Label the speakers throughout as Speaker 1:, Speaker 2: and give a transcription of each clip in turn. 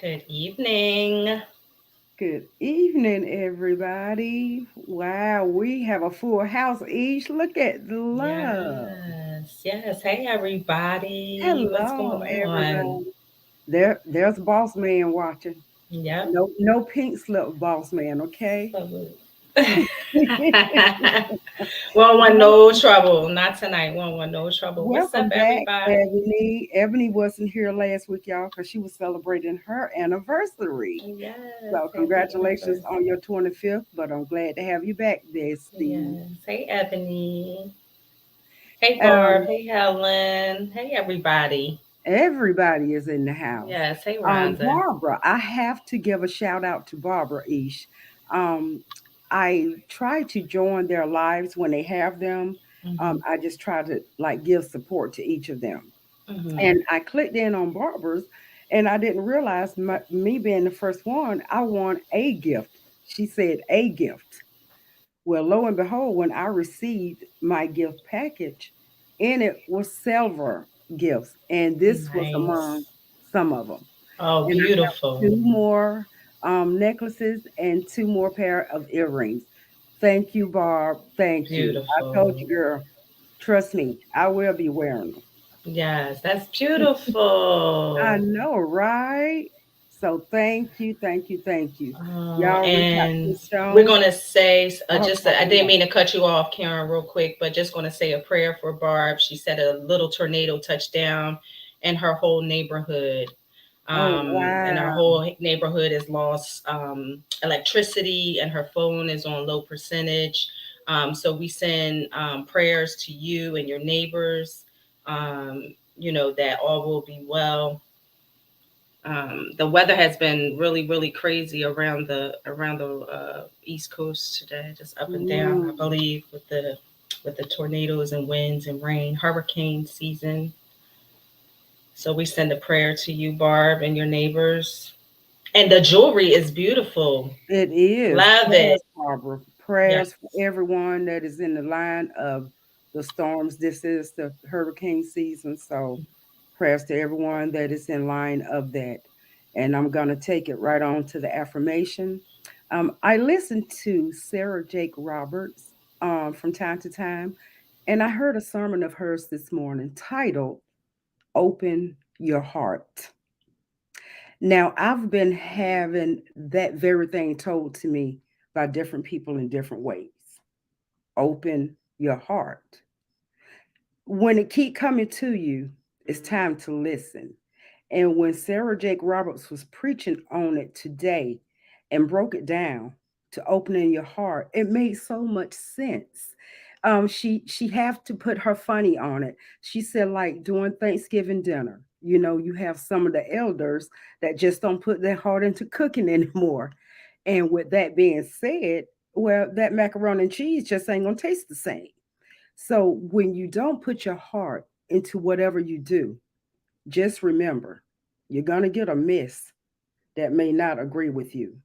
Speaker 1: Good evening.
Speaker 2: Good evening, everybody. Wow, we have a full house each. Look at the love.
Speaker 1: Yes, yes. Hey, everybody. What's
Speaker 2: Hello,
Speaker 1: going on?
Speaker 2: everybody. There's boss man watching.
Speaker 1: Yep.
Speaker 2: No pink slip, boss man. Okay.
Speaker 1: Salute. Won't want no trouble. Not tonight. Won't want no trouble. What's up,
Speaker 2: Welcome back,
Speaker 1: everybody?
Speaker 2: Ebony. Ebony wasn't here last week, y'all, because she was celebrating her anniversary.
Speaker 1: Yes.
Speaker 2: So
Speaker 1: Happy
Speaker 2: congratulations on your
Speaker 1: anniversary.
Speaker 2: 25th. But I'm glad to have you back, bestie.
Speaker 1: Yes. Hey, Ebony. Hey, Barb.
Speaker 2: Um,
Speaker 1: Hey, Helen. Hey, everybody.
Speaker 2: Everybody is in the house.
Speaker 1: Yes. Hey, Rhonda.
Speaker 2: Barbara, I have to give a shout out to Barbara Ish. Um, I try to join their lives when they have them.
Speaker 1: Mm-hmm.
Speaker 2: I just try to like give support to each of them.
Speaker 1: Mm-hmm.
Speaker 2: And I clicked in on Barbara's, and I didn't realize me being the first one, I won a gift. She said a gift. Well, lo and behold, when I received my gift package, in it was silver gifts, and this was among
Speaker 1: Nice.
Speaker 2: some of them.
Speaker 1: Oh,
Speaker 2: And I have
Speaker 1: beautiful.
Speaker 2: two more necklaces and two more pair of earrings. Thank you, Barb. Thank you. I told you,
Speaker 1: Beautiful.
Speaker 2: girl. Trust me, I will be wearing them.
Speaker 1: Yes, that's
Speaker 2: I
Speaker 1: beautiful.
Speaker 2: know, right? So thank you. Y'all reach out to
Speaker 1: And we're
Speaker 2: Sean.
Speaker 1: going to say,
Speaker 2: Oh,
Speaker 1: just, I
Speaker 2: talking
Speaker 1: didn't
Speaker 2: about.
Speaker 1: mean to cut you off, Karen, real quick, but just going to say a prayer for Barb. She said a little tornado touched down in her whole neighborhood.
Speaker 2: Oh,
Speaker 1: And our
Speaker 2: wow.
Speaker 1: whole neighborhood has lost electricity and her phone is on low percentage. So we send prayers to you and your neighbors, that all will be well. The weather has been really, really crazy around the East Coast today, just up and down. I
Speaker 2: Mm.
Speaker 1: believe with the tornadoes and winds and rain, hurricane season. So we send a prayer to you, Barb, and your neighbors. And the jewelry is beautiful.
Speaker 2: It is.
Speaker 1: Love it.
Speaker 2: Prayers, Barbara.
Speaker 1: Yes.
Speaker 2: Prayers for everyone that is in the line of the storms. This is the hurricane season. So prayers to everyone that is in line of that. And I'm going to take it right on to the affirmation. I listen to Sarah Jake Roberts from time to time, and I heard a sermon of hers this morning titled Open Your Heart. Now, I've been having that very thing told to me by different people in different ways. Open your heart. When it keep coming to you, it's time to listen. And when Sarah Jake Roberts was preaching on it today and broke it down to opening your heart, it made so much sense. She have to put her funny on it. She said, like during Thanksgiving dinner, you have some of the elders that just don't put their heart into cooking anymore. And with that being said, well, that macaroni and cheese just ain't gonna taste the same. So when you don't put your heart into whatever you do, just remember, you're going to get a miss that may not agree with you.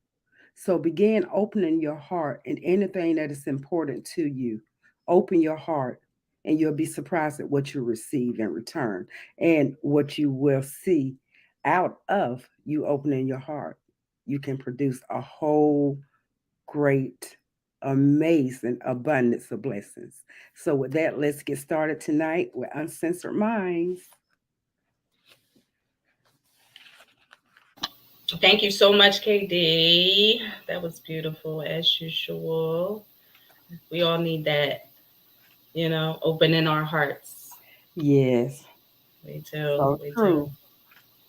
Speaker 2: So begin opening your heart in anything that is important to you. Open your heart, and you'll be surprised at what you receive in return and what you will see out of you opening your heart. You can produce a whole great, amazing abundance of blessings. So, with that, let's get started tonight with Uncensored Minds.
Speaker 1: Thank you so much, KD. That was beautiful as usual. We all need that, opening our hearts.
Speaker 2: Yes,
Speaker 1: We do.
Speaker 2: so
Speaker 1: We do.
Speaker 2: true.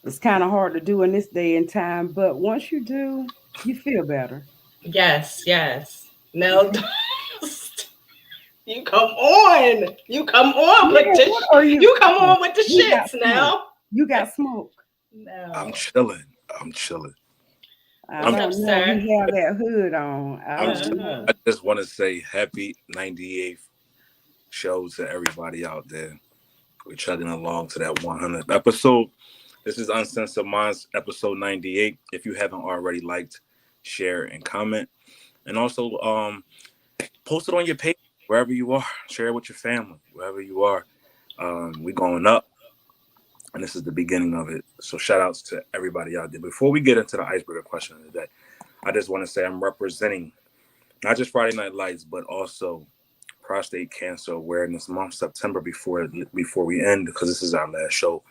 Speaker 2: It's kind of hard to do in this day and time, but once you do, you feel better.
Speaker 1: Yes, yes. Nell, you come on. You come on with
Speaker 2: Yeah, what
Speaker 1: this.
Speaker 2: are you
Speaker 1: You come
Speaker 2: doing?
Speaker 1: on with the
Speaker 2: You got
Speaker 1: shits
Speaker 2: smoke.
Speaker 1: now.
Speaker 2: You got smoke.
Speaker 3: I'm
Speaker 1: No.
Speaker 3: chilling. I'm chilling.
Speaker 2: I
Speaker 1: What's
Speaker 3: I'm
Speaker 1: up,
Speaker 2: don't know.
Speaker 1: sir?
Speaker 2: He have that hood on. I
Speaker 3: I'm
Speaker 2: don't
Speaker 3: chilling.
Speaker 1: Uh-huh.
Speaker 2: know.
Speaker 3: I just want to say happy 98th show to everybody out there. We're chugging along to that 100th episode. This is Uncensored Minds, episode 98. If you haven't already liked, share, and comment. And also post it on your page wherever you are. Share it with your family, wherever you are. We going up. and this is the beginning of it. So shout outs to everybody out there. Before we get into the icebreaker question of the day, I just want to say I'm representing not just Friday Night Lights, but also Prostate Cancer Awareness Month, September, before we end, because this is our last show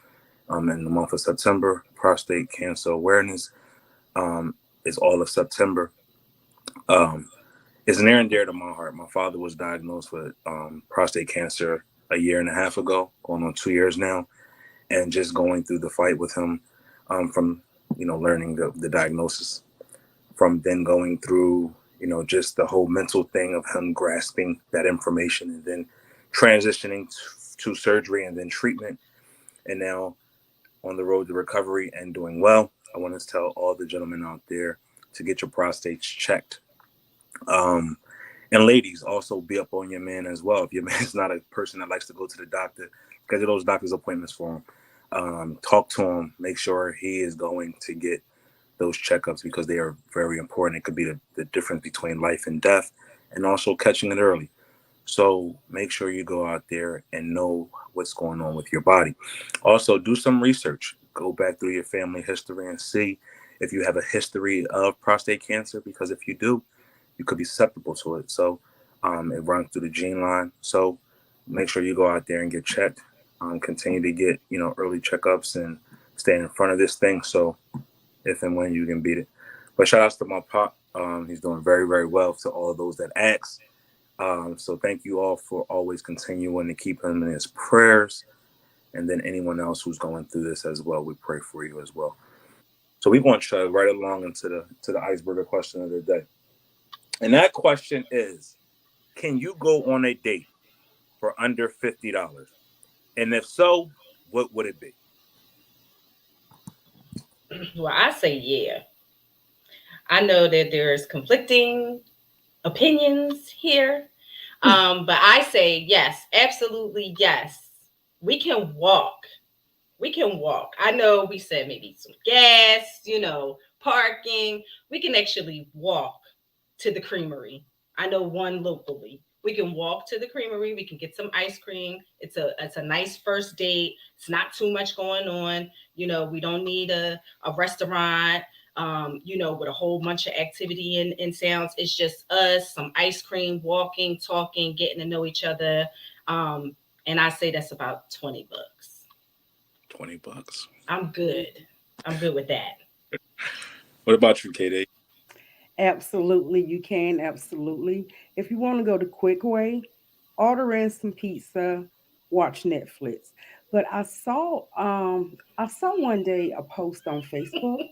Speaker 3: in the month of September. Prostate Cancer Awareness is all of September. Um, it's near and dear to my heart. My father was diagnosed with prostate cancer a year and a half ago, going on 2 years now, and just going through the fight with him from learning the diagnosis, from then going through just the whole mental thing of him grasping that information and then transitioning to surgery and then treatment, and now on the road to recovery and doing well. I want to tell all the gentlemen out there to get your prostates checked. And ladies, also be up on your man as well. If your man's not a person that likes to go to the doctor, schedule those doctor's appointments for him. Talk to him. Make sure he is going to get those checkups, because they are very important. It could be the difference between life and death, and also catching it early. So make sure you go out there and know what's going on with your body. Also, do some research. Go back through your family history and see if you have a history of prostate cancer, because if you do, you could be susceptible to it. So it runs through the gene line. So make sure you go out there and get checked. Continue to get early checkups and stay in front of this thing. So if and when you can beat it. But shout outs to my pop. He's doing very, very well, to all those that ask. So thank you all for always continuing to keep him in his prayers. And then anyone else who's going through this as well, we pray for you as well. So we want to right along into the icebreaker question of the day. And that question is, can you go on a date for under $50? And if so, what would it be?
Speaker 1: Well, I say yeah. I know that there's conflicting opinions here, but I say yes, absolutely yes. We can walk. We can walk. I know we said maybe some gas, parking. We can actually walk to the creamery. I know one locally. We can walk to the creamery. We can get some ice cream. It's a nice first date. It's not too much going on. We don't need a restaurant. With a whole bunch of activity and sounds. It's just us, some ice cream, walking, talking, getting to know each other. And I say that's about $20.
Speaker 3: $20.
Speaker 1: I'm good. I'm good with that.
Speaker 3: What about you, KD?
Speaker 2: Absolutely, you can. Absolutely. If you want to go the quick way, order in some pizza, watch Netflix. But I saw one day a post on Facebook.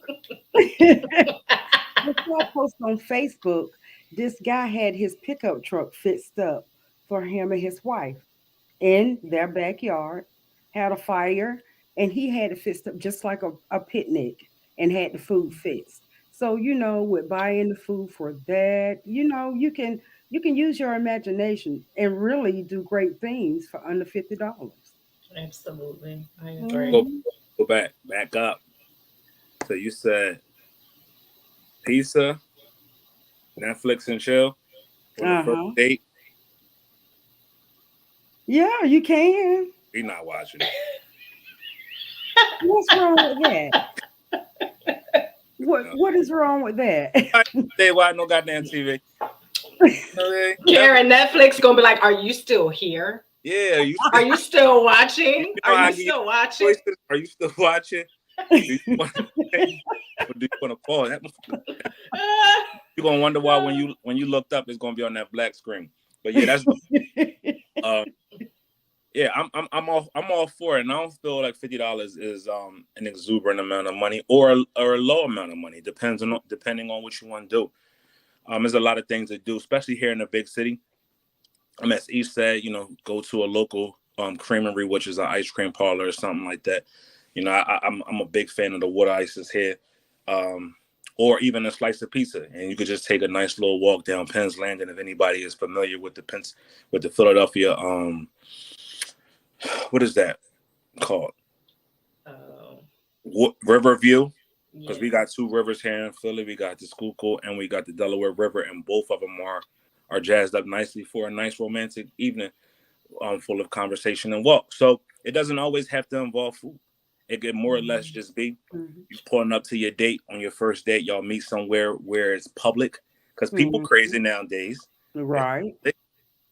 Speaker 2: I saw a post on Facebook. This guy had his pickup truck fixed up for him and his wife in their backyard, had a fire, and he had it fixed up just like a picnic and had the food fixed. So, with buying the food for that, you can use your imagination and really do great things for under $50.
Speaker 1: Absolutely. I agree.
Speaker 3: Go,
Speaker 2: Hmm.
Speaker 3: go back up. So you said pizza, Netflix, and chill on the first
Speaker 2: Uh-huh.
Speaker 3: date.
Speaker 2: Yeah, you can.
Speaker 3: We not watching it.
Speaker 2: What's wrong with that? What
Speaker 3: No.
Speaker 2: what is wrong with that?
Speaker 3: I stay watch no goddamn TV. Okay.
Speaker 1: Karen, Netflix gonna be like, "Are you still here?
Speaker 3: Yeah,
Speaker 1: Are you still
Speaker 3: you
Speaker 1: watching?
Speaker 3: know
Speaker 1: Are
Speaker 3: I
Speaker 1: you
Speaker 3: give you
Speaker 1: still watching?"
Speaker 3: choices. Are you still watching? Do you want to stay, or do you want to pause? You're gonna wonder why when you looked up, it's gonna be on that black screen. But yeah, that's uh, yeah, I'm all for it. And I don't feel like $50 is an exuberant amount of money, or a low amount of money. Depending on what you want to do. There's a lot of things to do, especially here in a big city. As Eve said, go to a local creamery, which is an ice cream parlor or something like that. I'm a big fan of the water ices here, um, or even a slice of pizza, and you could just take a nice little walk down Penn's Landing. If anybody is familiar with the Philadelphia, what is that called?
Speaker 1: Oh,
Speaker 3: Riverview, because we
Speaker 1: yeah.
Speaker 3: got two rivers here in Philly. We got the Schuylkill and we got the Delaware River, and both of them are jazzed up nicely for a nice romantic evening, full of conversation and walk. So it doesn't always have to involve food. It could more or less just be
Speaker 2: Mm-hmm.
Speaker 3: you pulling up to your date on your first date. Y'all meet somewhere where it's public because people
Speaker 2: Mm-hmm.
Speaker 3: crazy nowadays. It's
Speaker 2: Right.
Speaker 3: public,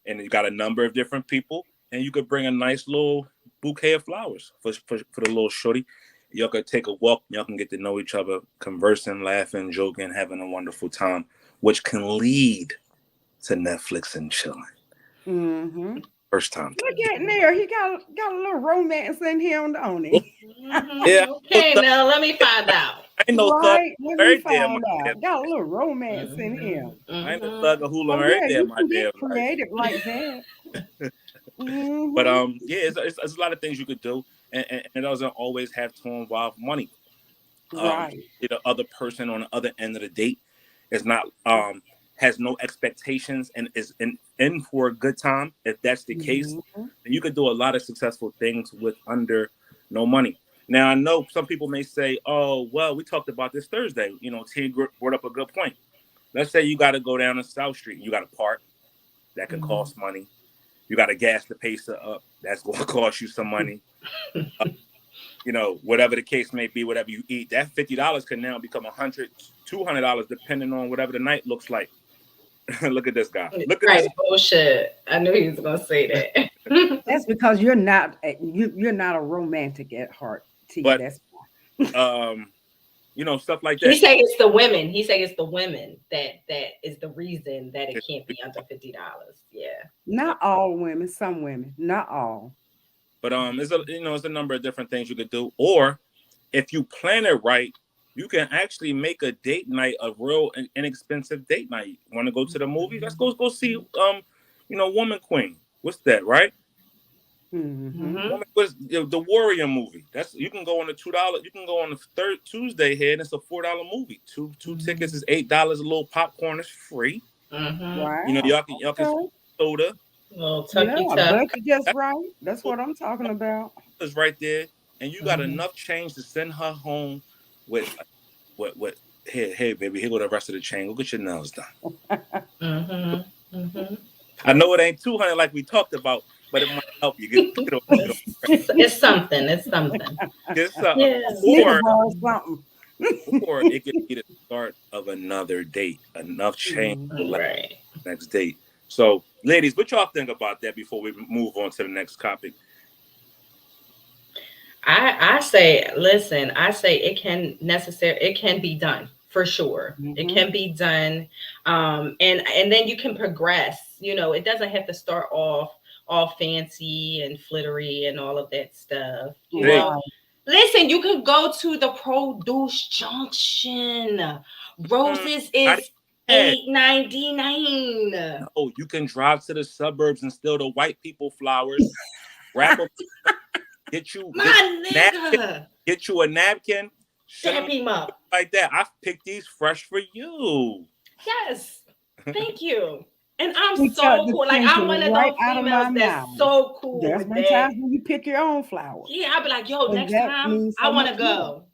Speaker 3: and you got a number of different people, and you could bring a nice little bouquet of flowers for the little shorty. Y'all could take a walk. Y'all can get to know each other, conversing, laughing, joking, having a wonderful time, which can lead to Netflix and chilling.
Speaker 2: Mm-hmm.
Speaker 3: First time.
Speaker 2: Look at Nell. He got a little romance in him, don't he?
Speaker 3: Yeah,
Speaker 1: Okay, now let me find out.
Speaker 3: I ain't no thug
Speaker 2: Right. Let me
Speaker 3: every day of my
Speaker 2: find
Speaker 3: damn
Speaker 2: out. Got a
Speaker 3: life.
Speaker 2: little romance in him.
Speaker 3: I ain't no thug or hoodlum
Speaker 2: Oh
Speaker 3: every
Speaker 2: yeah,
Speaker 3: day of
Speaker 2: you
Speaker 3: my
Speaker 2: can
Speaker 3: damn
Speaker 2: get
Speaker 3: life.
Speaker 2: creative like that.
Speaker 3: But
Speaker 2: Mm-hmm.
Speaker 3: yeah, it's a lot of things you could do, and it doesn't always have to involve money.
Speaker 2: Right.
Speaker 3: The other person on the other end of the date is not has no expectations and is in for a good time. If that's the case,
Speaker 2: Mm-hmm.
Speaker 3: then you could do a lot of successful things with under no money. Now I know some people may say, "Oh, well, we talked about this Thursday." You know, T brought up a good point. Let's say you got to go down to South Street. You got to park. That could
Speaker 2: Mm-hmm.
Speaker 3: cost money. You got to gas the pacer up. That's going to cost you some money. Whatever the case may be, whatever you eat, that $50 can now become $100, $200, depending on whatever the night looks like. Look at this guy. Look at
Speaker 1: Right,
Speaker 3: this.
Speaker 1: bullshit. I knew he was gonna say that.
Speaker 2: That's because you're not a romantic at heart, T.
Speaker 3: But
Speaker 2: That's
Speaker 3: stuff like
Speaker 1: He
Speaker 3: that.
Speaker 1: said it's the women. He said it's the women that is the reason that it can't be under $50. Yeah.
Speaker 2: not all women. Some women, not all.
Speaker 3: But it's a number of different things you could do. Or if you plan it right, you can actually make a date night a real inexpensive date night. Want to go to the movie? Let's go see Woman Queen. What's that, right?
Speaker 2: Mm-hmm.
Speaker 1: Mm-hmm.
Speaker 3: Woman was the Warrior movie. That's you can go on the $2. You can go on the third Tuesday here, and it's a $4 movie. Two tickets is $8. A little popcorn is free.
Speaker 1: Mm-hmm.
Speaker 2: Wow.
Speaker 3: Y'all can
Speaker 2: Okay.
Speaker 3: soda.
Speaker 1: Little
Speaker 2: Yeah,
Speaker 1: tucky tuck.
Speaker 2: budget just
Speaker 3: That's
Speaker 2: right. That's what I'm talking about.
Speaker 3: right there, and you got
Speaker 1: Mm-hmm.
Speaker 3: enough change to send her home with what. Hey, baby, here go the rest of the chain. Go get your nails done.
Speaker 1: Mm-hmm. Mm-hmm.
Speaker 3: I know it ain't 200 like we talked about, but it might help you
Speaker 1: It's something. It's something.
Speaker 3: get something.
Speaker 1: Yeah.
Speaker 2: A sneaker
Speaker 3: Or
Speaker 2: bar or something.
Speaker 3: it could be the start of another date. Enough change to
Speaker 2: Mhm.
Speaker 3: last
Speaker 1: Right.
Speaker 3: next date. So, ladies, what y'all think about that before we move on to the next topic?
Speaker 1: I say, listen, I say it can be done for sure. It
Speaker 2: Mhm.
Speaker 1: can be done. And then you can progress. It doesn't have to start off all fancy and flittery and all of that stuff.
Speaker 3: Hey,
Speaker 2: Right.
Speaker 1: Listen, you could go to the produce junction. Roses
Speaker 3: how do
Speaker 1: is
Speaker 3: you add?
Speaker 1: $8.99.
Speaker 3: No, you can drive to the suburbs and steal the white people flowers, wrap them, get
Speaker 1: My
Speaker 3: napkin,
Speaker 1: nigga.
Speaker 3: get you a napkin, send
Speaker 1: Dap
Speaker 3: them
Speaker 1: him up.
Speaker 3: like that. I picked these fresh for you.
Speaker 1: Yes. Thank you. And I'm
Speaker 2: You took
Speaker 1: so
Speaker 2: the
Speaker 1: cool. Like I'm one
Speaker 2: thinking
Speaker 1: of
Speaker 2: right
Speaker 1: those
Speaker 2: out of my
Speaker 1: females that's
Speaker 2: mouth.
Speaker 1: so cool
Speaker 2: There's
Speaker 1: with
Speaker 2: been
Speaker 1: that.
Speaker 2: times when you pick your own flowers,
Speaker 1: Yeah, I'll be like, yo,
Speaker 2: and
Speaker 1: next
Speaker 2: that
Speaker 1: time
Speaker 2: means
Speaker 1: I
Speaker 2: so
Speaker 1: want
Speaker 2: much
Speaker 1: to
Speaker 2: more.
Speaker 1: go.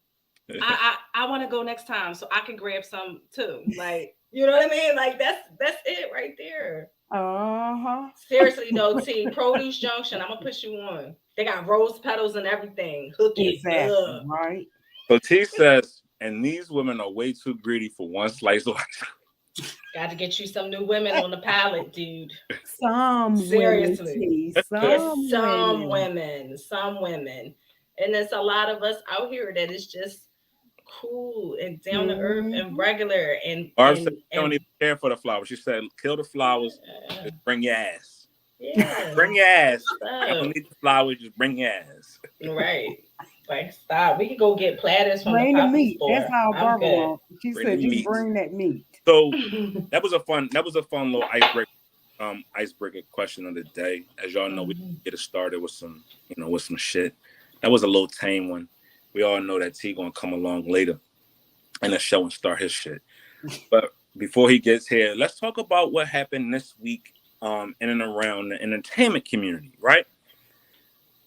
Speaker 1: I want to go next time so I can grab some too. Like, you know what I mean? Like that's it right there.
Speaker 2: Uh-huh.
Speaker 1: Seriously though, T, Produce Junction, I'm gonna push you on. They got rose petals and everything. Hook it
Speaker 2: Exactly.
Speaker 1: up.
Speaker 2: Right.
Speaker 3: So T says, and these women are way too greedy for one slice of ice cream.
Speaker 1: Got to get you some new women on the palette, dude.
Speaker 2: Some women,
Speaker 1: Seriously.
Speaker 2: T.
Speaker 1: It's
Speaker 2: Some
Speaker 1: some
Speaker 2: women.
Speaker 1: women, some women. And there's a lot of us out here that is just cool and down to earth and
Speaker 2: Mhm.
Speaker 1: regular and
Speaker 3: Barb said
Speaker 1: and
Speaker 3: she don't
Speaker 1: and
Speaker 3: even care for the flowers. She said, kill the flowers,
Speaker 1: yeah,
Speaker 3: just bring your ass.
Speaker 1: yeah.
Speaker 3: Bring your ass. I don't
Speaker 1: So,
Speaker 3: need the flowers, just bring your ass.
Speaker 1: right. Like stop. We could go get platters from the
Speaker 2: Bring the
Speaker 1: poppy
Speaker 2: meat. That's
Speaker 1: store.
Speaker 2: all
Speaker 1: I'm
Speaker 2: Barbara
Speaker 1: good.
Speaker 2: wants. She
Speaker 3: Bring the
Speaker 2: said, just
Speaker 3: meat.
Speaker 2: bring that meat.
Speaker 3: So that was a fun little icebreaker question of the day. As y'all know, we get it started with some shit. That was a little tame one. We all know that T gonna come along later in the show and start his shit. But before he gets here, let's talk about what happened this week in and around the entertainment community, right?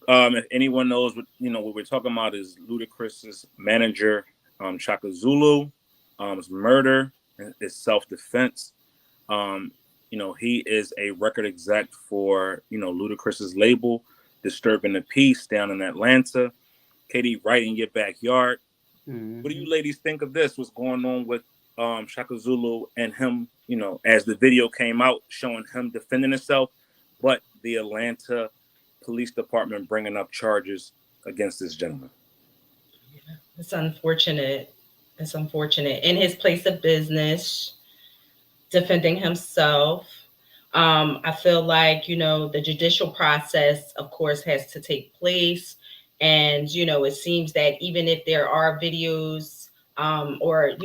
Speaker 3: If anyone knows what we're talking about is Ludacris's manager, Chaka Zulu, his murder, his self-defense. He is a record exec for Ludacris's label, Disturbing the Peace, down in Atlanta. Katie, right in your backyard. What do you
Speaker 2: Mhm.
Speaker 3: ladies think of this? What's going on with Shaka Zulu and him, as the video came out showing him defending himself, but the Atlanta Police Department bringing up charges against this gentleman?
Speaker 1: It's unfortunate. It's unfortunate. In his place of business, defending himself. I feel like, the judicial process, of course, has to take place. And, it seems that even if there are videos or,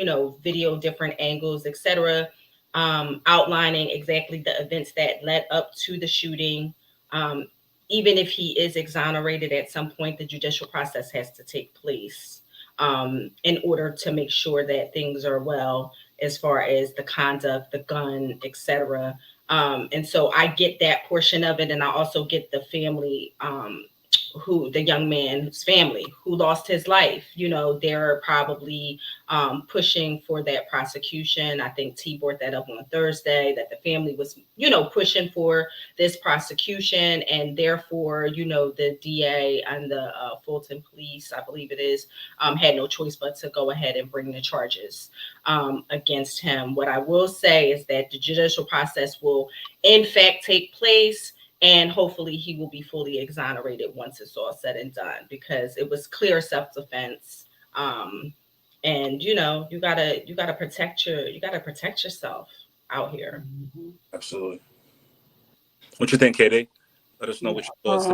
Speaker 1: video different angles, etc., outlining exactly the events that led up to the shooting, um, even if he is exonerated at some point, the judicial process has to take place in order to make sure that things are well as far as the conduct, the gun, etc. And so I get that portion of it, and I also get the family, who the young man's family who lost his life. They're probably pushing for that prosecution. I think T brought that up on Thursday that the family was, pushing for this prosecution, and therefore, the DA and the Fulton police, I believe it is, had no choice but to go ahead and bring the charges against him. What I will say is that the judicial process will, in fact, take place, and hopefully he will be fully exonerated once it's all said and done, because it was clear self-defense. And you gotta protect yourself out here.
Speaker 2: Mhm.
Speaker 3: Absolutely. What you think, Katie? Let us know
Speaker 2: Yeah.
Speaker 3: what your thoughts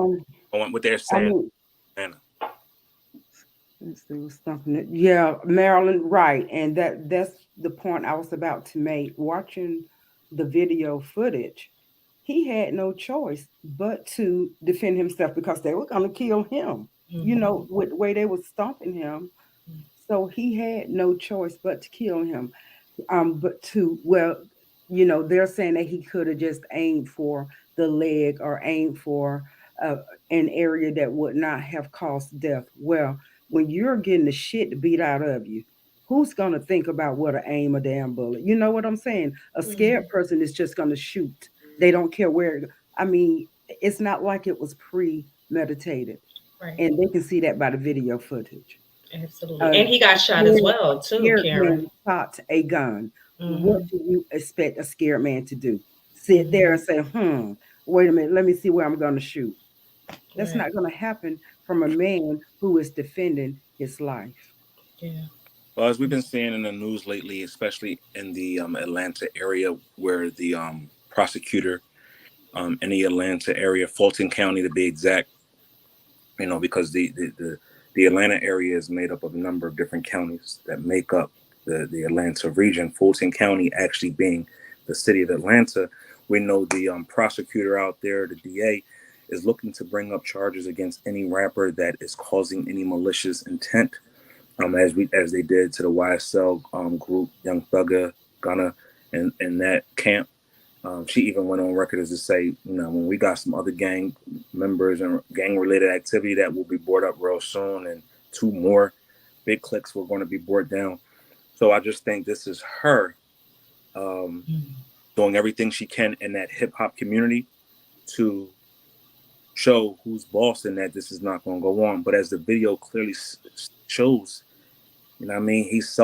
Speaker 3: on what they're
Speaker 2: I
Speaker 3: saying.
Speaker 2: mean,
Speaker 3: Anna.
Speaker 2: let's see what's something that, yeah, Maryland, right. And that's the point I was about to make. Watching the video footage, he had no choice but to defend himself because they were gonna kill him,
Speaker 1: Mhm.
Speaker 2: with the way they were stomping him. So he had no choice but to kill him. But they're saying that he could have just aimed for the leg or aimed for uh, an area that would not have caused death. Well, when you're getting the shit beat out of you, who's gonna think about what to aim a damn bullet? You know what I'm saying? A scared
Speaker 1: Mhm.
Speaker 2: person is just gonna shoot. They don't care where. I mean, it's not like it was premeditated,
Speaker 1: Right.
Speaker 2: and they can see that by the video footage.
Speaker 1: Absolutely.
Speaker 2: A
Speaker 1: And he got shot as
Speaker 2: a
Speaker 1: well, too,
Speaker 2: scared man
Speaker 1: Karen.
Speaker 2: shot a gun. What
Speaker 1: Mhm.
Speaker 2: do you expect a scared man to do? Sit there
Speaker 1: Mhm.
Speaker 2: and say, wait a minute, let me see where I'm going to shoot. That's
Speaker 1: Right.
Speaker 2: not going to happen from a man who is defending his life.
Speaker 1: Yeah.
Speaker 3: Well, as we've been seeing in the news lately, especially in the Atlanta area, where the prosecutor in the Atlanta area, Fulton County to be exact, because the Atlanta area is made up of a number of different counties that make up the Atlanta region. Fulton County actually being the city of Atlanta. We know the prosecutor out there, the DA, is looking to bring up charges against any rapper that is causing any malicious intent, as they did to the YSL group, Young Thugger, Gunna, and that camp. She even went on record as to say, when we got some other gang members and gang related activity that will be brought up real soon, and two more big clicks were going to be brought down. So I just think this is her um,
Speaker 1: Mhm.
Speaker 3: doing everything she can in that hip hop community to show who's boss and that this is not going to go on. But as the video clearly shows, what I mean, he's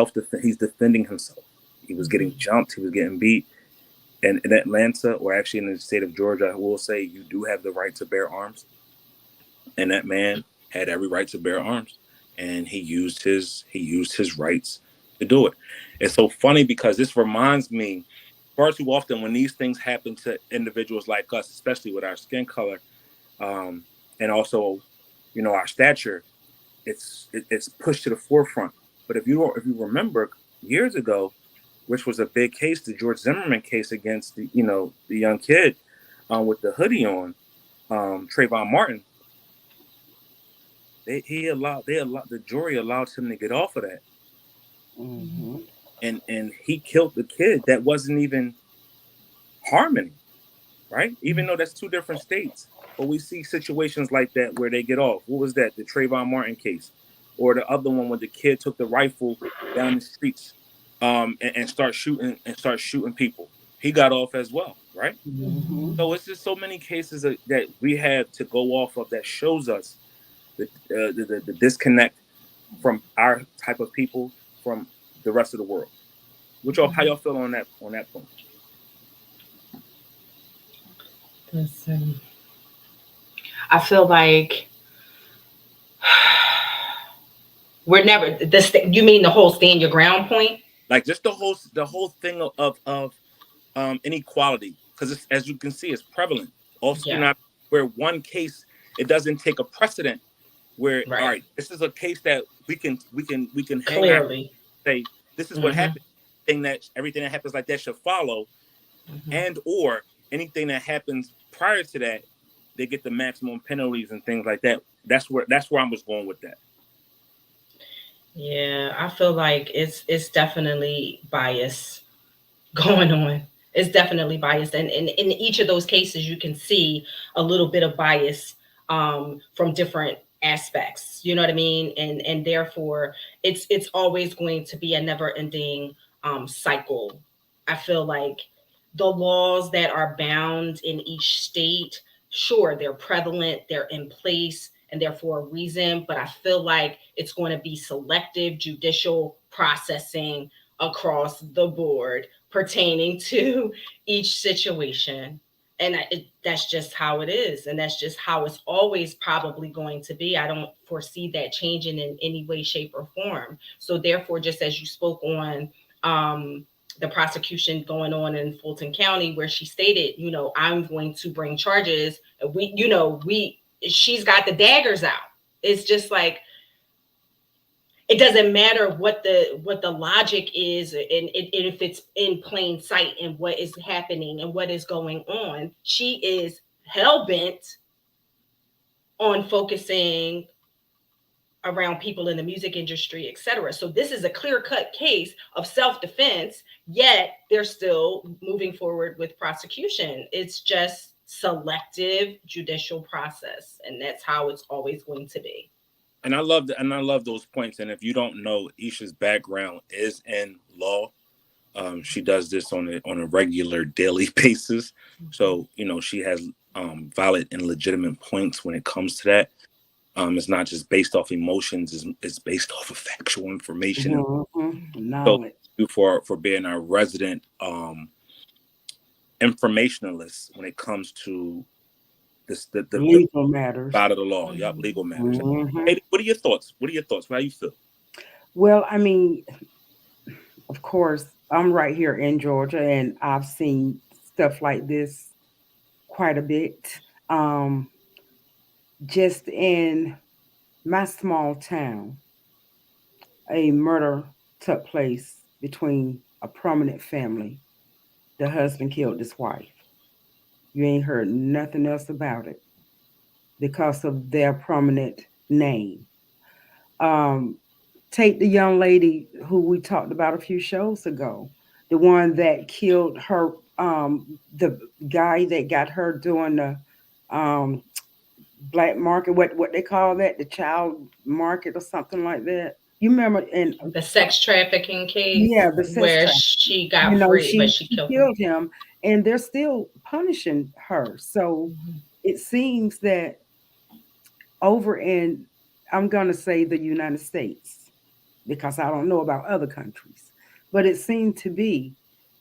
Speaker 3: defending himself. He was getting
Speaker 1: Mhm.
Speaker 3: jumped, he was getting beat. And in Atlanta, or actually in the state of Georgia, I will say you do have the right to bear arms. And that man had every right to bear arms. And he used his rights to do it. It's so funny because this reminds me far too often when these things happen to individuals like us, especially with our skin color, um, and also, our stature, it's pushed to the forefront. But if you remember years ago, which was a big case, the George Zimmerman case against the young kid with the hoodie on, Trayvon Martin, the jury allowed him to get off of that,
Speaker 1: Mhm.
Speaker 2: Hmm.
Speaker 3: and he killed the kid that wasn't even harming, right? Even though that's two different states. But we see situations like that where they get off. What was that? The Trayvon Martin case, or the other one where the kid took the rifle down the streets, and start shooting people. He got off as well, right?
Speaker 1: Mhm.
Speaker 2: Hmm.
Speaker 3: So it's just so many cases that we have to go off of that shows us the disconnect from our type of people from the rest of the world. How y'all feel on that point?
Speaker 1: Listen, I feel like we're never you mean the whole stand your ground point?
Speaker 3: Like just the whole thing of inequality, because as you can see, it's prevalent. Also,
Speaker 1: Yeah,
Speaker 3: where one case, it doesn't take a precedent. Where, all
Speaker 1: right.
Speaker 3: right, this is a case that we can hang our
Speaker 1: Clearly.
Speaker 3: say this is what
Speaker 1: Mm-hmm.
Speaker 3: happened. Everything that happens like that should follow,
Speaker 1: Mm-hmm.
Speaker 3: and or anything that happens prior to that, they get the maximum penalties and things like that. That's where I was going with that.
Speaker 1: Yeah, I feel like it's definitely bias going on. It's definitely biased, and in each of those cases, you can see a little bit of bias from different aspects. You know what I mean? And therefore, it's always going to be a never ending cycle. I feel like the laws that are bound in each state, sure, they're prevalent, they're in place, and they're for a reason. But I feel like it's going to be selective judicial processing across the board pertaining to each situation. And that's just how it is. And that's just how it's always probably going to be. I don't foresee that changing in any way, shape, or form. So, therefore, just as you spoke on the prosecution going on in Fulton County, where she stated, I'm going to bring charges. She's got the daggers out. It's just like, it doesn't matter what the logic is, and if it's in plain sight and what is happening and what is going on. She is hell-bent on focusing around people in the music industry, etc. So this is a clear-cut case of self-defense, yet they're still moving forward with prosecution. It's just selective judicial process, and that's how it's always going to be.
Speaker 3: And I love those points. And if you don't know, Isha's background is in law. She does this on a regular daily basis. So she has valid and legitimate points when it comes to that. It's not just based off emotions; it's based off of factual information. And so,
Speaker 2: Knowledge.
Speaker 3: you for being our resident informationalist when it comes to this the
Speaker 2: Legal matters.
Speaker 3: side of the law. Yep,
Speaker 1: Mhm.
Speaker 3: legal matters.
Speaker 2: Mhm.
Speaker 3: Hey, what are your thoughts? How you feel?
Speaker 2: Well, I mean, of course, I'm right here in Georgia, and I've seen stuff like this quite a bit. Um, just in my small town, a murder took place between a prominent family. The husband killed his wife. You ain't heard nothing else about it because of their prominent name. Um, take the young lady who we talked about a few shows ago, the one that killed her, the guy that got her doing the um, black market, what they call that, the child market or something like that. You remember? And
Speaker 1: The sex trafficking case
Speaker 2: yeah, the
Speaker 1: where
Speaker 2: sister.
Speaker 1: she got free, but she
Speaker 2: She
Speaker 1: killed him.
Speaker 2: killed him, and they're still punishing her. So
Speaker 1: Mhm.
Speaker 2: it seems that over in, I'm gonna say, the United States, because I don't know about other countries, but it seemed to be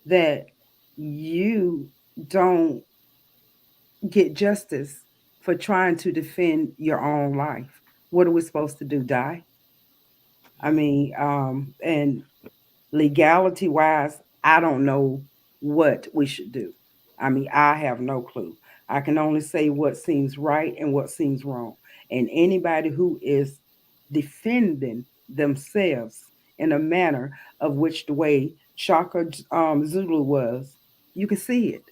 Speaker 2: that you don't get justice for trying to defend your own life. What are we supposed to do? Die? I mean, and legality wise, I don't know what we should do. I mean, I have no clue. I can only say what seems right and what seems wrong. And anybody who is defending themselves in a manner of which the way Chaka Zulu was, you can see it.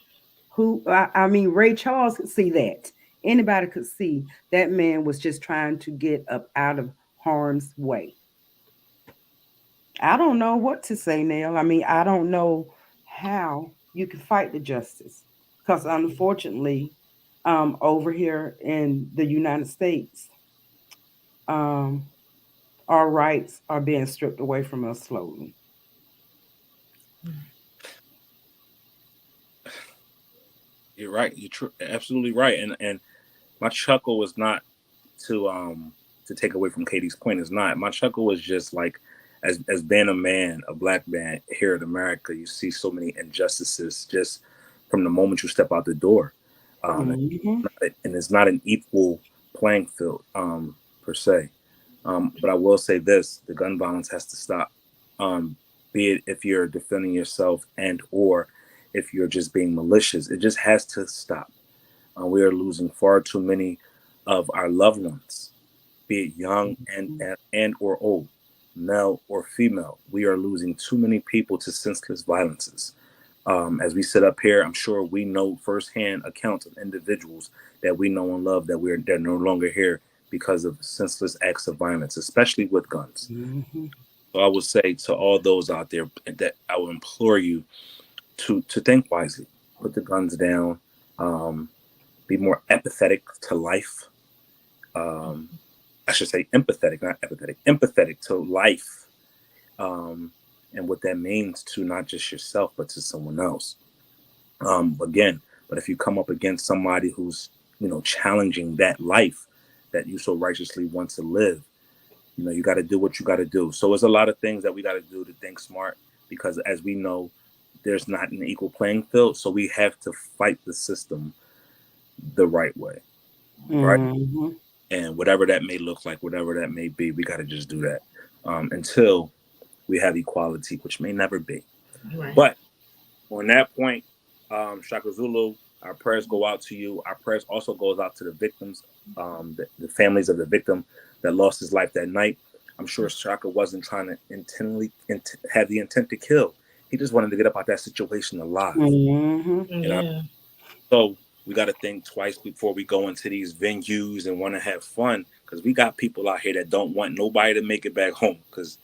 Speaker 2: I mean, Ray Charles could see that. Anybody could see that man was just trying to get up out of harm's way. I don't know what to say, Nell. I mean, I don't know how you can fight the justice because, unfortunately, over here in the United States, um, our rights are being stripped away from us slowly.
Speaker 3: You're right. You're absolutely right. And my chuckle was not to to take away from Katie's point, is not. My chuckle was just like, as being a man, a black man here in America, you see so many injustices just from the moment you step out the door,
Speaker 2: Mm-hmm.
Speaker 3: and it's not an equal playing field per se. But I will say this: the gun violence has to stop. Be it if you're defending yourself and or if you're just being malicious, it just has to stop. We are losing far too many of our loved ones, be it young and or old, male or female. We are losing too many people to senseless violences. As we sit up here, I'm sure we know firsthand accounts of individuals that we know and love they're no longer here because of senseless acts of violence, especially with guns.
Speaker 2: Mm-hmm.
Speaker 3: So I would say to all those out there that I would implore you to think wisely, put the guns down, be more empathetic to life. I should say empathetic, not empathetic, empathetic to life, and what that means to not just yourself but to someone else. Again, but if you come up against somebody who's challenging that life that you so righteously want to live, you got to do what you got to do. So there's a lot of things that we got to do to think smart, because as we know, there's not an equal playing field. So we have to fight the system the right way, right?
Speaker 2: Mm-hmm.
Speaker 3: And whatever that may look like, whatever that may be, we got to just do that until we have equality, which may never be.
Speaker 1: Right.
Speaker 3: But on that point, Shaka Zulu, our prayers go out to you. Our prayers also goes out to the victims, the families of the victim that lost his life that night. I'm sure Shaka wasn't trying to have the intent to kill. He just wanted to get up out that situation alive.
Speaker 2: Mm-hmm.
Speaker 1: Yeah.
Speaker 3: So we got to think twice before we go into these venues and want to have fun, because we got people out here that don't want nobody to make it back home because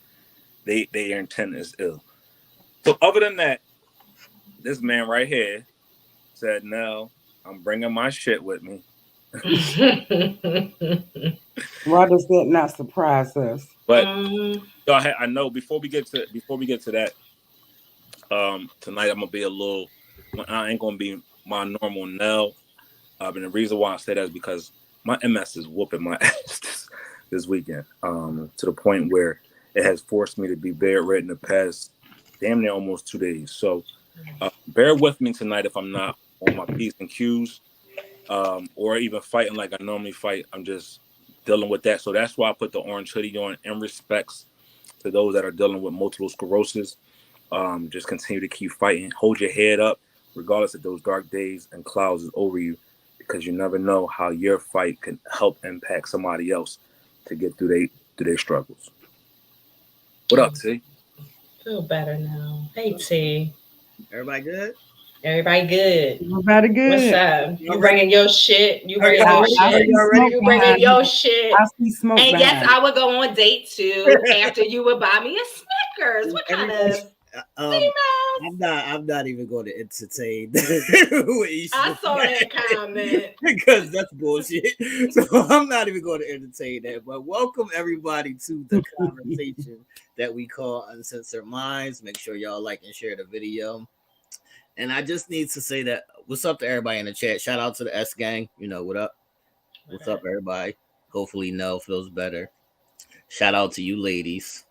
Speaker 3: their intent is ill. So other than that, this man right here said, "Nell, I'm bringing my shit with me."
Speaker 2: Why does that not surprise us?
Speaker 3: But I know before we get to that, tonight I'm gonna be I ain't gonna be my normal Nell. And the reason why I say that is because my MS is whooping my ass this weekend, to the point where it has forced me to be bedridden the past damn near almost 2 days. So bear with me tonight if I'm not on my P's and Q's, or even fighting like I normally fight. I'm just dealing with that. So that's why I put the orange hoodie on, in respects to those that are dealing with multiple sclerosis. Just continue to keep fighting. Hold your head up, regardless of those dark days and clouds is over you, because you never know how your fight can help impact somebody else to get through their struggles. What up, T?
Speaker 1: Feel better now. Hey, T.
Speaker 4: Everybody good?
Speaker 1: Everybody good.
Speaker 2: Everybody good.
Speaker 1: What's up? You bringing your shit? You bringing
Speaker 4: I
Speaker 1: your
Speaker 4: see
Speaker 1: shit?
Speaker 4: smoke
Speaker 1: You bringing your shit?
Speaker 2: I see smoke.
Speaker 1: And yes,
Speaker 2: behind
Speaker 1: I would go on date too after you would buy me a Snickers. What kind
Speaker 4: Everybody-
Speaker 1: of
Speaker 4: I'm not even going to entertain what Aisha
Speaker 1: I saw that comment.
Speaker 4: because that's bullshit. So I'm not even going to entertain that. But welcome everybody to the conversation that we call Uncensored Minds. Make sure y'all like and share the video. And I just need to say that what's up to everybody in the chat. Shout out to the S gang. You know what up? What's up, everybody? Hopefully Nell feels better. Shout out to you ladies.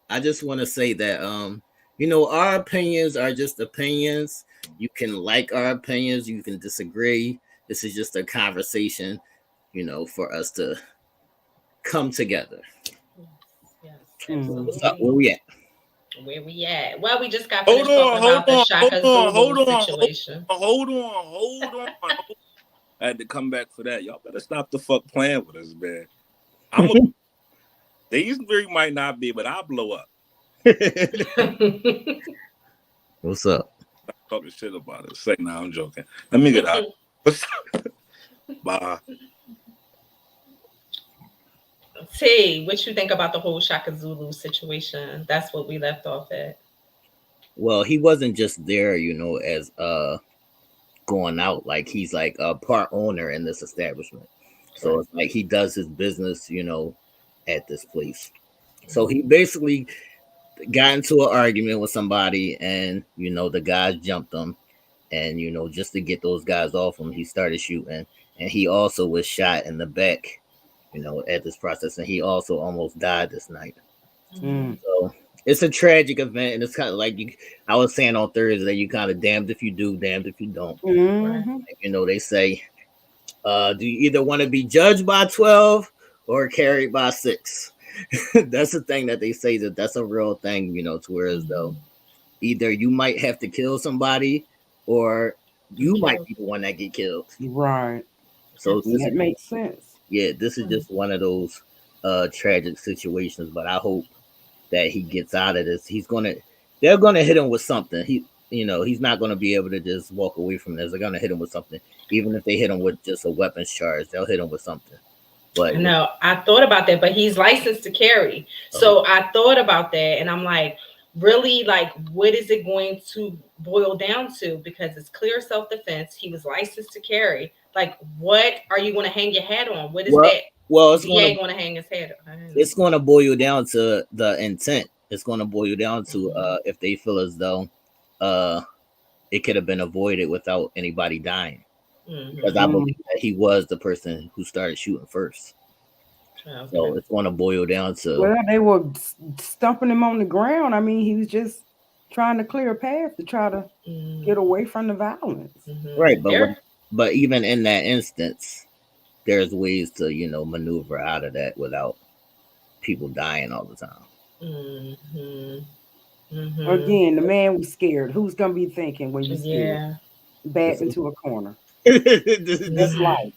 Speaker 4: I just want to say that our opinions are just opinions. You can like our opinions, you can disagree. This is just a conversation, for us to come together.
Speaker 1: Yes,
Speaker 2: Mm.
Speaker 4: What's up? Where we at?
Speaker 1: Where we at? Well, we just got finished talking about the Shaka Zulu situation.
Speaker 3: Hold on. I had to come back for that. Y'all better stop the fuck playing with us, man. These three might not be, but I'll blow up.
Speaker 4: What's up?
Speaker 3: Stop talking shit about us. Say, nah, I'm joking. Let me get out. Bye.
Speaker 1: T, what you think about the whole Shaka Zulu situation? That's what we left off at.
Speaker 4: Well, he wasn't just there, as going out. Like, he's like a part owner in this establishment. So it's like he does his business, at this place. So he basically got into an argument with somebody, and the guys jumped him, and just to get those guys off him, he started shooting, and he also was shot in the back, at this process, and he also almost died this night.
Speaker 2: Mm.
Speaker 4: So it's a tragic event, and it's kind of like I was saying on Thursday, you kind of damned if you do, damned if you don't.
Speaker 2: Mhm.
Speaker 4: They say, do you either want to be judged by 12 or carried by 6? That's the thing that they say, that's a real thing, to where as though either you might have to kill somebody or you might be the one that get killed.
Speaker 2: Right.
Speaker 4: So
Speaker 2: That makes sense.
Speaker 4: this is just one of those tragic situations, but I hope that he gets out of this. They're gonna hit him with something. He's not gonna be able to just walk away from this. They're gonna hit him with something. Even if they hit him with just a weapons charge, they'll hit him with something. But
Speaker 1: no, I thought about that, but he's licensed to carry. So I thought about that, and I'm like, really, like, what is it going to boil down to? Because it's clear self-defense. He was licensed to carry. Like, what are you going to hang your hat on? What is that?
Speaker 4: Well, it's
Speaker 1: DA going to hang his head on?
Speaker 4: It's going to boil down to the intent. It's going to boil down to if they feel as though it could have been avoided without anybody dying. Because I believe that he was the person who started shooting first. Okay. So it's going to boil down to.
Speaker 2: Well, they were stumping him on the ground. I mean, he was just trying to clear a path to try to get away from the violence.
Speaker 4: Right, but even in that instance, there's ways to maneuver out of that without people dying all the time.
Speaker 2: Again, the man was scared. Who's gonna be thinking when you're scared? Back into a corner. That's life.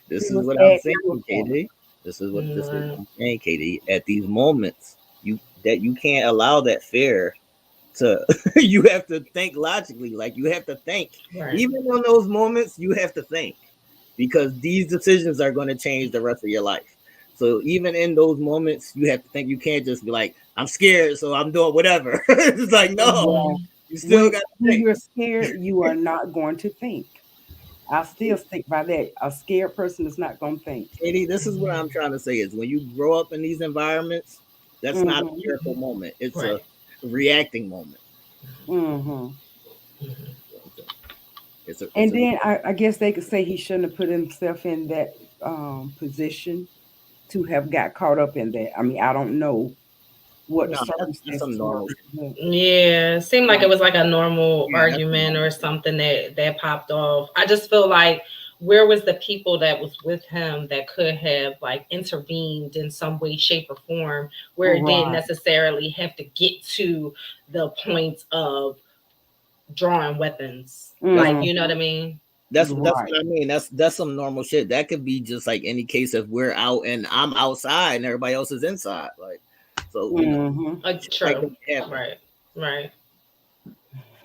Speaker 4: This is what I'm saying, Katie. This is what I'm saying, Katie. At these moments, you can't allow that fear to. You have to think logically. Like you have to think. Right. Even in those moments, you have to think, because these decisions are going to change the rest of your life. So even in those moments, you have to think. You can't just be like, I'm scared, so I'm doing whatever. It's like, no, you still got to think.
Speaker 2: When you're scared, you are not going to think. I still stick by that. A scared person is not going to think.
Speaker 4: Katie, this is what I'm trying to say is when you grow up in these environments, that's not a fearful moment. It's a reacting moment.
Speaker 2: Then I guess they could say he shouldn't have put himself in that position to have got caught up in that. I mean, I don't know what the circumstances were.
Speaker 1: Yeah, it seemed like it was like a normal argument or something that popped off. I just feel like, where was the people that was with him that could have like intervened in some way, shape, or form, where it didn't necessarily have to get to the point of drawing weapons? Like, you know what I mean?
Speaker 4: That's what I mean. That's some normal shit. That could be just like any case if we're out and I'm outside and everybody else is inside. Like, so
Speaker 1: true. Right.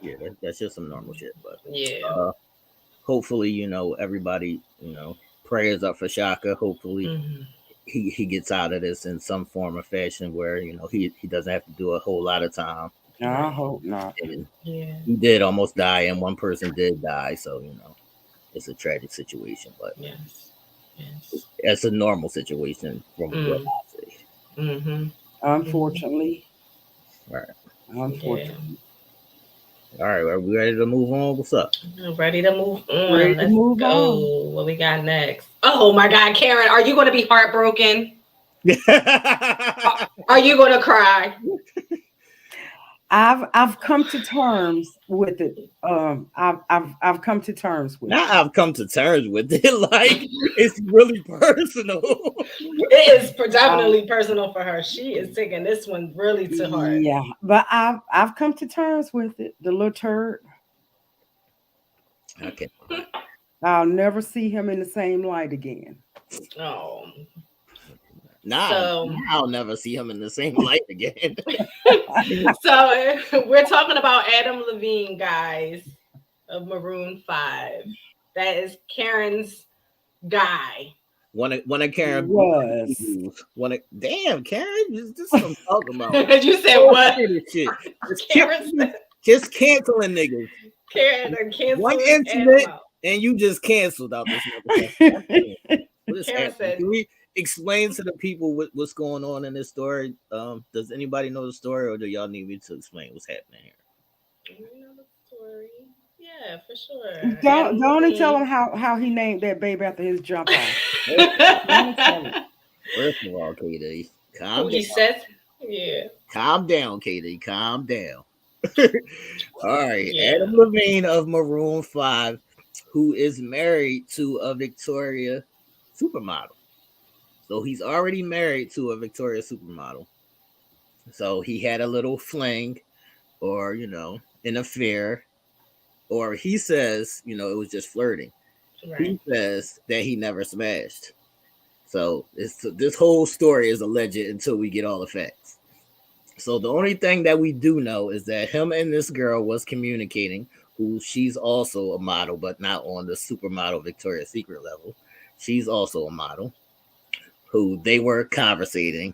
Speaker 4: Yeah, that's just some normal shit. But
Speaker 1: yeah,
Speaker 4: hopefully, everybody, prayers up for Chaka. Hopefully, he gets out of this in some form or fashion where he doesn't have to do a whole lot of time.
Speaker 2: I hope not.
Speaker 4: And he did almost die, and one person did die. So it's a tragic situation, but it's a normal situation from what I see.
Speaker 2: Unfortunately.
Speaker 4: Right.
Speaker 2: Unfortunately.
Speaker 4: All right, are we ready to move on? What's up?
Speaker 1: Ready to move on. Let's go. What we got next? Oh my God, Karen, are you going to be heartbroken? Are you going to cry?
Speaker 2: I've come to terms with it. I've come to terms with it.
Speaker 4: Now I've come to terms with it. Like it's really personal.
Speaker 1: It is definitely personal for her. She is taking this one really to heart.
Speaker 2: Yeah, but I've come to terms with it. The little turd.
Speaker 4: Okay.
Speaker 2: I'll never see him in the same light again.
Speaker 1: Oh.
Speaker 4: Now I'll never see him in the same light again.
Speaker 1: So we're talking about Adam Levine, guys, of Maroon 5. That is Karen's guy.
Speaker 4: One of Karen
Speaker 2: was.
Speaker 4: Damn, Karen, this is what I'm talking about.
Speaker 1: You said what?
Speaker 4: Shit. Just canceling niggas.
Speaker 1: Karen are canceling
Speaker 4: one incident and you just canceled out this motherfucker. Karen said, can we explain to the people what's going on in this story? Does anybody know the story, or do y'all need me to explain what's happening here?
Speaker 1: You know the story. Yeah, for sure.
Speaker 2: Don't tell him how he named that baby after his jump off.
Speaker 4: First of all, KD,
Speaker 1: Who
Speaker 4: calm down.
Speaker 1: he says? Yeah.
Speaker 4: Calm down, KD. Calm down. All right.
Speaker 1: Yeah.
Speaker 4: Adam Levine of Maroon 5, who is married to a Victoria supermodel. So he's already married to a Victoria supermodel. So he had a little fling or, an affair. Or he says, it was just flirting.
Speaker 1: Right.
Speaker 4: He says that he never smashed. So this whole story is alleged until we get all the facts. So the only thing that we do know is that him and this girl was communicating, who she's also a model, but not on the supermodel Victoria's Secret level. She's also a model who they were conversating,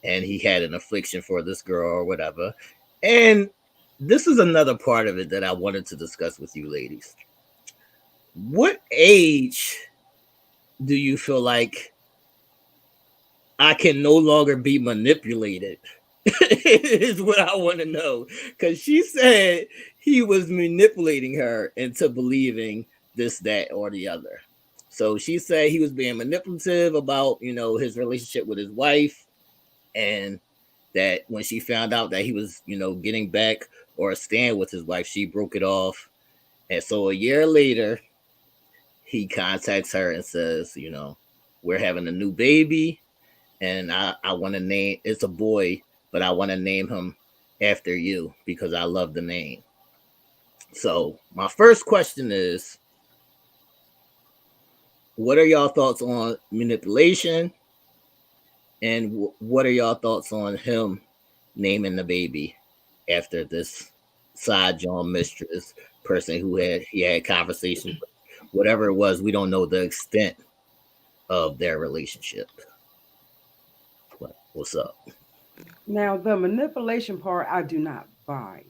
Speaker 4: and he had an affliction for this girl or whatever. And this is another part of it that I wanted to discuss with you ladies. What age do you feel like I can no longer be manipulated? Is what I want to know. Because she said he was manipulating her into believing this, that, or the other. So she said he was being manipulative about, his relationship with his wife. And that when she found out that he was, getting back or staying with his wife, she broke it off. And so a year later, he contacts her and says, we're having a new baby. And I want to name, it's a boy, but I want to name him after you because I love the name. So my first question is, what are y'all thoughts on manipulation? And what are y'all thoughts on him naming the baby after this side John mistress person who he had conversations with? Whatever it was, we don't know the extent of their relationship. What's up?
Speaker 2: Now, the manipulation part, I do not buy.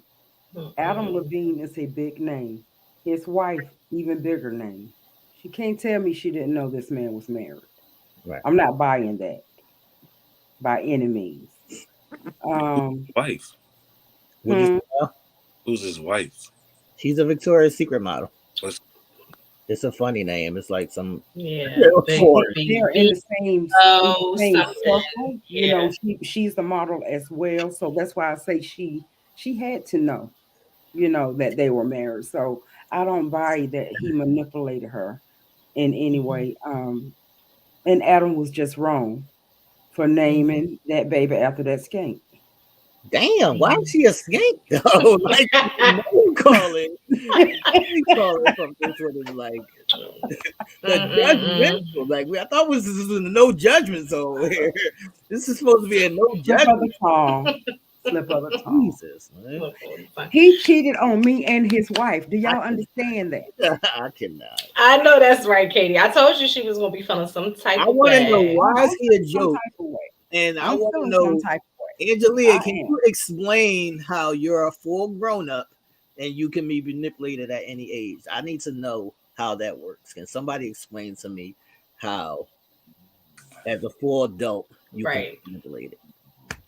Speaker 2: Adam Levine is a big name. His wife, even bigger name. She can't tell me she didn't know this man was married.
Speaker 4: Right.
Speaker 2: I'm not buying that by any means.
Speaker 3: Wife. Who's his wife?
Speaker 4: She's a Victoria's Secret model.
Speaker 3: What's...
Speaker 4: It's a funny name. It's like some
Speaker 2: they're in the same circle. She's the model as well. So that's why I say she had to know, that they were married. So I don't buy that he manipulated her in any way. And Adam was just wrong for naming that baby after that skank.
Speaker 4: Damn, why is she a skank though? Like calling from this one is like the judgmental. Like I thought this was a no judgment zone here. This is supposed to be a no judgment.
Speaker 2: Slip of the tongue.
Speaker 4: Jesus, man.
Speaker 2: He cheated on me and his wife. Do y'all understand that?
Speaker 4: I cannot.
Speaker 1: I know that's right, Katie. I told you she was gonna be feeling some type of way.
Speaker 4: I want to know why is he a joke? And I want to know, Angelia, can you explain how you're a full grown up and you can be manipulated at any age? I need to know how that works. Can somebody explain to me how, as a full adult, you can be manipulated?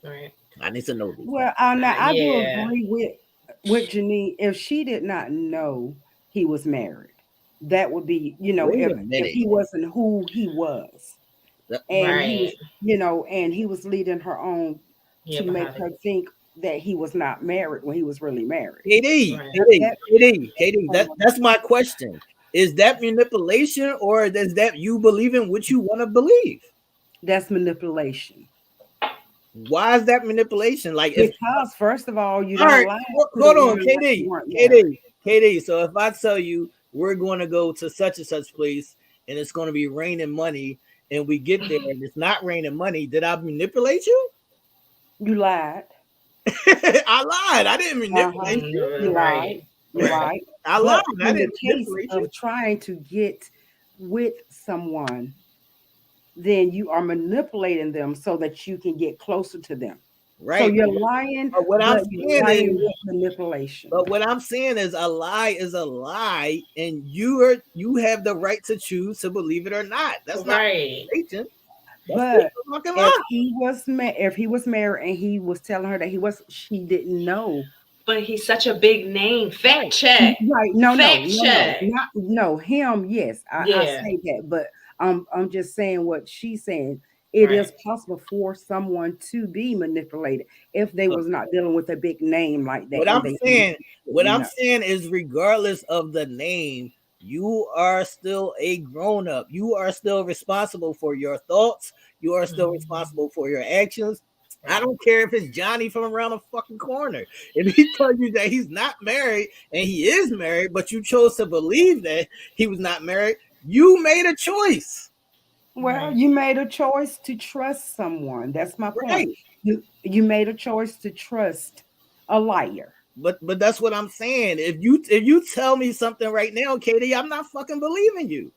Speaker 1: Right.
Speaker 4: I need to know this.
Speaker 2: Well, I do agree with Janine. If she did not know he was married, that would be, if he wasn't who he was. And he was, and he was leading her on to make her think that he was not married when he was really married.
Speaker 4: Katie, that's my question. Is that manipulation or is that you believing what you want to believe?
Speaker 2: That's manipulation.
Speaker 4: Why is that manipulation? Like,
Speaker 2: because first of all, you don't lie.
Speaker 4: Hold on, KD. So if I tell you we're going to go to such and such place and it's going to be raining money, and we get there and it's not raining money, did I manipulate you?
Speaker 2: You lied.
Speaker 4: I lied. I didn't manipulate you.
Speaker 2: You lied. You lied.
Speaker 4: I lied. I
Speaker 2: didn't manipulate you. Of trying to get with someone, then you are manipulating them so that you can get closer to them. Right. So you're lying.
Speaker 4: But what I'm saying is
Speaker 2: manipulation.
Speaker 4: But what I'm saying is a lie, and you have the right to choose to believe it or not. That's
Speaker 1: right.
Speaker 4: Not
Speaker 2: but if he was married and he was telling her that she didn't know.
Speaker 1: But he's such a big name. Fact check.
Speaker 2: Right. No, him. Yes, I say that. But I'm just saying what she's saying. it
Speaker 1: Right.
Speaker 2: is possible for someone to be manipulated if they was not dealing with a big name like that
Speaker 4: What
Speaker 2: and
Speaker 4: I'm
Speaker 2: they
Speaker 4: saying, what
Speaker 2: didn't
Speaker 4: I'm
Speaker 2: know.
Speaker 4: saying is, regardless of the name, you are still a grown up. You are still responsible for your thoughts. You are still responsible for your actions. I don't care if it's Johnny from around the fucking corner. If he tells you that he's not married and he is married, but you chose to believe that he was not married, you made a choice.
Speaker 2: Well,
Speaker 1: Right.
Speaker 2: you made a choice to trust someone. That's my point.
Speaker 4: Right.
Speaker 2: You made a choice to trust a liar.
Speaker 4: But that's what I'm saying. If you tell me something right now, Katie, I'm not fucking believing you.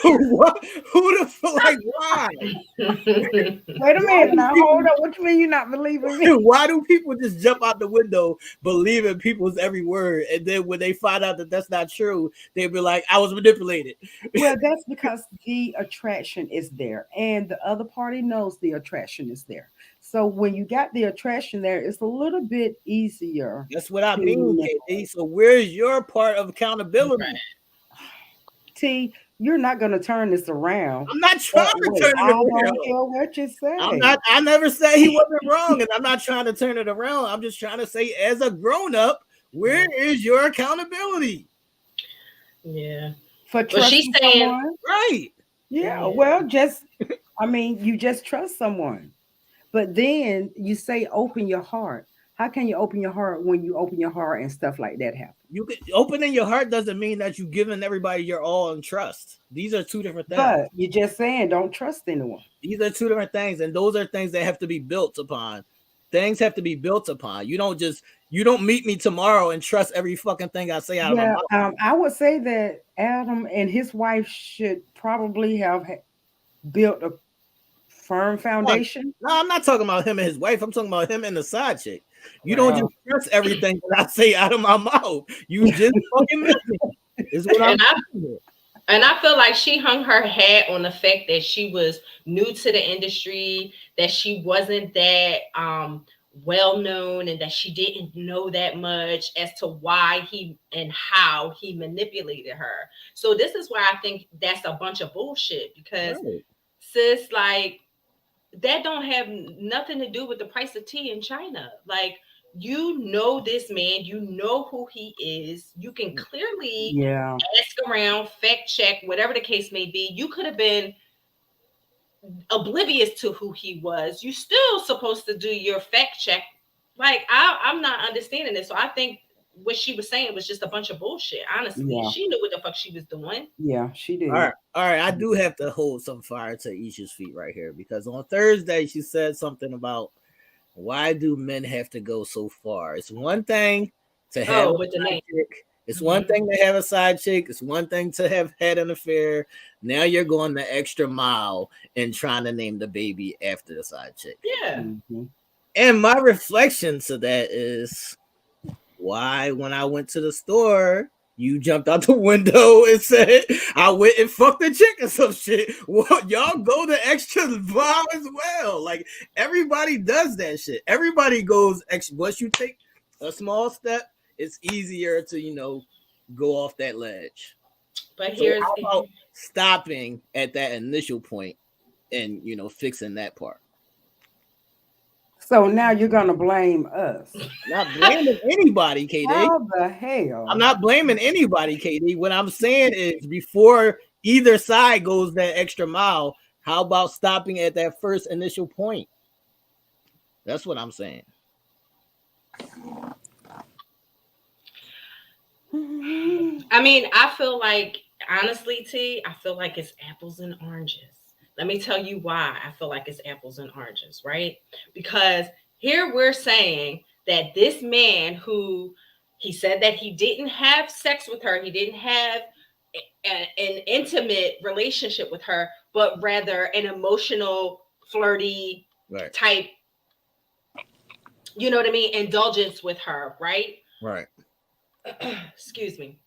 Speaker 4: What? Who the fuck? Like why?
Speaker 2: Wait a
Speaker 4: Why
Speaker 2: minute
Speaker 4: do
Speaker 2: now,
Speaker 4: people?
Speaker 2: hold up. What you mean you not believing me?
Speaker 4: Why do people just jump out the window, believing people's every word, and then when they find out that that's not true, they be like, "I was manipulated."
Speaker 2: Well, that's because the attraction is there, and the other party knows the attraction is there. So when you got the attraction there, it's a little bit easier
Speaker 4: That's what I
Speaker 2: to
Speaker 4: mean,
Speaker 2: manipulate.
Speaker 4: Katie. So where's your part of accountability?
Speaker 1: Right.
Speaker 2: T, you're not going to turn this around
Speaker 4: I'm not trying
Speaker 2: that
Speaker 4: to
Speaker 2: way.
Speaker 4: turn
Speaker 2: I
Speaker 4: it
Speaker 2: don't
Speaker 4: around.
Speaker 2: care what you
Speaker 4: I'm
Speaker 2: say.
Speaker 4: not. I never said he wasn't wrong, and I'm not trying to turn it around. I'm just trying to say, as a grown up, where is your accountability?
Speaker 1: Yeah.
Speaker 2: For
Speaker 1: Well, she's
Speaker 2: trusting
Speaker 1: saying,
Speaker 2: someone,
Speaker 4: Right.
Speaker 2: yeah,
Speaker 1: yeah.
Speaker 2: well, just, I mean, you just trust someone. But then you say open your heart. How can you open your heart when you open your heart and stuff like that happen?
Speaker 4: You could opening your heart doesn't mean that you've given everybody your all and trust. These are two different things.
Speaker 2: But you're just saying don't trust anyone.
Speaker 4: These are two different things, and those are things that have to be built upon. Things have to be built upon. You don't meet me tomorrow and trust every fucking thing I say out of my
Speaker 2: Well,
Speaker 4: mouth.
Speaker 2: I would say that Adam and his wife should probably have built a firm
Speaker 4: No,
Speaker 2: foundation.
Speaker 4: no, I'm not talking about him and his wife. I'm talking about him and the side chick. You don't
Speaker 1: Right.
Speaker 2: Uh,
Speaker 4: just trust everything that I say out of my mouth. You just fucking miss it. Is what I'm
Speaker 1: And I
Speaker 4: saying.
Speaker 1: and I feel like she hung her hat on the fact that she was new to the industry, that she wasn't that well known, and that she didn't know that much as to why he and how he manipulated her. So this is why I think that's a bunch of bullshit, because
Speaker 4: Right.
Speaker 1: sis, like, that don't have nothing to do with the price of tea in China. Like, you know this man, you know who he is. You can clearly
Speaker 2: yeah.
Speaker 1: ask around, fact check, whatever the case may be. You could have been oblivious to who he was. You still supposed to do your fact check. Like, I'm not understanding this. So I think what she was saying was just a bunch of bullshit. Honestly,
Speaker 2: Yeah.
Speaker 1: she knew what the fuck she was doing.
Speaker 2: Yeah, she
Speaker 4: All
Speaker 2: did.
Speaker 4: right, all right. I do have to hold some fire to Aisha's feet right here because on Thursday she said something about why do men have to go so far? It's one thing to have
Speaker 1: Oh,
Speaker 4: a
Speaker 1: with the
Speaker 4: side
Speaker 1: name.
Speaker 4: chick. It's one
Speaker 1: Mhm.
Speaker 4: thing to have a side chick. It's one thing to have had an affair. Now you're going the extra mile and trying to name the baby after the side chick.
Speaker 1: Yeah.
Speaker 2: Mhm.
Speaker 4: And my reflection to that is why, when I went to the store, you jumped out the window and said I went and fucked the chick or some shit. Well, y'all go the extra mile as well. Like everybody does that shit. Everybody goes extra. Once you take a small step, it's easier to go off that ledge.
Speaker 1: But
Speaker 4: So
Speaker 1: here's
Speaker 4: how about stopping at that initial point and fixing that part?
Speaker 2: So now you're gonna blame us.
Speaker 4: I'm not blaming anybody, KD.
Speaker 2: How the
Speaker 4: I'm
Speaker 2: hell?
Speaker 4: not blaming anybody, KD. What I'm saying is before either side goes that extra mile, how about stopping at that first initial point? That's what I'm saying.
Speaker 1: I mean, I feel like, honestly, T, I feel like it's apples and oranges. Let me tell you why I feel like it's apples and oranges, right? Because here we're saying that this man who, he said that he didn't have sex with her, he didn't have an intimate relationship with her, but rather an emotional, flirty
Speaker 4: Right.
Speaker 1: type, you know what I mean, indulgence with her, right?
Speaker 4: Right.
Speaker 1: Excuse me.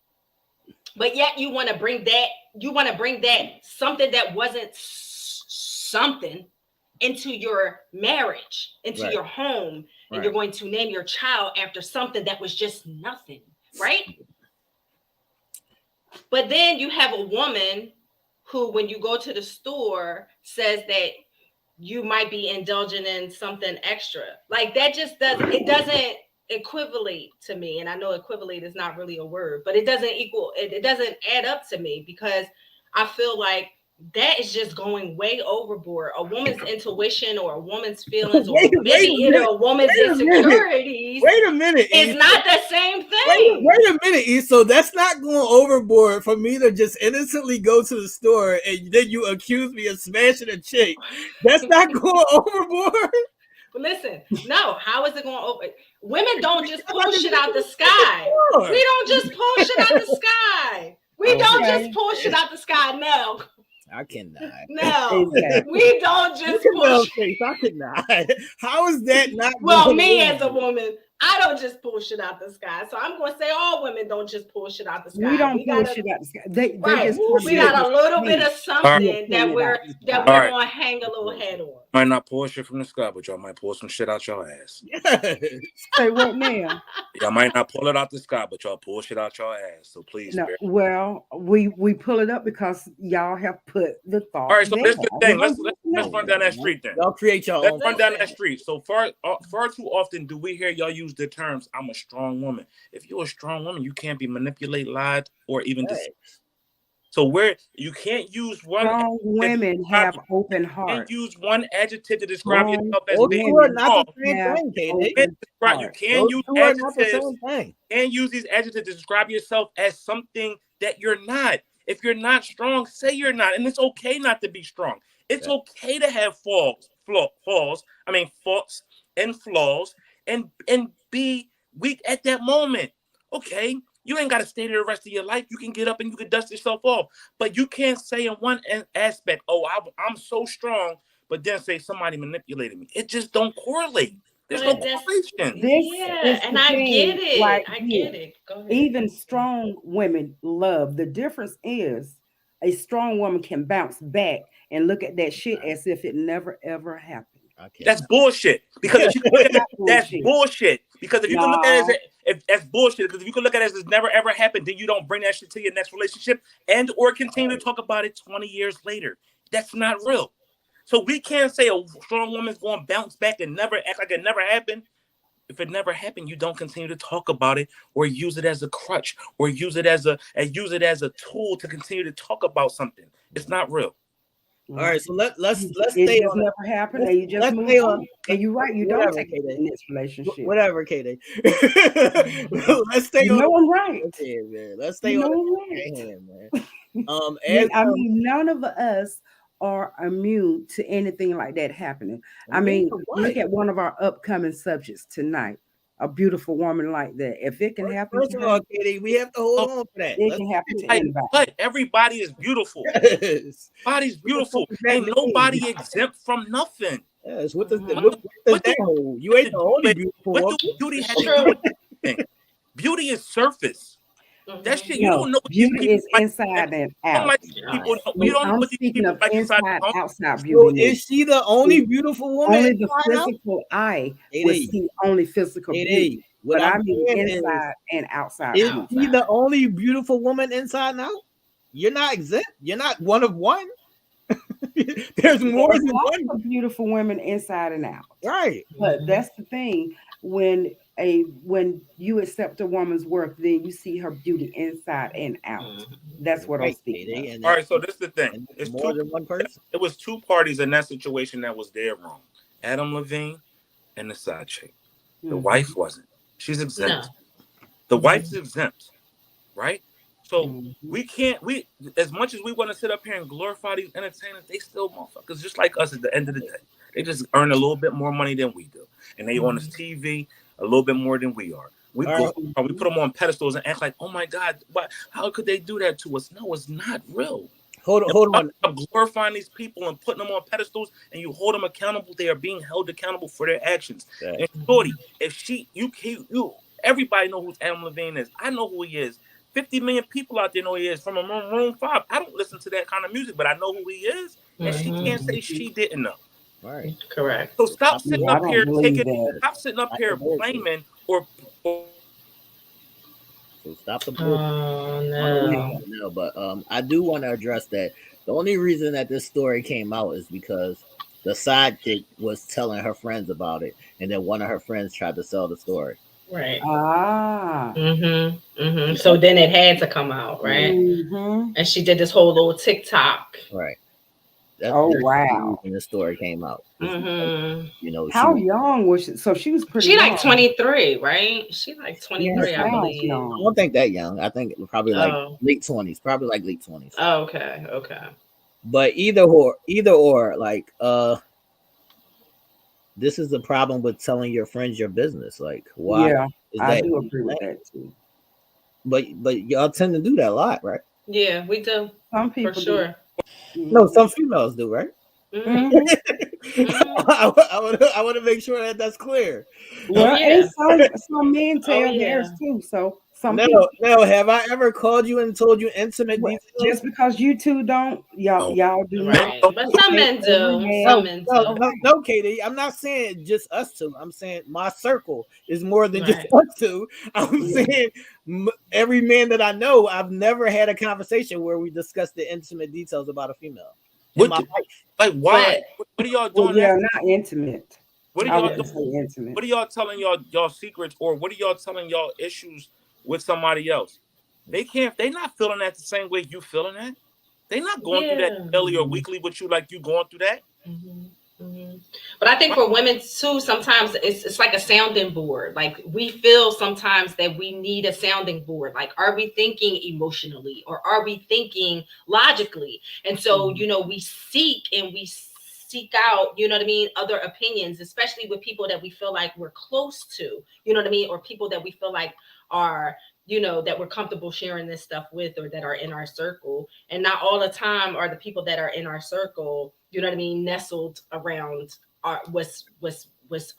Speaker 1: But yet you want to bring that something that wasn't something into your marriage, into
Speaker 4: Right.
Speaker 1: your home, and
Speaker 4: Right.
Speaker 1: you're going to name your child after something that was just nothing, right? But then you have a woman who, when you go to the store, says that you might be indulging in something extra. Like that just doesn't equivalate to me. And I know equivalate is not really a word, but it doesn't equal it doesn't add up to me, because I feel like that is just going way overboard. A woman's intuition or a woman's feelings, or maybe a woman's insecurities.
Speaker 4: Wait a minute.
Speaker 1: It's not the same thing.
Speaker 4: Wait a minute, E. So that's not going overboard for me to just innocently go to the store and then you accuse me of smashing a chick. That's not going overboard.
Speaker 1: Listen, no. How is it going over? Women don't just pull shit out the sky. We don't just pull shit out the sky. We don't just pull shit out the sky. No.
Speaker 4: I cannot.
Speaker 1: No, we don't just push.
Speaker 4: I cannot. How is that not?
Speaker 1: Well, me as a woman, I don't just pull shit out the sky. So I'm going to say all women don't just pull shit out the sky.
Speaker 2: We don't pull shit out the sky. They just
Speaker 1: we got a little bit of something that we're going to hang a little head on.
Speaker 3: Might not pull shit from the sky, but y'all might pull some shit out your ass.
Speaker 2: Say what now?
Speaker 3: Y'all might not pull it out the sky, but y'all pull shit out your ass. So please.
Speaker 2: No, well, we pull it up because y'all have put the thought.
Speaker 3: All right, so that's the thing. Let's run down that street then.
Speaker 4: Y'all create your own.
Speaker 3: Let's run down that street. So far too often do we hear y'all use the terms, I'm a strong woman. If you're a strong woman, you can't be manipulated, lied, or even deceived. So where you can't use one.
Speaker 2: Strong women have open hearts.
Speaker 3: You can't use one adjective to describe yourself as being
Speaker 4: strong.
Speaker 3: You can't use adjectives. And use these adjectives to describe yourself as something that you're not. If you're not strong, say you're not, and it's okay not to be strong. It's okay to have faults and flaws, and be weak at that moment. Okay. You ain't got to stay there the rest of your life. You can get up and you can dust yourself off. But you can't say in one aspect, oh, I'm so strong, but then say somebody manipulated me. It just don't correlate. There's no correlation.
Speaker 1: And I get it. I get it. Go ahead.
Speaker 2: Even strong women love. The difference is a strong woman can bounce back and look at that shit as if it never, ever happened.
Speaker 3: That's bullshit. Because if you can look at it, that's bullshit. Because if you can look at it as that's bullshit. Because if you can look at it as it's never ever happened, then you don't bring that shit to your next relationship and or continue to talk about it 20 years later. That's not real. So we can't say a strong woman's going to bounce back and never act like it never happened. If it never happened, you don't continue to talk about it or use it as a crutch or use it as a tool to continue to talk about something. It's not real.
Speaker 4: All right, so let's
Speaker 2: stay on. Never happened, and you just move on. And you're right, you don't take it in this relationship.
Speaker 4: Whatever, KD. Let's stay on.
Speaker 2: No, I'm right.
Speaker 4: Okay, man. Let's stay on.
Speaker 2: Man. I mean, none of us are immune to anything like that happening. I mean, look at one of our upcoming subjects tonight. A beautiful woman like that. If it can happen,
Speaker 4: first of all, KD, we have to hold on for that.
Speaker 2: It can happen to anybody.
Speaker 3: But everybody is beautiful. Body's beautiful. Ain't nobody exempt from nothing.
Speaker 4: Yes. What does that hold? You ain't the only beautiful woman.
Speaker 3: What do beauty have to do with anything? Beauty is surface. That shit, you don't know.
Speaker 2: Beauty is inside and out.
Speaker 3: You don't know what these people like inside and
Speaker 2: outside beauty.
Speaker 4: So is she the only beautiful woman?
Speaker 2: Only the physical eye will see only physical beauty. But I mean inside and outside.
Speaker 4: Is she the only beautiful woman inside and out? You're not exempt. You're not one of one. There's more than one
Speaker 2: beautiful women inside and out.
Speaker 4: Right.
Speaker 2: But that's the thing. When you accept a woman's worth, then you see her beauty inside and out. That's what I'm speaking.
Speaker 3: All right, so this is the thing.
Speaker 4: It's more than one person.
Speaker 3: It was two parties in that situation that was dead wrong. Adam Levine and the side chick. The wife wasn't. She's exempt. The wife's exempt, right? So we as much as we want to sit up here and glorify these entertainers, they still motherfuckers just like us at the end of the day. They just earn a little bit more money than we do. And they on this TV a little bit more than we are. We put them on pedestals and act like, oh my God, how could they do that to us? No, it's not real.
Speaker 4: Hold on.
Speaker 3: I'm glorifying these people and putting them on pedestals, and you hold them accountable. They are being held accountable for their actions. And shorty, if everybody know who Adam Levine is. I know who he is. 50 million people out there know who he is from a Room 5. I don't listen to that kind of music, but I know who he is, and she can't say she didn't know.
Speaker 4: Right.
Speaker 1: Correct.
Speaker 3: So stop sitting up here blaming or
Speaker 4: so stop the bullshit. No, but I do want to address that. The only reason that this story came out is because the sidekick was telling her friends about it, and then one of her friends tried to sell the story.
Speaker 1: Right.
Speaker 2: Ah.
Speaker 1: So then it had to come out, right?
Speaker 2: Mm-hmm.
Speaker 1: And she did this whole little TikTok.
Speaker 4: Right. That's
Speaker 2: Oh,
Speaker 4: the
Speaker 2: wow.
Speaker 4: reason the story came out. You know,
Speaker 2: How young was she? So she was pretty
Speaker 1: She
Speaker 2: young.
Speaker 1: like 23, right? She like 23, I
Speaker 2: sounds
Speaker 1: believe.
Speaker 2: young.
Speaker 4: I don't think that young. I think probably like
Speaker 1: Oh.
Speaker 4: late 20s. Probably like late 20s.
Speaker 1: Oh, okay.
Speaker 4: But either or, like this is the problem with telling your friends your business. Like, why
Speaker 2: Yeah,
Speaker 4: is
Speaker 2: I
Speaker 4: that?
Speaker 2: do agree with that too.
Speaker 4: But y'all tend to do that a lot, right?
Speaker 1: Yeah, we do.
Speaker 2: Some
Speaker 1: For
Speaker 2: people
Speaker 1: sure.
Speaker 2: do.
Speaker 4: No, some females do, right?
Speaker 1: Mhm.
Speaker 4: I want to make sure that that's clear.
Speaker 2: Well,
Speaker 1: yeah.
Speaker 2: and some men tell
Speaker 1: yeah.
Speaker 2: theirs too. So some people.
Speaker 4: No, have I ever called you and told you intimate
Speaker 2: Well,
Speaker 4: details?
Speaker 2: just because you two don't, y'all do not.
Speaker 1: Right. But some men do. Some men do.
Speaker 4: No, Katie. I'm not saying just us two. I'm saying my circle is more than just
Speaker 1: Right.
Speaker 4: us two. I'm saying every man that I know, I've never had a conversation where we discussed the intimate details about a female.
Speaker 3: Like why? What are y'all doing?
Speaker 2: Well, yeah, not intimate.
Speaker 3: What are
Speaker 2: I
Speaker 3: y'all
Speaker 2: wouldn't
Speaker 3: doing?
Speaker 2: say intimate.
Speaker 3: What are y'all telling y'all secrets, or what are y'all telling y'all issues with somebody else? They're not feeling that the same way you feeling that. They're not going through that daily or weekly with you like you going through that.
Speaker 1: But I think for women too, sometimes it's like a sounding board. Like we feel sometimes that we need a sounding board. Like, are we thinking emotionally or are we thinking logically? And so, we seek out, you know what I mean, other opinions, especially with people that we feel like we're close to, you know what I mean, or people that we feel like are, that we're comfortable sharing this stuff with or that are in our circle. And not all the time are the people that are in our circle, you know what I mean, nestled around our what's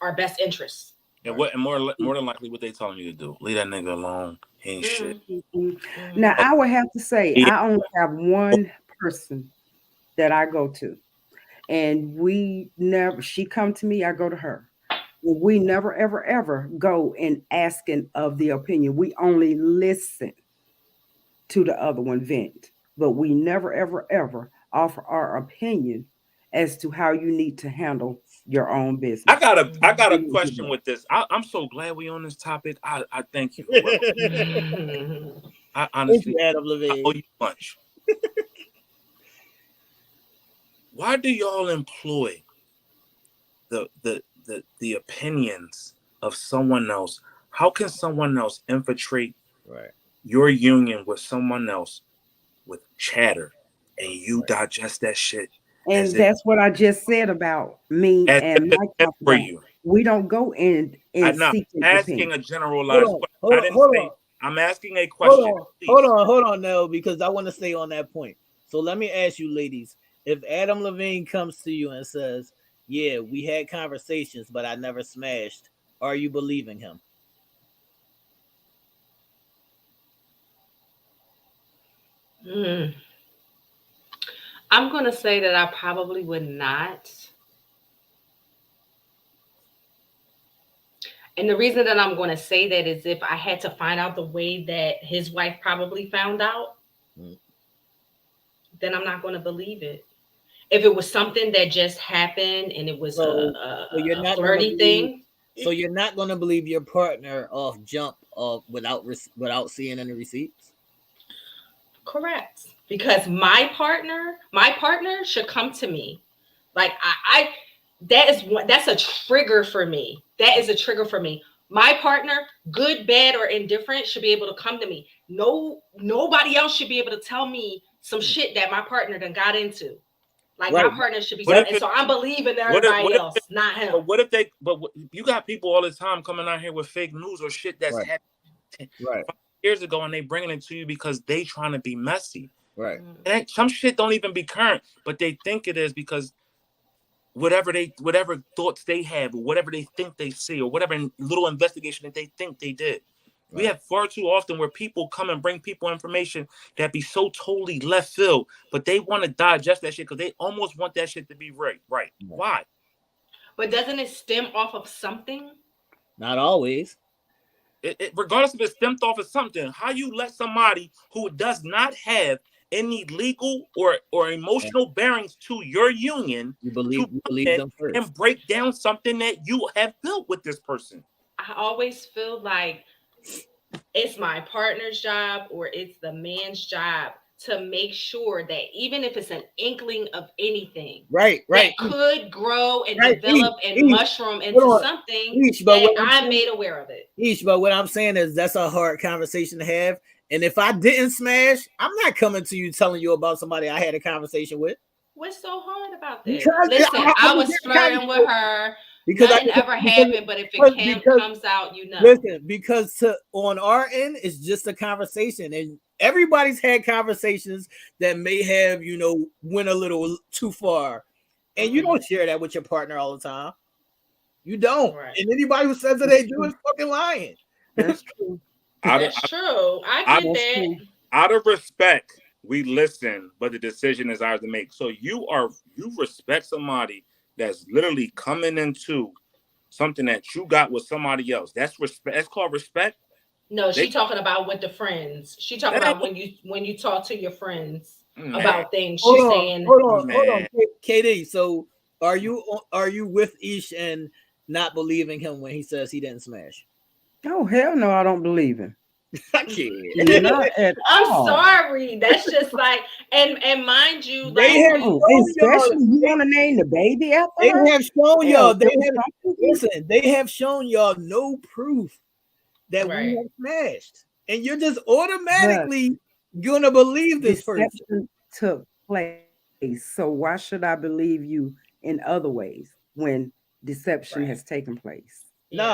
Speaker 1: our best interests.
Speaker 3: And more than likely what they telling you to do. Leave that nigga alone. He ain't shit.
Speaker 2: Now I would have to say I only have one person that I go to. And she come to me, I go to her. We never, ever, ever go in asking of the opinion. We only listen to the other one vent, but we never, ever, ever offer our opinion as to how you need to handle your own business.
Speaker 3: I got a question with this. I'm so glad we on this topic. I thank you. I honestly,
Speaker 4: Adam Levine.
Speaker 3: I owe you much. Why do y'all employ the opinions of someone else? How can someone else infiltrate your union with someone else with chatter and you digest that shit?
Speaker 2: And that's what I just said about me and my company. We don't go in
Speaker 3: I'm not asking a generalized question. I didn't say. I'm asking a question.
Speaker 4: Hold on, Nell, because I want to stay on that point. So let me ask you, ladies, if Adam Levine comes to you and says, "Yeah, we had conversations, but I never smashed," are you believing him?
Speaker 1: I'm going to say that I probably would not. And the reason that I'm going to say that is if I had to find out the way that his wife probably found out, then I'm not going to believe it. If it was something that just happened and it was a flirty thing.
Speaker 4: So you're not going to believe your partner off jump without seeing any receipts?
Speaker 1: Correct. Because my partner should come to me. Like that's a trigger for me. That is a trigger for me. My partner, good, bad, or indifferent, should be able to come to me. Nobody else should be able to tell me some shit that my partner done got into. Like my partner should be, and so I'm believing everybody else, not him.
Speaker 3: But what if they? But you got people all the time coming out here with fake news or shit that's happened 5 years ago, and they bringing it to you because they trying to be messy.
Speaker 4: Right.
Speaker 3: And some shit don't even be current, but they think it is because whatever thoughts they have, or whatever they think they see, or whatever little investigation that they think they did. We have far too often where people come and bring people information that be so totally left field, but they want to digest that shit because they almost want that shit to be right. Why?
Speaker 1: But doesn't it stem off of something?
Speaker 4: Not always.
Speaker 3: Regardless if it stemmed off of something, how you let somebody who does not have any legal or emotional bearings to your union
Speaker 4: You
Speaker 3: to
Speaker 4: believe them first.
Speaker 3: and break down something that you have built with this person.
Speaker 1: I always feel like it's my partner's job or it's the man's job to make sure that even if it's an inkling of anything
Speaker 4: Right.
Speaker 1: that could grow and
Speaker 4: Right.
Speaker 1: develop and mushroom into something
Speaker 4: but
Speaker 1: that I'm made aware of it.
Speaker 4: But what I'm saying is that's a hard conversation to have. And if I didn't smash, I'm not coming to you telling you about somebody I had a conversation with.
Speaker 1: What's so hard about this?
Speaker 4: Because
Speaker 1: Listen, I was flirting with her.
Speaker 4: Because
Speaker 1: nothing ever happened, but if it comes out, you know.
Speaker 4: Listen, because on our end, it's just a conversation, and everybody's had conversations that may have, went a little too far, and you don't share that with your partner all the time. You don't, and anybody who says that they do is fucking lying.
Speaker 2: That's true.
Speaker 1: That's true. I get that.
Speaker 3: Out of respect, we listen, but the decision is ours to make. So you respect somebody that's literally coming into something that you got with somebody else. That's respect. That's called respect.
Speaker 1: No, she's talking about with the friends. She talking about when you talk to your friends about things. She's saying,
Speaker 4: hold on, KD. So are you with Ish and not believing him when he says he didn't smash?
Speaker 2: Oh hell no, I don't believe him.
Speaker 4: I can't.
Speaker 2: Not at
Speaker 1: I'm
Speaker 2: all.
Speaker 1: sorry. That's just like, and mind you,
Speaker 2: especially you want to name the baby after
Speaker 4: they
Speaker 2: her?
Speaker 4: have shown y'all. They have shown y'all no proof that we have smashed, and you're just automatically gonna believe this person
Speaker 2: took place. So why should I believe you in other ways when deception has taken place?
Speaker 4: No,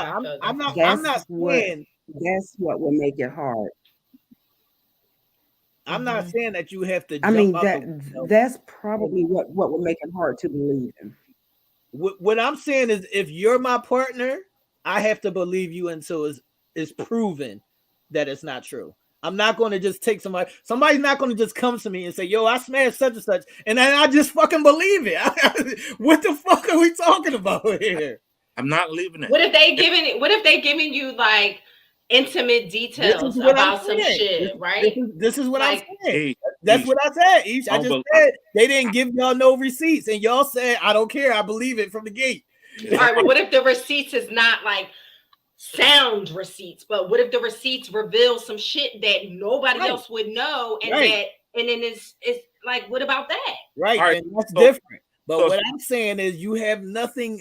Speaker 4: I'm not. Saying
Speaker 2: that's what will make it hard.
Speaker 4: I'm not saying that you have to.
Speaker 2: I mean that's probably what would make it hard to believe him.
Speaker 4: What I'm saying is, if you're my partner, I have to believe you until it's proven that it's not true. I'm not going to just take somebody's not going to just come to me and say, yo, I smashed such and such, and then I just fucking believe it. What the fuck are we talking about here?
Speaker 3: I'm not leaving it.
Speaker 1: What if they giving you like intimate details about some shit, right?
Speaker 4: This is what I'm saying. That's what I said, Ish. I just said they didn't give y'all no receipts, and y'all said, I don't care, I believe it from the gate.
Speaker 1: All right, but what if the receipts is not like sound receipts, but what if the receipts reveal some shit that nobody else would know, and then it's like, what about that?
Speaker 4: Right, and that's different. But what I'm saying is you have nothing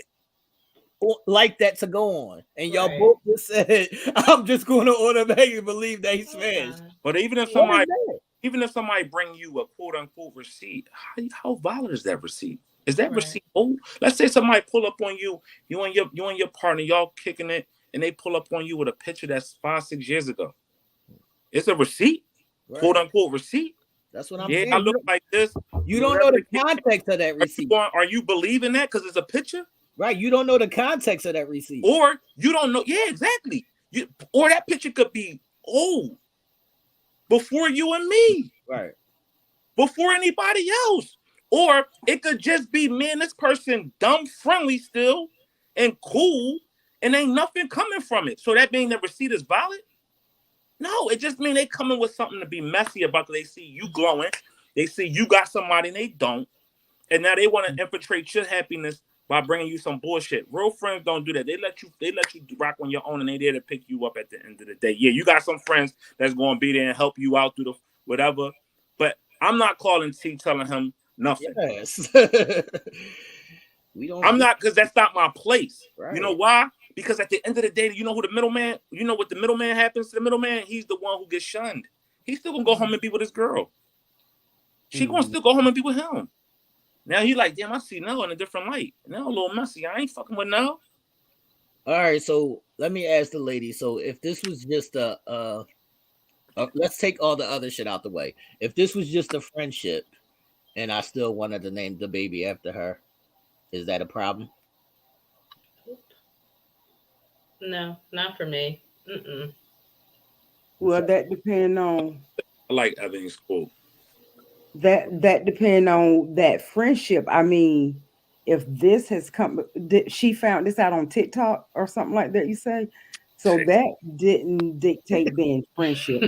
Speaker 4: like that to go on, and y'all both just said, I'm just going to automatically believe that he smashed.
Speaker 3: But even if somebody bring you a quote unquote receipt, how valid is that receipt? Is that receipt old? Let's say somebody pull up on you and your partner, y'all kicking it, and they pull up on you with a picture that's 5-6 years ago. It's a receipt, quote unquote receipt.
Speaker 4: That's what I'm saying.
Speaker 3: I look like this.
Speaker 4: You don't know the context of that receipt.
Speaker 3: Are you believing that because it's a picture?
Speaker 4: Right. You don't know the context of that receipt.
Speaker 3: Or you don't know. Yeah, exactly. Or that picture could be old before you and me.
Speaker 4: Right.
Speaker 3: Before anybody else. Or it could just be, man, this person dumb friendly still and cool and ain't nothing coming from it. So that means the receipt is valid? No, it just means they coming with something to be messy about because they see you glowing. They see you got somebody and they don't. And now they want to infiltrate your happiness by bringing you some bullshit. Real friends don't do that. They let you rock on your own, and they there to pick you up at the end of the day. Yeah, you got some friends that's going to be there and help you out through the whatever. But I'm not calling T telling him nothing.
Speaker 4: Yes.
Speaker 3: I'm not, because that's not my place. Right. You know why? Because at the end of the day, you know what the middleman happens to the middleman? He's the one who gets shunned. He's still going to go home and be with his girl. She going to still go home and be with him. Now he like, damn, I see Nell in a different light. Nell a little messy. I ain't fucking with Nell.
Speaker 4: All right, so let me ask the lady. So if this was just let's take all the other shit out the way. If this was just a friendship, and I still wanted to name the baby after her, is that a problem?
Speaker 1: No, not for me.
Speaker 2: Well, that depends on.
Speaker 3: I like Evan's quote.
Speaker 2: That depend on that friendship. I mean, if this has come, she found this out on TikTok or something like that, you say? So that didn't dictate being friendship.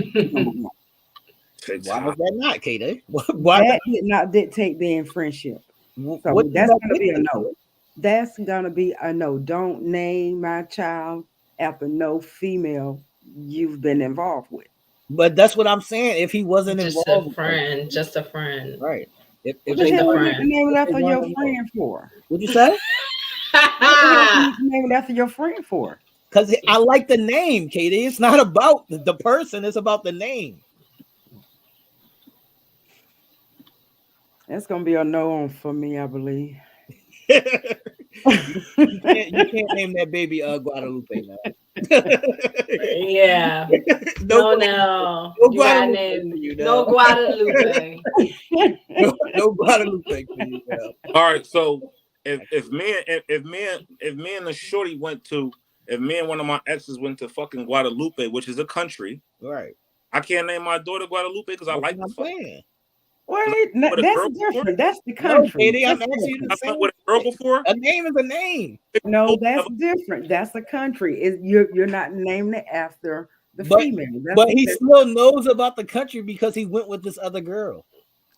Speaker 4: Why was that not, Katie? Why
Speaker 2: That did not dictate being friendship. So
Speaker 4: what
Speaker 2: that's
Speaker 4: does
Speaker 2: gonna
Speaker 4: that
Speaker 2: be a
Speaker 4: mean?
Speaker 2: no. That's gonna be a no. Don't name my child after no female you've been involved with.
Speaker 4: But that's what I'm saying. If he wasn't
Speaker 1: Just a
Speaker 4: involved with her,
Speaker 1: friend, just a friend.
Speaker 4: right? If
Speaker 2: What the
Speaker 4: they
Speaker 1: Just a
Speaker 2: hell
Speaker 4: weren't,
Speaker 2: you need to
Speaker 1: friend.
Speaker 2: name it
Speaker 4: if they
Speaker 2: after
Speaker 4: weren't
Speaker 2: your
Speaker 4: involved,
Speaker 2: friend for?
Speaker 4: would you say?
Speaker 2: What the hell you need to name it after your friend for?
Speaker 4: Because I like the name, Katie. It's not about the person; it's about the name.
Speaker 2: That's gonna be a no on for me, I believe.
Speaker 4: You can't name that baby Guadalupe now.
Speaker 1: Yeah.
Speaker 4: no,
Speaker 1: No, no.
Speaker 4: no
Speaker 1: You got
Speaker 4: Guadalupe for
Speaker 1: named
Speaker 4: you now.
Speaker 1: no Guadalupe.
Speaker 4: No Guadalupe for you now.
Speaker 3: All right, so if me and the shorty went to if me and one of my exes went to fucking Guadalupe, which is a country,
Speaker 4: Right.
Speaker 3: I can't name my daughter Guadalupe because I
Speaker 4: That's
Speaker 3: like
Speaker 4: what
Speaker 3: the
Speaker 4: I'm
Speaker 3: fuck.
Speaker 4: saying.
Speaker 2: Wait,
Speaker 3: With a
Speaker 2: that's
Speaker 3: girl before,
Speaker 2: different. That's the
Speaker 4: No,
Speaker 2: country.
Speaker 4: Katie, I'm
Speaker 2: That's
Speaker 4: asking you
Speaker 2: different.
Speaker 4: the
Speaker 3: I went
Speaker 4: same
Speaker 3: with a girl
Speaker 4: thing.
Speaker 3: before.
Speaker 4: A name is a name.
Speaker 2: No, that's different. That's a country. You're not naming it after the
Speaker 4: But
Speaker 2: female.
Speaker 4: but he
Speaker 2: That's
Speaker 4: still knows about the country because he went with this other girl.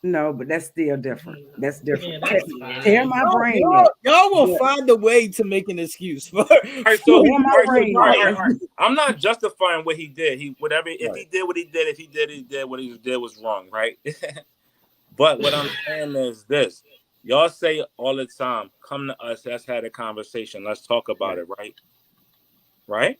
Speaker 2: no, but that's still different. That's different.
Speaker 1: Yeah, that's
Speaker 2: Tear
Speaker 1: fine.
Speaker 2: my
Speaker 4: Y'all,
Speaker 2: brain
Speaker 4: y'all,
Speaker 2: up.
Speaker 4: y'all will
Speaker 2: But
Speaker 4: find a way to make an excuse for.
Speaker 3: All right, so
Speaker 2: tear my brain up.
Speaker 3: I'm not justifying what he did. He whatever if
Speaker 4: Right.
Speaker 3: he did what he did, if he did what he did was wrong, right? But what I'm saying is this. Y'all say all the time, come to us, let's have a conversation, let's talk about it, right? Right?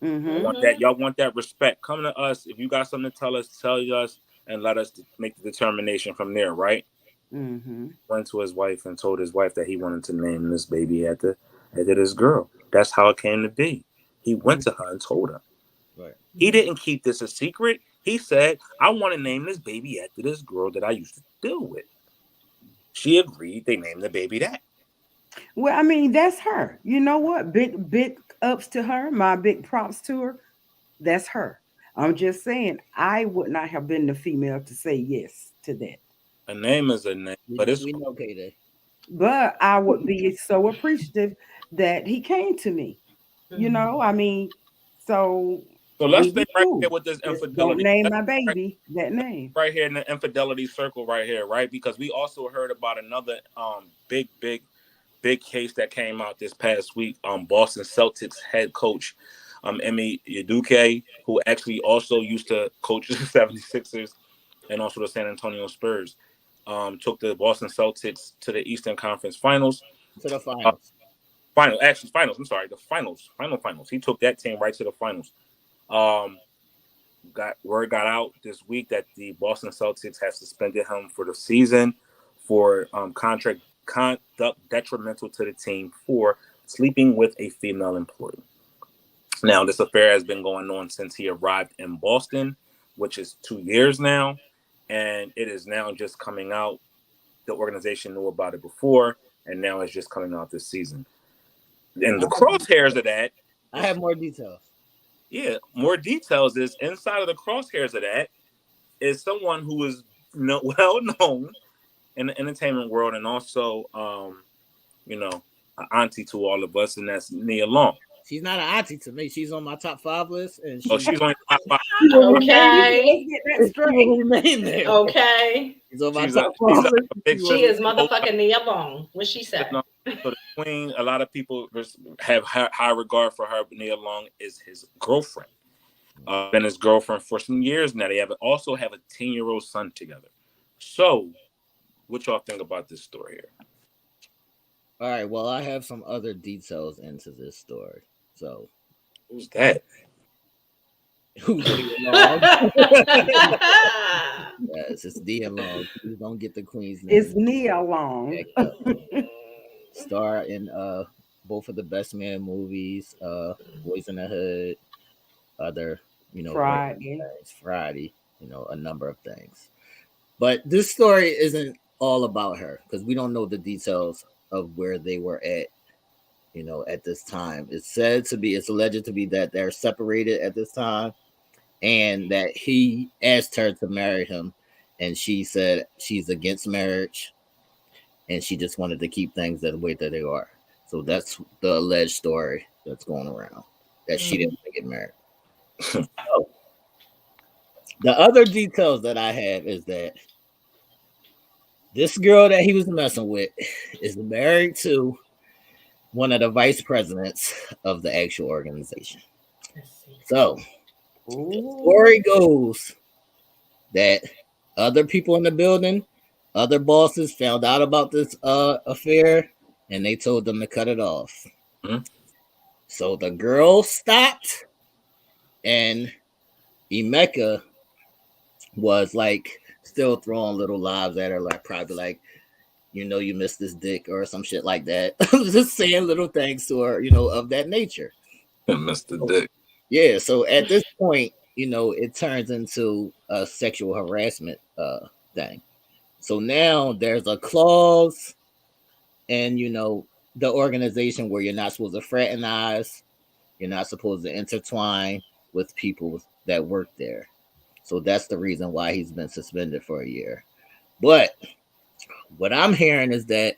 Speaker 2: Mm-hmm.
Speaker 3: Y'all want that respect. Come to us. If you got something to tell us and let us make the determination from there, right?
Speaker 2: Mm-hmm.
Speaker 3: Went to his wife and told his wife that he wanted to name this baby after this girl. That's how it came to be. He went to her and told her.
Speaker 4: Right.
Speaker 3: He didn't keep this a secret. He said, I want to name this baby after this girl that I used to deal with. She agreed. They named the baby that.
Speaker 2: Well, I mean, that's her. You know what? Big ups to her. My big props to her. That's her. I'm just saying, I would not have been the female to say yes to that.
Speaker 3: A name is a name, but it's
Speaker 4: We know Katie.
Speaker 2: But I would be so appreciative that he came to me. You know, I mean, so
Speaker 3: so let's
Speaker 2: we
Speaker 3: stay
Speaker 2: be
Speaker 3: right here
Speaker 2: cool.
Speaker 3: with this
Speaker 2: Just don't
Speaker 3: infidelity.
Speaker 2: name
Speaker 3: Let's
Speaker 2: my
Speaker 3: right,
Speaker 2: baby that name.
Speaker 3: right here in the infidelity circle right here, right? Because we also heard about another big case that came out this past week. Boston Celtics head coach Emmy Udoka, who actually also used to coach the 76ers and also the San Antonio Spurs, took the Boston Celtics to the Eastern Conference Finals.
Speaker 4: To the finals.
Speaker 3: Finals. I'm sorry, the finals. He took that team right to the finals. Word got out this week that the Boston Celtics have suspended him for the season for contract conduct detrimental to the team for sleeping with a female employee. Now, this affair has been going on since he arrived in Boston, which is 2 years now, and it is now just coming out. The organization knew about it before, and now it's just coming out this season. And the crosshairs of that,
Speaker 4: I have more details.
Speaker 3: yeah, more details is inside of the crosshairs of that is someone who is well known in the entertainment world and also, an auntie to all of us, and that's Nia Long.
Speaker 4: She's not an auntie to me. She's on my top 5 list, and
Speaker 3: Oh, she's on top 5.
Speaker 1: Okay.
Speaker 2: Let's get that
Speaker 4: She will
Speaker 2: straight.
Speaker 4: remain there.
Speaker 1: Okay.
Speaker 4: She's on my
Speaker 3: She's
Speaker 4: top
Speaker 3: a
Speaker 4: 5 list.
Speaker 3: big.
Speaker 1: She is motherfucking Nia Long. What she said?
Speaker 3: So the queen, a lot of people have high regard for her. Nia Long is his girlfriend. Been his girlfriend for some years now. They also have a 10-year-old son together. So, what y'all think about this story here?
Speaker 4: All right. Well, I have some other details into this story. So,
Speaker 3: Who's that?
Speaker 4: who's Nia Long? Yes, it's Nia Long. Please don't get the queen's name.
Speaker 2: It's Nia Long.
Speaker 4: Star in both of the Best Man movies, Boys in the Hood, other, Friday, a number of things. But this story isn't all about her because we don't know the details of where they were at, at this time. It's alleged to be that they're separated at this time and that he asked her to marry him and she said she's against marriage and she just wanted to keep things the way that they are. So that's the alleged story that's going around, that she didn't want to get married. The other details that I have is that this girl that he was messing with is married to one of the vice presidents of the actual organization.
Speaker 1: Let's see.
Speaker 4: So the
Speaker 2: Ooh.
Speaker 4: story goes that other people in the building, other bosses found out about this affair and they told them to cut it off.
Speaker 3: Hmm?
Speaker 4: So the girl stopped, and Emeka was like still throwing little lives at her, like probably like, you know, you missed this dick or some shit like that. Just saying little things to her, you know, of that nature.
Speaker 3: Mr. Dick.
Speaker 4: Yeah, so at this point, you know, it turns into a sexual harassment thing. So now there's a clause in, you know, the organization where you're not supposed to fraternize, you're not supposed to intertwine with people that work there. So that's the reason why he's been suspended for a year. But what I'm hearing is that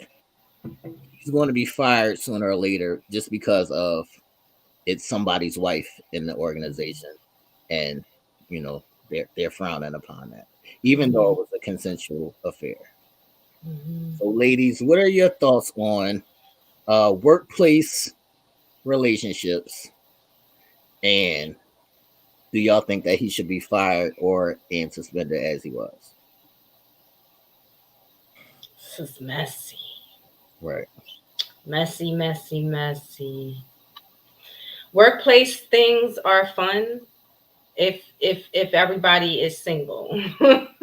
Speaker 4: he's going to be fired sooner or later just because of it's somebody's wife in the organization, and you know they're frowning upon that, even though it was a consensual affair.
Speaker 1: Mhm.
Speaker 4: So, ladies, what are your thoughts on workplace relationships, and do y'all think that he should be fired or and suspended as he was?
Speaker 1: This is messy.
Speaker 4: Right.
Speaker 1: Messy, messy, messy. Workplace things are fun if everybody is single.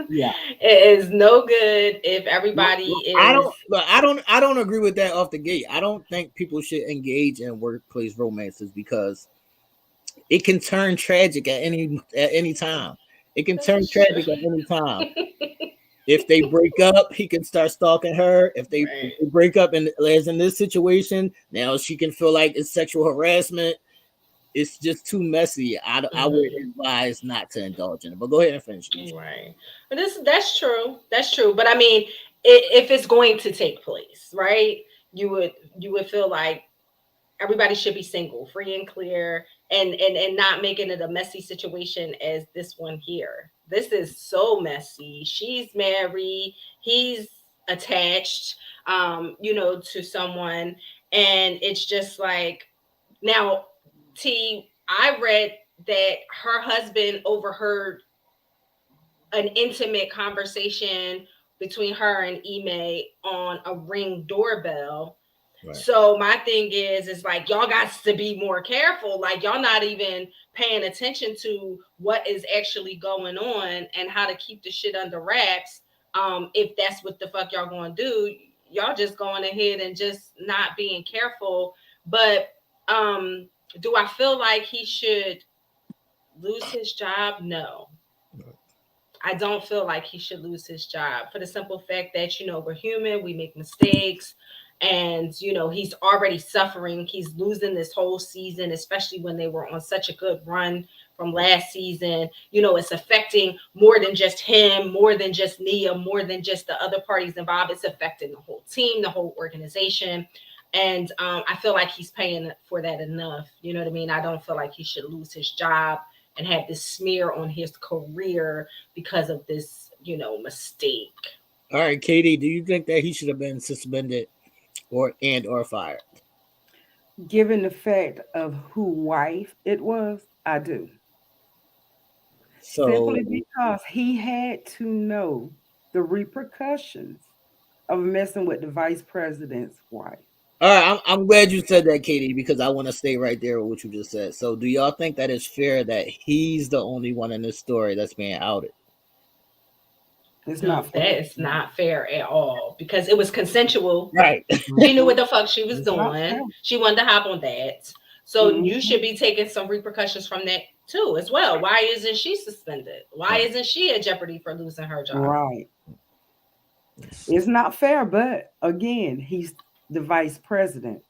Speaker 4: Yeah.
Speaker 1: It is no good if everybody
Speaker 4: I
Speaker 1: is.
Speaker 4: don't. Look, I don't agree with that off the gate. I don't think people should engage in workplace romances because it can turn tragic at any time. It can turn
Speaker 1: That's true.
Speaker 4: tragic at any time. If they break up, he can start stalking her. If they
Speaker 1: Right.
Speaker 4: break up, and as in this situation, now she can feel like it's sexual harassment. It's just too messy. I would advise not to indulge in it. But go ahead and finish.
Speaker 1: Right. But that's true. That's true. But I mean, if it's going to take place, right? You would feel like everybody should be single, free and clear, and not making it a messy situation as this one here. This is so messy. She's married, he's attached, to someone, and it's just like now. I read that her husband overheard an intimate conversation between her and Ime on a Ring doorbell.
Speaker 4: Right.
Speaker 1: So my thing is like y'all got to be more careful. Like y'all not even paying attention to what is actually going on and how to keep the shit under wraps. If that's what the fuck y'all going to do, y'all just going ahead and just not being careful. But do I feel like he should lose his job? No. I don't feel like he should lose his job for the simple fact that, we're human, we make mistakes, and, he's already suffering. He's losing this whole season, especially when they were on such a good run from last season. It's affecting more than just him, more than just Nia, more than just the other parties involved. It's affecting the whole team, the whole organization. And I feel like he's paying for that enough. You know what I mean? I don't feel like he should lose his job and have this smear on his career because of this, mistake.
Speaker 4: All right, Katie, do you think that he should have been suspended or fired?
Speaker 2: Given the fact of who wife it was, I do.
Speaker 4: So
Speaker 2: Simply because he had to know the repercussions of messing with the vice president's wife.
Speaker 4: all right, I'm glad you said that, Katie, because I want to stay right there with what you just said. So, do y'all think that it's fair that he's the only one in this story that's being outed?
Speaker 2: It's
Speaker 1: No,
Speaker 2: not fair.
Speaker 1: that is not fair at all because it was consensual.
Speaker 4: Right.
Speaker 1: She knew what the fuck she was
Speaker 2: It's not fair.
Speaker 1: doing. She wanted to hop on that. So you
Speaker 2: Mhm.
Speaker 1: should be taking some repercussions from that too, as well. Why isn't she suspended? Why isn't she at jeopardy for losing her job?
Speaker 2: Right. It's not fair, but again, he's the vice president.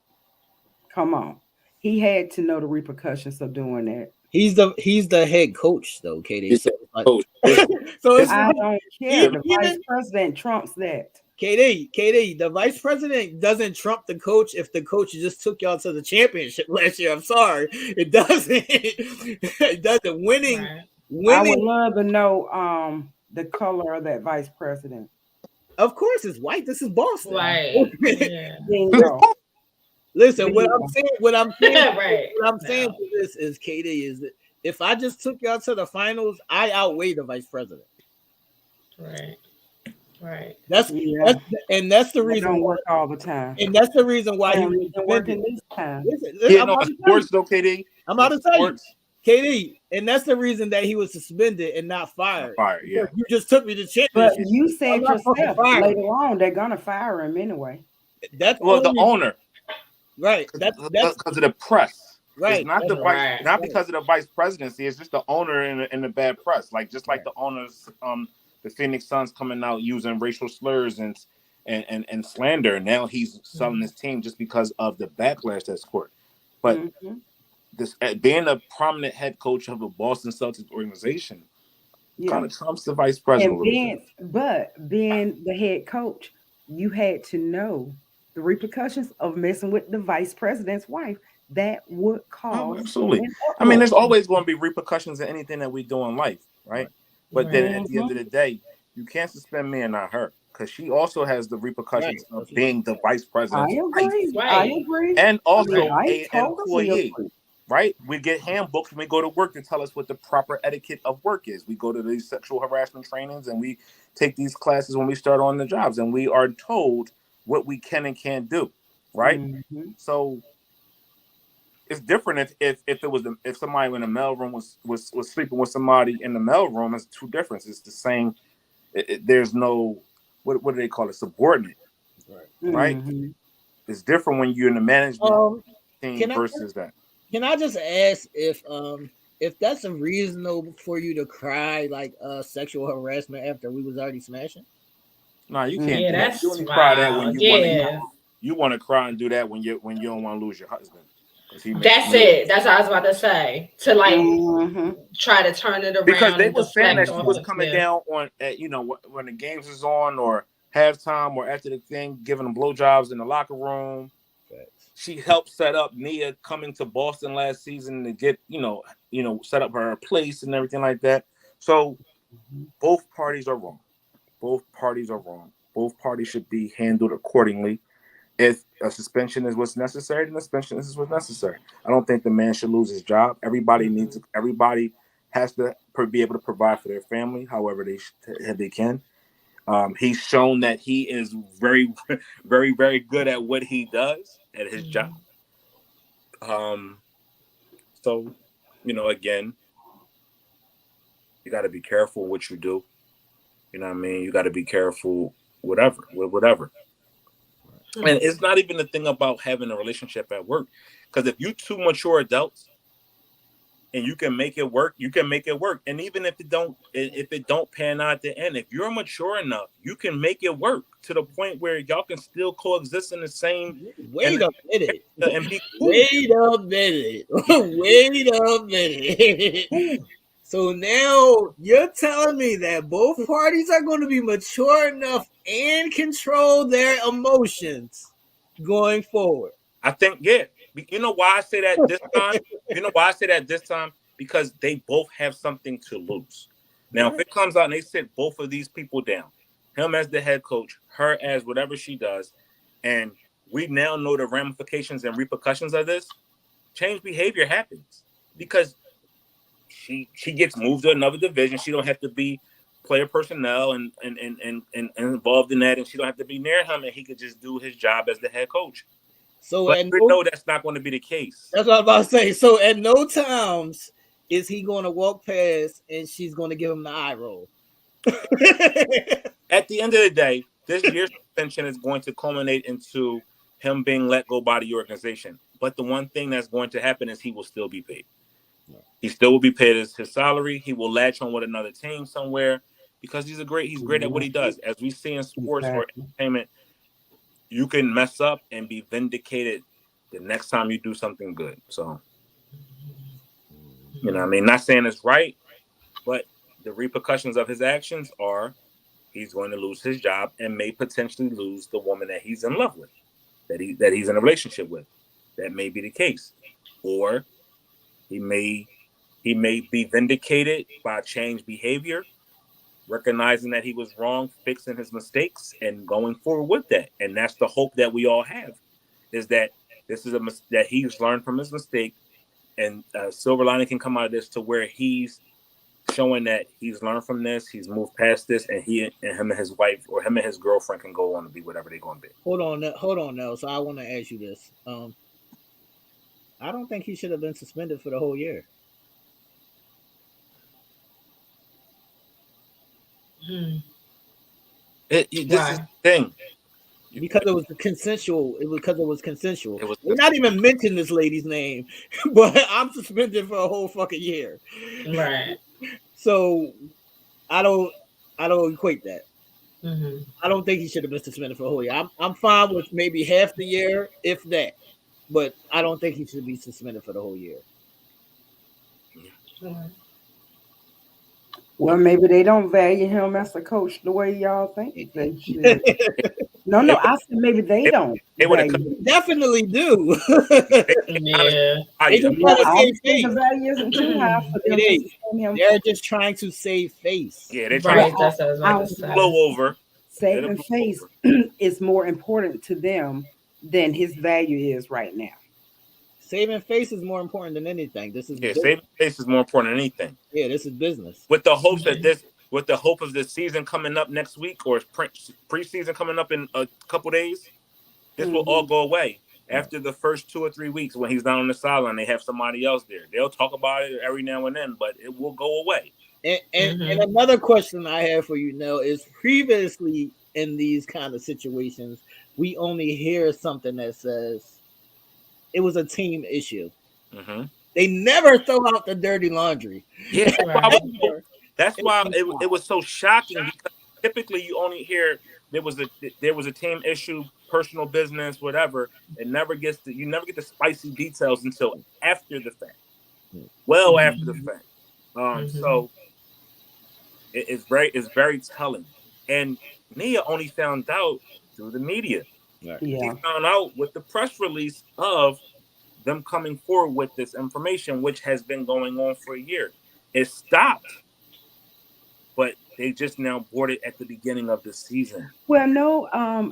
Speaker 2: Come on. He had to know the repercussions of doing that.
Speaker 4: He's the head coach, though, Katie.
Speaker 3: He's
Speaker 4: So,
Speaker 3: the
Speaker 4: like,
Speaker 3: coach.
Speaker 4: so it's
Speaker 2: I don't care. The
Speaker 4: even
Speaker 2: vice president trumps that.
Speaker 4: KD, the vice president doesn't trump the coach if the coach just took y'all to the championship last year. I'm sorry, it doesn't. It doesn't. Winning
Speaker 1: Right.
Speaker 2: I would
Speaker 4: Women,
Speaker 2: love to know the color of that vice president.
Speaker 4: of course, it's white. This is Boston.
Speaker 1: Right. Yeah.
Speaker 2: Bingo.
Speaker 4: Listen,
Speaker 2: Bingo.
Speaker 1: Right.
Speaker 4: what I'm saying
Speaker 1: No.
Speaker 4: to this is, KD, is that if I just took y'all to the finals, I outweigh the vice president.
Speaker 1: Right. Right.
Speaker 4: That's
Speaker 2: Yeah,
Speaker 4: that's and that's the
Speaker 2: that
Speaker 4: reason
Speaker 2: don't
Speaker 4: why,
Speaker 2: work all the time.
Speaker 4: and that's the reason why he was
Speaker 2: Apparently, it been
Speaker 4: suspended.
Speaker 2: working this time.
Speaker 4: Listen,
Speaker 3: Yeah,
Speaker 4: I'm
Speaker 3: no,
Speaker 4: about
Speaker 3: in
Speaker 4: to tell you.
Speaker 3: sports though, KD.
Speaker 4: I'm about
Speaker 3: In
Speaker 4: to tell you,
Speaker 3: sports,
Speaker 4: KD, and that's the reason that he was suspended and not fired.
Speaker 3: fire.
Speaker 4: Because
Speaker 3: Yeah.
Speaker 4: you just took me to
Speaker 2: But
Speaker 4: championship.
Speaker 2: you
Speaker 4: I'm
Speaker 2: said
Speaker 4: not fucking
Speaker 2: yourself
Speaker 4: firing.
Speaker 2: later on they're gonna fire him anyway.
Speaker 4: That's
Speaker 3: Well, the
Speaker 4: only
Speaker 3: owner,
Speaker 4: right. That's
Speaker 3: because of the press. It's
Speaker 4: right.
Speaker 3: not
Speaker 4: That's
Speaker 3: the vice,
Speaker 1: Right.
Speaker 3: not because of the vice presidency. It's just the owner in the bad press. Like just like
Speaker 4: right.
Speaker 3: the owners, the Phoenix Suns coming out using racial slurs and slander. Now he's selling his team just because of the backlash that's court. But
Speaker 2: Hmm.
Speaker 3: this being a prominent head coach of a Boston Celtics organization
Speaker 2: Yeah.
Speaker 3: kind of trumps the vice president
Speaker 2: And
Speaker 3: a little bit.
Speaker 2: being the head coach, you had to know the repercussions of messing with the vice president's wife. That would
Speaker 3: Oh,
Speaker 2: cause
Speaker 3: absolutely.
Speaker 2: an
Speaker 3: I mean,
Speaker 2: uproar.
Speaker 3: there's always going to be repercussions in anything that we do in life, right?
Speaker 4: Right.
Speaker 3: But then
Speaker 1: Right.
Speaker 3: at the end of the day, you can't suspend me and not her because she also has the
Speaker 4: Right.
Speaker 3: repercussions of
Speaker 4: That's what
Speaker 3: being the vice
Speaker 2: I
Speaker 3: president's wife
Speaker 2: agree. I
Speaker 1: Right.
Speaker 2: agree.
Speaker 3: and
Speaker 2: I mean,
Speaker 3: also
Speaker 1: Right.
Speaker 2: I
Speaker 3: an
Speaker 2: totally
Speaker 3: employee,
Speaker 2: agree.
Speaker 3: right? We get handbooks when we go to work to tell us what the proper etiquette of work is. We go to these sexual harassment trainings and we take these classes when we start on the jobs and we are told what we can and can't do, right?
Speaker 2: Hmm.
Speaker 3: So it's different if it was if somebody in the mailroom was sleeping with somebody in the mailroom. It's two differences. It's the same. There's no what do they call it? Subordinate,
Speaker 4: right.
Speaker 3: right?
Speaker 2: Hmm.
Speaker 3: It's different when you're in the management team
Speaker 4: Can I
Speaker 3: versus that.
Speaker 4: can I just ask if that's a reasonable for you to cry like sexual harassment after we was already smashing?
Speaker 3: No, you can't
Speaker 1: Yeah,
Speaker 3: do that. You
Speaker 1: that's
Speaker 3: only cry that when
Speaker 1: wild.
Speaker 3: you
Speaker 1: Yeah.
Speaker 3: want to cry and do that when you don't want to lose your husband because he makes
Speaker 1: That's
Speaker 3: millions.
Speaker 1: it. That's what I was about to say. To like
Speaker 2: Hmm.
Speaker 1: try to turn it
Speaker 3: Because
Speaker 1: around
Speaker 3: they
Speaker 1: and
Speaker 3: were saying
Speaker 1: deflect
Speaker 3: that she
Speaker 1: off
Speaker 3: was
Speaker 1: of
Speaker 3: coming
Speaker 1: you.
Speaker 3: down on when the games is on or halftime or after the thing, giving them blowjobs in the locker room.
Speaker 4: Facts.
Speaker 3: She helped set up Nia coming to Boston last season to get set up her place and everything like that. So both parties are wrong. Both parties are wrong. Both parties should be handled accordingly. If a suspension is what's necessary, then suspension is what's necessary. I don't think the man should lose his job. Everybody has to be able to provide for their family, however they can. He's shown that he is very, very, very good at what he does at his job.
Speaker 1: Mhm.
Speaker 3: Um, so, again, you got to be careful what you do. You know what I mean? You got to be careful, whatever. And it's not even the thing about having a relationship at work, because if you two mature adults and you can make it work, you can make it work. And even if it don't pan out at the end, if you're mature enough, you can make it work to the point where y'all can still coexist in the same
Speaker 4: Wait
Speaker 3: and
Speaker 4: a minute.
Speaker 3: and be cool.
Speaker 4: Wait a minute. Wait a minute. So now you're telling me that both parties are going to be mature enough and control their emotions going forward.
Speaker 3: I think, yeah. You know why I say that this time? You know why I say that this time? Because they both have something to lose. Now, if
Speaker 4: Right.
Speaker 3: it comes out and they sit both of these people down, him as the head coach, her as whatever she does, and we now know the ramifications and repercussions of this, change behavior happens because she gets moved to another division. She don't have to be player personnel and involved in that, and she don't have to be near him, and he could just do his job as the head coach.
Speaker 4: So
Speaker 3: But
Speaker 4: at
Speaker 3: we
Speaker 4: no,
Speaker 3: know that's not going to be the case.
Speaker 4: that's what I was about to say. So at no times is he going to walk past and she's going to give him the eye roll.
Speaker 3: At the end of the day, this year's suspension is going to culminate into him being let go by the organization. But the one thing that's going to happen is he will still be paid. He still will be paid his salary. He will latch on with another team somewhere because he's great at what he does. As we see in sports or
Speaker 2: Exactly.
Speaker 3: entertainment, you can mess up and be vindicated the next time you do something good. So, what I mean? Not saying it's right, but the repercussions of his actions are he's going to lose his job and may potentially lose the woman that he's in love with, that he's in a relationship with. That may be the case. Or he may He may be vindicated by changed behavior, recognizing that he was wrong, fixing his mistakes, and going forward with that. And that's the hope that we all have, is that this is that he's learned from his mistake, and silver lining can come out of this to where he's showing that he's learned from this, he's moved past this, and him and his wife or him and his girlfriend can go on to be whatever they're going to be.
Speaker 4: Hold on, Nell. So I want to ask you this. I don't think he should have been suspended for the whole year.
Speaker 3: This is the thing.
Speaker 4: Because it was consensual. We're not even mentioning this lady's name, but I'm suspended for a whole fucking year.
Speaker 1: Right.
Speaker 4: So I don't equate that.
Speaker 1: Mm-hmm.
Speaker 4: I don't think he should have been suspended for a whole year. I'm fine with maybe half the year, if that, but I don't think he should be suspended for the whole year.
Speaker 1: Mm-hmm.
Speaker 2: Well, maybe they don't value him as a coach the way y'all think they should. No, I said maybe they don't.
Speaker 3: They would
Speaker 4: definitely do.
Speaker 1: Yeah.
Speaker 4: They just
Speaker 2: Well,
Speaker 4: trying to
Speaker 2: I
Speaker 4: save face.
Speaker 2: the value isn't too high for them to suspend him.
Speaker 4: They're just trying to save face.
Speaker 3: Yeah, they're trying to
Speaker 1: That's what I was about to say.
Speaker 3: blow over.
Speaker 2: Saving face is more important to them than his value is right now.
Speaker 4: Saving face is more important than anything. This is
Speaker 3: saving face is more important than anything.
Speaker 4: Yeah, this is business.
Speaker 3: With the hopes that with the hope of this season coming up next week or preseason coming up in a couple days, this will all go away. After the first 2 or 3 weeks when he's down on the sideline, they have somebody else there. They'll talk about it every now and then, but it will go away.
Speaker 4: And another question I have for you, Nell, is previously in these kind of situations, we only hear something that says it was a team issue.
Speaker 3: Mm-hmm.
Speaker 4: They never throw out the dirty laundry.
Speaker 3: Yeah, that's why it was so shocking, because typically you only hear there was a team issue, personal business, whatever. It never you never get the spicy details until after the fact. Well, after the fact. So it's very telling. And Nia only found out through the media.
Speaker 2: Yeah.
Speaker 3: He found out with the press release of them coming forward with this information, which has been going on for a year. It stopped, but they just now bought it at the beginning of the season.
Speaker 2: Well, no,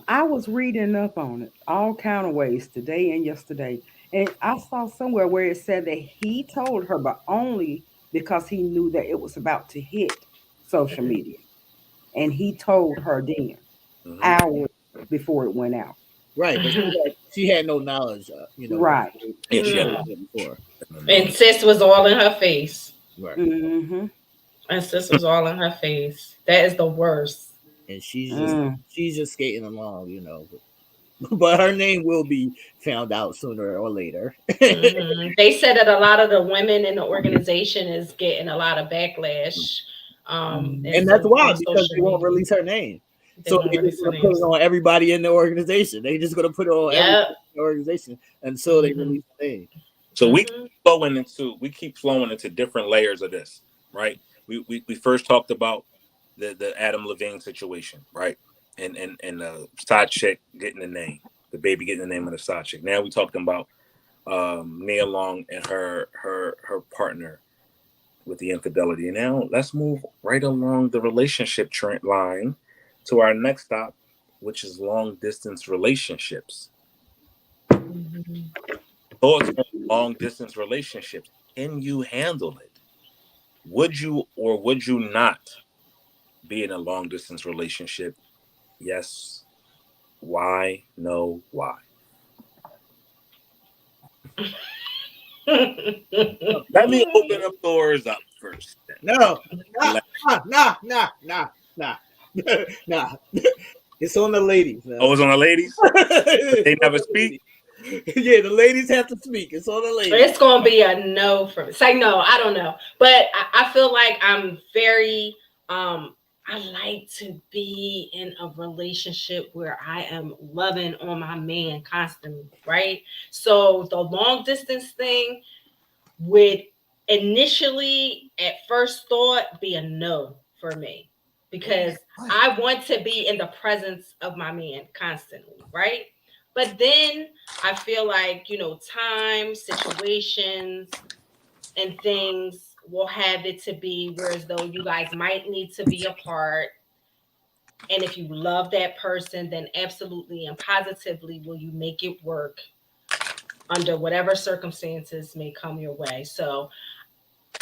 Speaker 2: I was reading up on it all kind of ways today and yesterday, and I saw somewhere where it said that he told her, but only because he knew that it was about to hit social media, and he told her then, hours before it went out.
Speaker 4: Right, but she had no knowledge,
Speaker 2: Right.
Speaker 3: Yeah, she had
Speaker 4: before.
Speaker 1: And sis was all in her face.
Speaker 4: Right.
Speaker 2: Mm-hmm.
Speaker 1: And sis was all in her face. That is the worst.
Speaker 4: And she's just skating along, But her name will be found out sooner or later.
Speaker 1: They said that a lot of the women in the organization is getting a lot of backlash.
Speaker 4: And that's why, because they won't release her name. So they're just going to put it on everybody in the organization. They're just going to put it on everybody in the organization until they release the name.
Speaker 3: So we keep flowing into different layers of this, right? We first talked about the Adam Levine situation, right? And the side chick getting the name, the baby getting the name of the side chick. Now we're talking about Nia Long and her partner with the infidelity. And now let's move right along the relationship trend line to our next stop, which is long distance relationships. Thoughts on long distance relationships? Can you handle it? Would you or would you not be in a long distance relationship? Yes. Why? No. Why? Let me open up doors up first.
Speaker 4: No. Nah. It's on the ladies. Man.
Speaker 3: Oh, it's on the ladies? They never speak?
Speaker 4: Yeah, the ladies have to speak. It's on the ladies.
Speaker 1: It's going to be a no for me. It's like, no, I don't know. But I feel like I'm very, I like to be in a relationship where I am loving on my man constantly, right? So the long distance thing would initially, at first thought, be a no for me. Because I want to be in the presence of my man constantly, right? But then I feel like, time, situations, and things will have it to be whereas though you guys might need to be apart. And if you love that person, then absolutely and positively will you make it work under whatever circumstances may come your way. So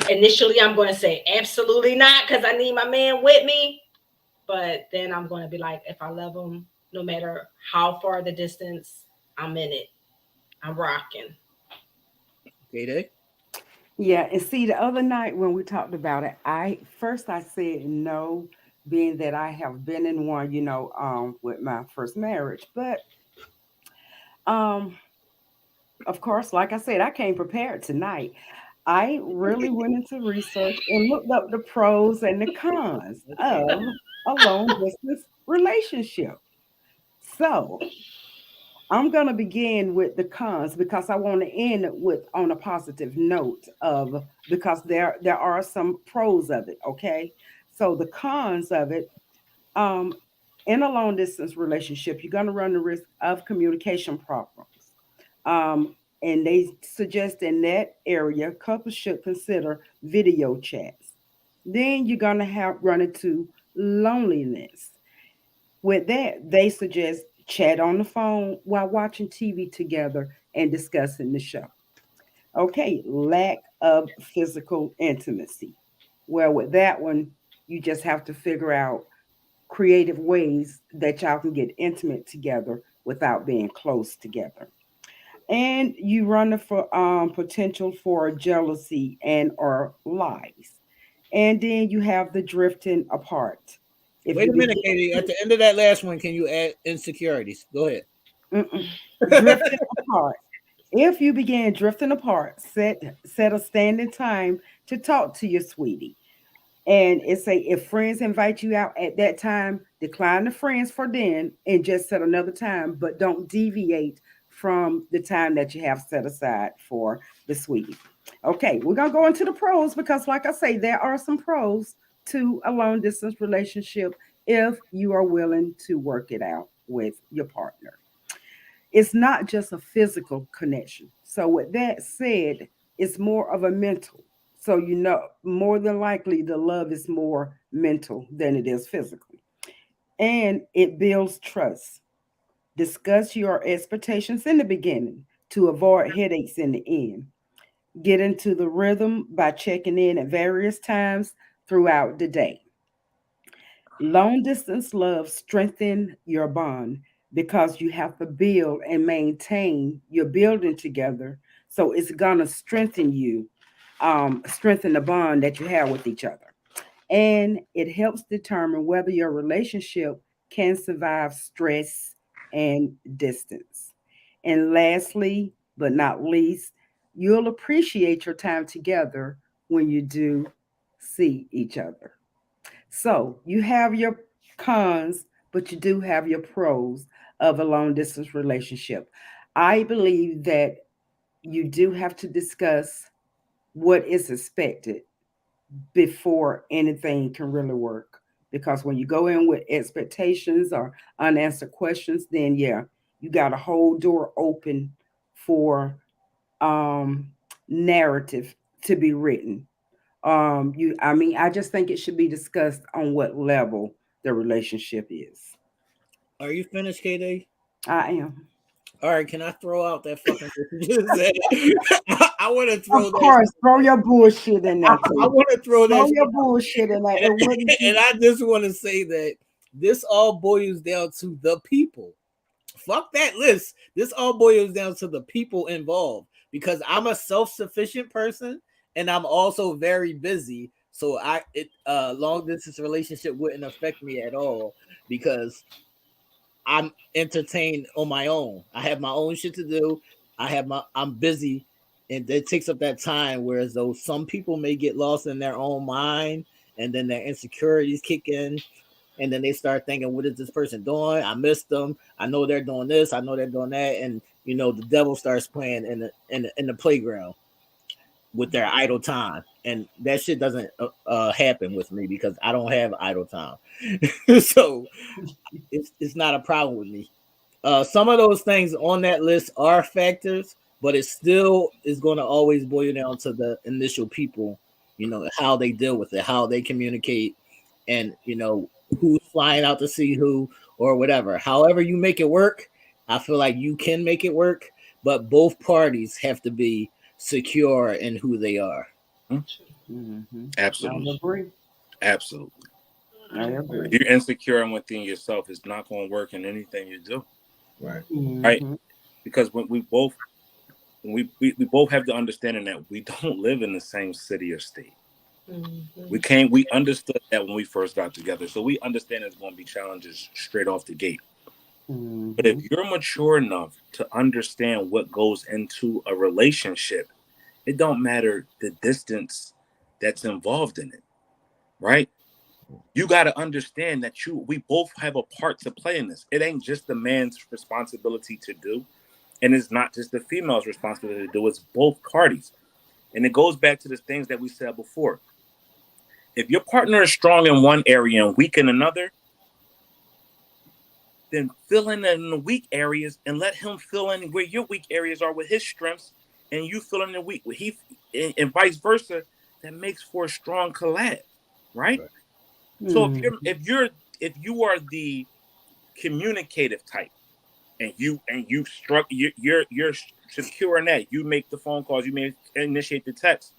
Speaker 1: initially, I'm going to say absolutely not because I need my man with me. But then I'm going to be like, if I love him, no matter how far the distance, I'm in it. I'm rocking.
Speaker 4: Okay,
Speaker 2: Yeah, and see, the other night when we talked about it, I said no, being that I have been in one, with my first marriage. But um, of course, like I said, I came prepared tonight. I really went into research and looked up the pros and the cons
Speaker 4: okay.
Speaker 2: of a long distance relationship. So I'm gonna begin with the cons because I want to end with on a positive note of because there are some pros of it. Okay, so the cons of it, um, in a long distance relationship, you're gonna run the risk of communication problems. Um, and they suggest in that area, couples should consider video chats. Then you're gonna have run into loneliness. With that, they suggest chat on the phone while watching TV together and discussing the show. Okay, lack of physical intimacy. Well, with that one, you just have to figure out creative ways that y'all can get intimate together without being close together. And you run the for potential for jealousy and or lies. And then you have the drifting apart. If
Speaker 4: Wait
Speaker 2: you
Speaker 4: a minute,
Speaker 2: begin
Speaker 4: Katie.
Speaker 2: to
Speaker 4: At the end of that last one, can you add insecurities? Go ahead.
Speaker 2: mm-mm, drifting apart. If you begin drifting apart, set a standing time to talk to your sweetie. And it say if friends invite you out at that time, decline the friends for then and just set another time, but don't deviate from the time that you have set aside for the sweetie. Okay, we're gonna go into the pros because, like I say, there are some pros to a long distance relationship if you are willing to work it out with your partner. It's not just a physical connection. So, with that said, it's more of a mental. So, more than likely the love is more mental than it is physical. And it builds trust. Discuss your expectations in the beginning to avoid headaches in the end. Get into the rhythm by checking in at various times throughout the day. Long distance love strengthen your bond because you have to build and maintain your building together. So it's gonna strengthen you, strengthen the bond that you have with each other. And it helps determine whether your relationship can survive stress and distance. And lastly, but not least, you'll appreciate your time together when you do see each other. So you have your cons, but you do have your pros of a long distance relationship. I believe that you do have to discuss what is expected before anything can really work. Because when you go in with expectations or unanswered questions, then yeah, you got a whole door open for um, narrative to be written. I just think it should be discussed on what level the relationship is.
Speaker 4: Are you finished, KD?
Speaker 2: I am.
Speaker 4: All right, can I throw out that fucking I want to
Speaker 2: Of
Speaker 4: throw that.
Speaker 2: course, throw your bullshit in there
Speaker 4: I
Speaker 2: too.
Speaker 4: want to throw
Speaker 2: Throw
Speaker 4: that shit
Speaker 2: your
Speaker 4: out.
Speaker 2: bullshit in there.
Speaker 4: And,
Speaker 2: It wouldn't
Speaker 4: and
Speaker 2: be
Speaker 4: I just want to say that this all boils down to the people. Fuck that list. This all boils down to the people involved because I'm a self-sufficient person and I'm also very busy. So long distance relationship wouldn't affect me at all because I'm entertained on my own. I have my own shit to do. I'm busy and it takes up that time. Whereas though some people may get lost in their own mind and then their insecurities kick in and then they start thinking, what is this person doing? I missed them. I know they're doing this. I know they're doing that. And the devil starts playing in the playground with their idle time. And that shit doesn't happen with me because I don't have idle time. So it's not a problem with me. Some of those things on that list are factors, but it still is going to always boil down to the initial people how they deal with it, how they communicate, and who's flying out to see who or whatever. However you make it work, I feel like you can make it work, but both parties have to be secure in who they are.
Speaker 2: Mm-hmm.
Speaker 3: Absolutely.
Speaker 2: I agree.
Speaker 3: Absolutely.
Speaker 2: I agree.
Speaker 3: If you're insecure within yourself, it's not going to work in anything you do.
Speaker 4: Right.
Speaker 2: Mm-hmm.
Speaker 3: Right. Because when we both have the understanding that we don't live in the same city or state.
Speaker 1: Mm-hmm.
Speaker 3: We understood that when we first got together. So we understand there's going to be challenges straight off the gate.
Speaker 2: Mm-hmm.
Speaker 3: But if you're mature enough to understand what goes into a relationship, it don't matter the distance that's involved in it, right? You got to understand that we both have a part to play in this. It ain't just the man's responsibility to do, and it's not just the female's responsibility to do. It's both parties. And it goes back to the things that we said before. If your partner is strong in one area and weak in another, then fill in the weak areas and let him fill in where your weak areas are with his strengths, and you fill in the weak with and vice versa. That makes for a strong collab, right? So if you are the communicative type, and you're secure in that, you make the phone calls, you may initiate the text,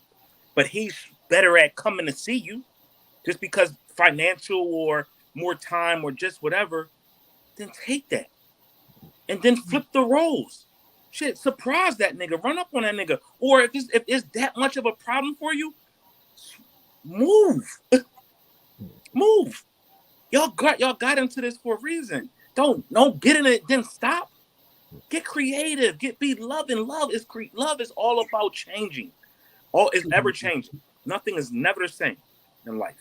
Speaker 3: but he's better at coming to see you, just because financial or more time or just whatever, then take that and then flip the roles. Shit, surprise that nigga, run up on that nigga. Or if it's that much of a problem for you, move. Move. Y'all got into this for a reason. Don't get in it, then stop. Get creative. Be loving. Love is all about changing. All is ever changing. Nothing is never the same in life.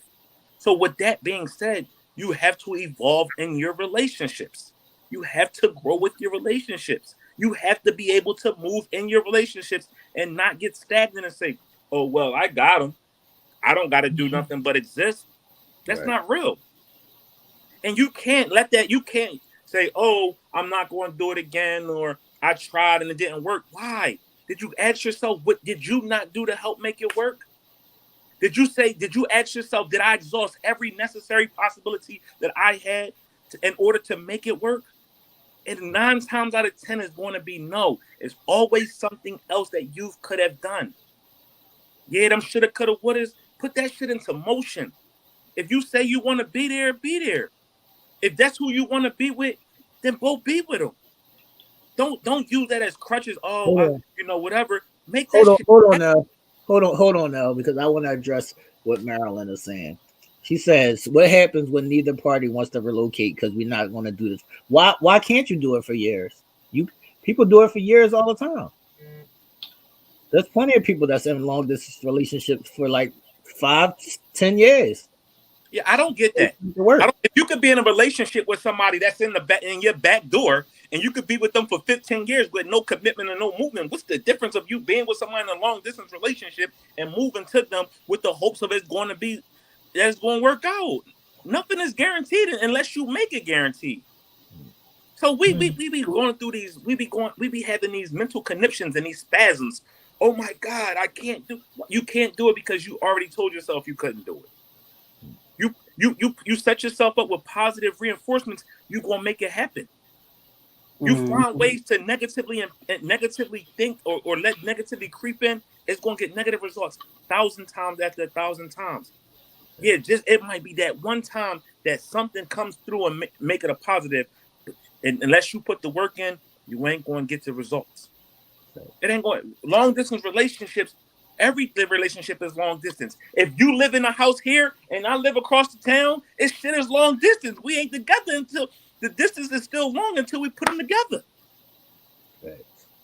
Speaker 3: So with that being said, you have to evolve in your relationships. You have to grow with your relationships. You have to be able to move in your relationships and not get stagnant and say, oh, well, I got him. I don't got to do nothing but exist. That's not real. And you can't say, oh, I'm not going to do it again, or I tried and it didn't work. Why? Did you ask yourself, what did you not do to help make it work? Did you ask yourself, did I exhaust every necessary possibility that I had in order to make it work? And 9 times out of 10 is going to be no. It's always something else that you could have done. Yeah, them shoulda, coulda, wouldas. Put that shit into motion. If you say you want to be there, be there. If that's who you want to be with, then go be with them. Don't use that as crutches. Oh, whatever. Make that shit.
Speaker 4: Hold on now, because I want to address what Marilyn is saying. She says, what happens when neither party wants to relocate because we're not going to do this? Why can't you do it for years? People do it for years all the time. There's plenty of people that's in long distance relationships for like 5-10 years.
Speaker 3: Yeah, I don't get that. If you could be in a relationship with somebody that's in your back door, and you could be with them for 15 years with no commitment and no movement, what's the difference of you being with someone in a long distance relationship and moving to them with the hopes of that's going to work out? Nothing is guaranteed unless you make it guaranteed. So we be going through these, we be having these mental conniptions and these spasms. Oh my God, you can't do it because you already told yourself you couldn't do it. You set yourself up with positive reinforcements, you're gonna make it happen. You find ways to negatively think or let negativity creep in, it's gonna get negative results 1,000 times after 1,000 times. Yeah, it might be that one time that something comes through and make it a positive. And unless you put the work in, you ain't going to get the results. It ain't going. Long distance relationships, every relationship is long distance. If you live in a house here and I live across the town, shit is long distance. We ain't together until the distance is still long until we put them together.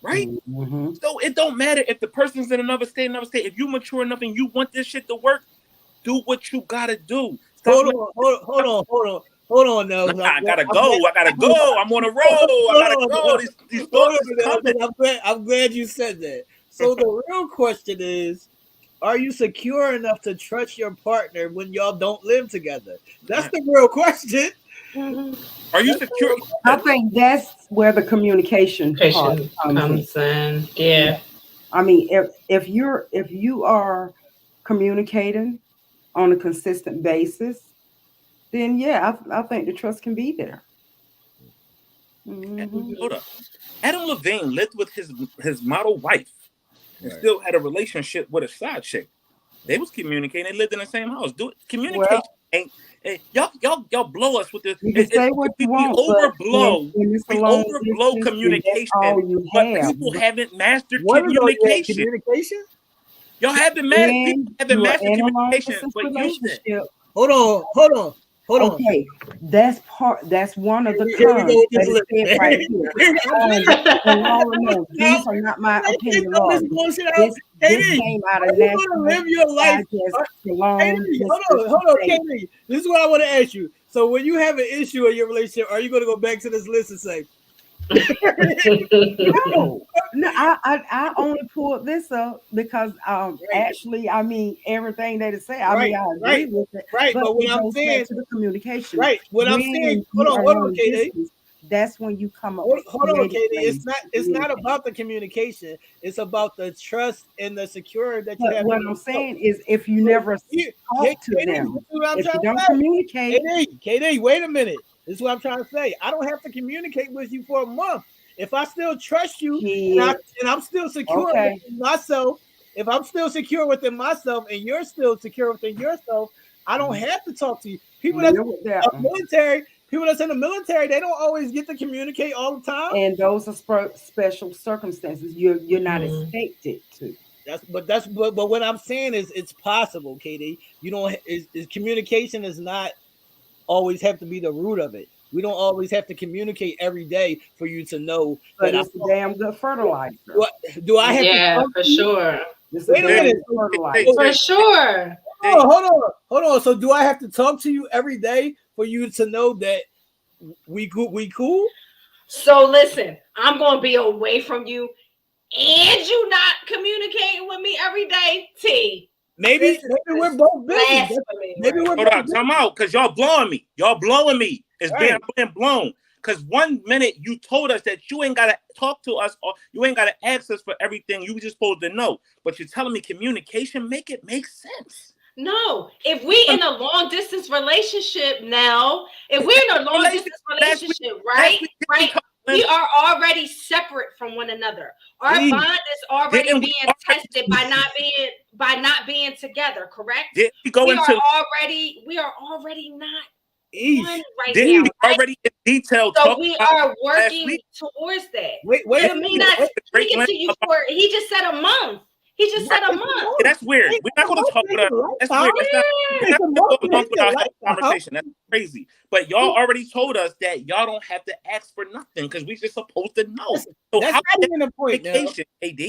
Speaker 3: Right? Mm-hmm. So it don't matter if the person's in another state. If you mature enough and you want this shit to work, do what you gotta do.
Speaker 4: Hold on now.
Speaker 3: I gotta go. I'm on a roll. I gotta go. These thoughts is coming.
Speaker 4: I'm glad you said that. So the real question is, are you secure enough to trust your partner when y'all don't live together? That's the real question.
Speaker 3: Are you secure?
Speaker 2: I think that's where the communication part
Speaker 1: comes in. Yeah.
Speaker 2: I mean, if you are communicating on a consistent basis, then yeah, I think the trust can be there. Mm-hmm.
Speaker 3: Hold up. Adam Levine lived with his model wife and
Speaker 4: Right.
Speaker 3: still had a relationship with a side chick. They was communicating. They lived in the same house. Communication
Speaker 2: Well,
Speaker 3: ain't. Y'all blow us with this.
Speaker 2: you can say what you
Speaker 3: We
Speaker 2: want, but when it's a
Speaker 3: we
Speaker 2: long
Speaker 3: overblow
Speaker 2: distance, then that's all
Speaker 3: communication,
Speaker 2: you
Speaker 3: but
Speaker 2: have.
Speaker 3: people haven't mastered
Speaker 4: What is all your
Speaker 3: communication.
Speaker 4: communication?
Speaker 3: Y'all haven't people
Speaker 2: When
Speaker 3: haven't
Speaker 2: you are
Speaker 3: mastered
Speaker 2: in a long
Speaker 3: communication,
Speaker 2: distance
Speaker 3: but use it.
Speaker 2: relationship,
Speaker 4: Hold on.
Speaker 2: okay, that's one of the
Speaker 4: Here we
Speaker 2: cons
Speaker 4: go with
Speaker 2: that
Speaker 4: this
Speaker 2: is
Speaker 4: list.
Speaker 2: said right here. And Laura, no, these are not my opinion, Laura. This came out
Speaker 4: Are
Speaker 2: of
Speaker 4: you gonna live your life?
Speaker 2: Digest
Speaker 4: Hold on, Katie. This is what I want to ask you. So when you have an issue in your relationship, are you going to go back to this list and say,
Speaker 2: No, I only pulled this up because actually, I mean, everything that it say, I mean, I agree with it.
Speaker 4: Right, but what
Speaker 2: it
Speaker 4: I'm
Speaker 2: goes
Speaker 4: saying,
Speaker 2: back to the communication.
Speaker 4: right, what I'm
Speaker 2: When
Speaker 4: saying,
Speaker 2: you are
Speaker 4: hold on,
Speaker 2: long
Speaker 4: Katie.
Speaker 2: distance, that's when you come up
Speaker 4: Hold
Speaker 2: with
Speaker 4: on,
Speaker 2: creative
Speaker 4: Katie.
Speaker 2: ways
Speaker 4: It's
Speaker 2: to
Speaker 4: not
Speaker 2: communicate.
Speaker 4: about the communication. It's about the trust and the security that you
Speaker 2: But
Speaker 4: have.
Speaker 2: what I'm saying is, if you never talk to them, if you don't communicate,
Speaker 4: KD, wait a minute. This is what I'm trying to say. I don't have to communicate with you for a month. If I still trust you and I'm still secure within myself, if I'm still secure within myself and you're still secure within yourself, I don't have to talk to you. People that's in the military, they don't always get to communicate all the time.
Speaker 2: And those are special circumstances. You're not expected to.
Speaker 4: But what I'm saying is it's possible, Katie. You don't is communication is not always have to be the root of it. We don't always have to communicate every day for you to know
Speaker 2: but
Speaker 4: that
Speaker 2: it's a damn good fertilizer.
Speaker 4: Do I have
Speaker 1: to for sure.
Speaker 4: Wait a minute.
Speaker 1: For sure.
Speaker 4: Hold on. So do I have to talk to you every day for you to know that we cool?
Speaker 1: So listen, I'm gonna be away from you and you not communicating with me every day.
Speaker 4: Maybe we're both busy. Maybe we're
Speaker 3: Hold on, time out, because y'all blowing me. It's being blown. Because 1 minute you told us that you ain't gotta talk to us or you ain't gotta ask us for everything. You just supposed to know. But you're telling me communication make sense.
Speaker 1: No, if we in a long distance relationship now, if we're in a long distance relationship, right, we are already separate from one another. Our bond is already being tested by not being together. Correct? We are already not one right now. Right?
Speaker 3: Already in detail.
Speaker 1: So we are working towards that.
Speaker 4: Wait a minute.
Speaker 1: He just said a month. He just said a month.
Speaker 3: Yeah, that's weird. We're not going to talk about that. That's weird. We're not going to go without having a conversation. That's crazy. But y'all already told us that y'all don't have to ask for nothing because we just supposed to know. So
Speaker 4: that's
Speaker 3: how
Speaker 4: not even the point,
Speaker 3: communication, AD?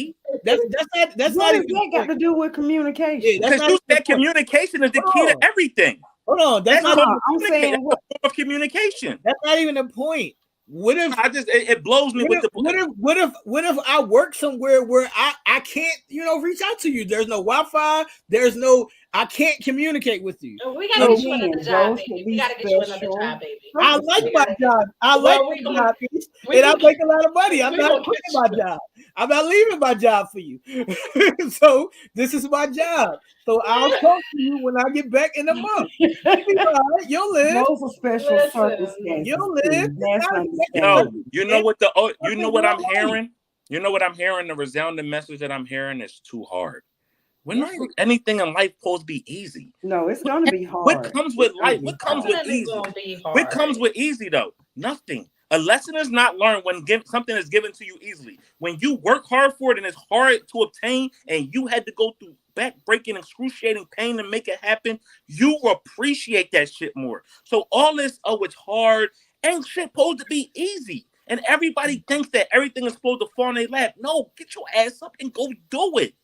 Speaker 4: That's
Speaker 2: what
Speaker 4: not
Speaker 2: does that got to do with communication?
Speaker 3: Because you said communication is the key to everything.
Speaker 4: Hold on, that's not.
Speaker 3: I'm saying what of communication.
Speaker 4: That's not even the point. What if
Speaker 3: it blows me with the
Speaker 4: what if I work somewhere where I can't reach out to you? There's no Wi-Fi. I can't communicate with you.
Speaker 1: We gotta get you another job, baby. We gotta get you another job, baby.
Speaker 4: I like my job. I like my job, and I make a lot of money. I'm not quitting my job. I'm not leaving my job for you. So this is my job. So I'll talk to you when I get back in a month. You'll live.
Speaker 2: Those are special circumstances.
Speaker 4: You'll live.
Speaker 3: Yo, you know what I'm hearing? You know what I'm hearing? The resounding message that I'm hearing is too hard. When anything in life supposed to be easy.
Speaker 2: No, it's gonna be hard.
Speaker 3: What comes with life? What comes with easy? What comes with easy though? Nothing. A lesson is not learned when something is given to you easily. When you work hard for it and it's hard to obtain, and you had to go through back-breaking, excruciating pain to make it happen, you appreciate that shit more. So all this, it's hard, ain't shit supposed to be easy. And everybody thinks that everything is supposed to fall in their lap. No, get your ass up and go do it.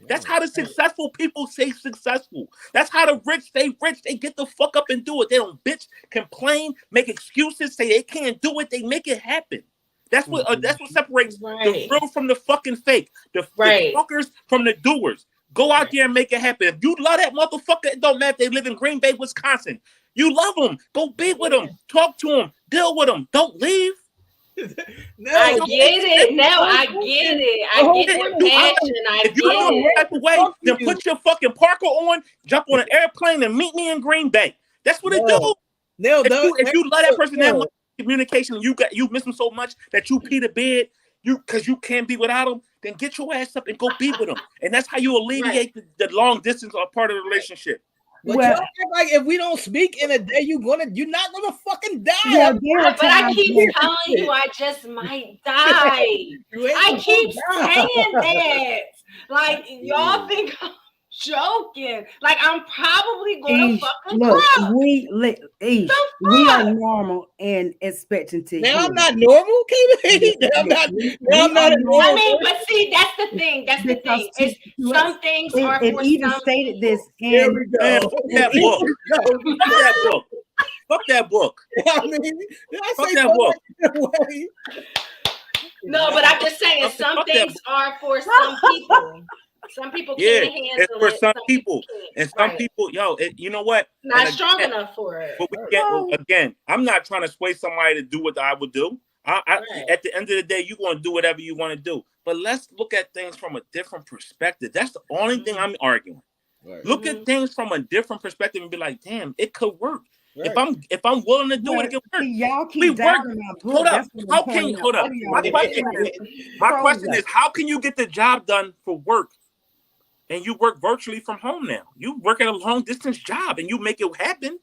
Speaker 3: That's how the successful people stay successful. That's how the rich stay rich. They get the fuck up and do it. They don't bitch, complain, make excuses, say they can't do it. They make it happen. That's what separates the real from the fucking fake. The fuckers from the doers. Go out there and make it happen. If you love that motherfucker, it don't matter if they live in Green Bay, Wisconsin. You love them. Go be with them. Talk to them. Deal with them. Don't leave.
Speaker 4: No,
Speaker 1: I get it. No, I get it. I get the passion. I
Speaker 3: If you
Speaker 1: get
Speaker 3: feel
Speaker 1: it.
Speaker 3: type of way, then put your fucking Parker on, jump on an airplane, and meet me in Green Bay. That's what it do.
Speaker 4: No,
Speaker 3: If you love that person that much, communication, you miss them so much that you pee the bed, because you can't be without them, then get your ass up and go be with them. And that's how you alleviate the long distance or part of the relationship.
Speaker 4: But y'all act like if we don't speak in a day, you're not gonna fucking die.
Speaker 2: Yeah,
Speaker 1: but I keep telling you, I just might die. I keep saying that. Like, y'all think I'm joking. Like, I'm probably gonna fucking cry.
Speaker 2: We are normal and expectancy.
Speaker 4: Now I'm not normal, KB. I'm not normal.
Speaker 1: I mean, but see, that's the thing. That's the thing. It's, some things are for
Speaker 2: even
Speaker 1: some
Speaker 2: stated
Speaker 1: people.
Speaker 2: this.
Speaker 4: Here we go.
Speaker 3: Man, fuck that book. Fuck that book. Fuck that book.
Speaker 4: I mean, did I
Speaker 3: Fuck
Speaker 4: say
Speaker 3: that book.
Speaker 4: Way?
Speaker 1: No, but I'm just saying some things are for some people. Some people can't handle it.
Speaker 3: It's for some people. And some people, you know what?
Speaker 1: Not strong enough for it.
Speaker 3: But we can't, again, I'm not trying to sway somebody to do what I would do. At the end of the day, you're going to do whatever you want to do. But let's look at things from a different perspective. That's the only thing I'm arguing. Right. Look at things from a different perspective and be like, damn, it could work. Right. If I'm willing to do it, it can work.
Speaker 2: Y'all keep doubting my book.
Speaker 3: Hold up. How can you hold up? My question is, how can you get the job done for work? And you work virtually from home now. You work at a long distance job and you make it happen.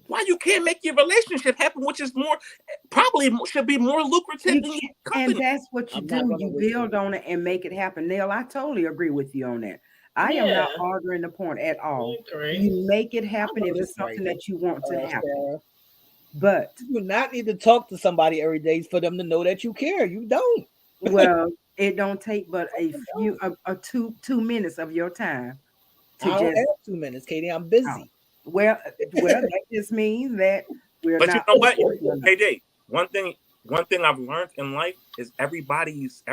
Speaker 3: Why you can't make your relationship happen, which is probably should be more lucrative than your company.
Speaker 2: And that's what you do. You build on it and make it happen. Nell, I totally agree with you on that. I am not arguing the point at all. You make it happen if it's something that you want to happen. But
Speaker 4: you do not need to talk to somebody every day for them to know that you care. You don't.
Speaker 2: Well, it don't take but a few, two minutes of your time.
Speaker 4: I don't have 2 minutes, Katie. I'm busy.
Speaker 2: Well, that just means that we're
Speaker 3: but
Speaker 2: not.
Speaker 3: But you know what? Hey, Dave, one thing I've learned in life is everybody's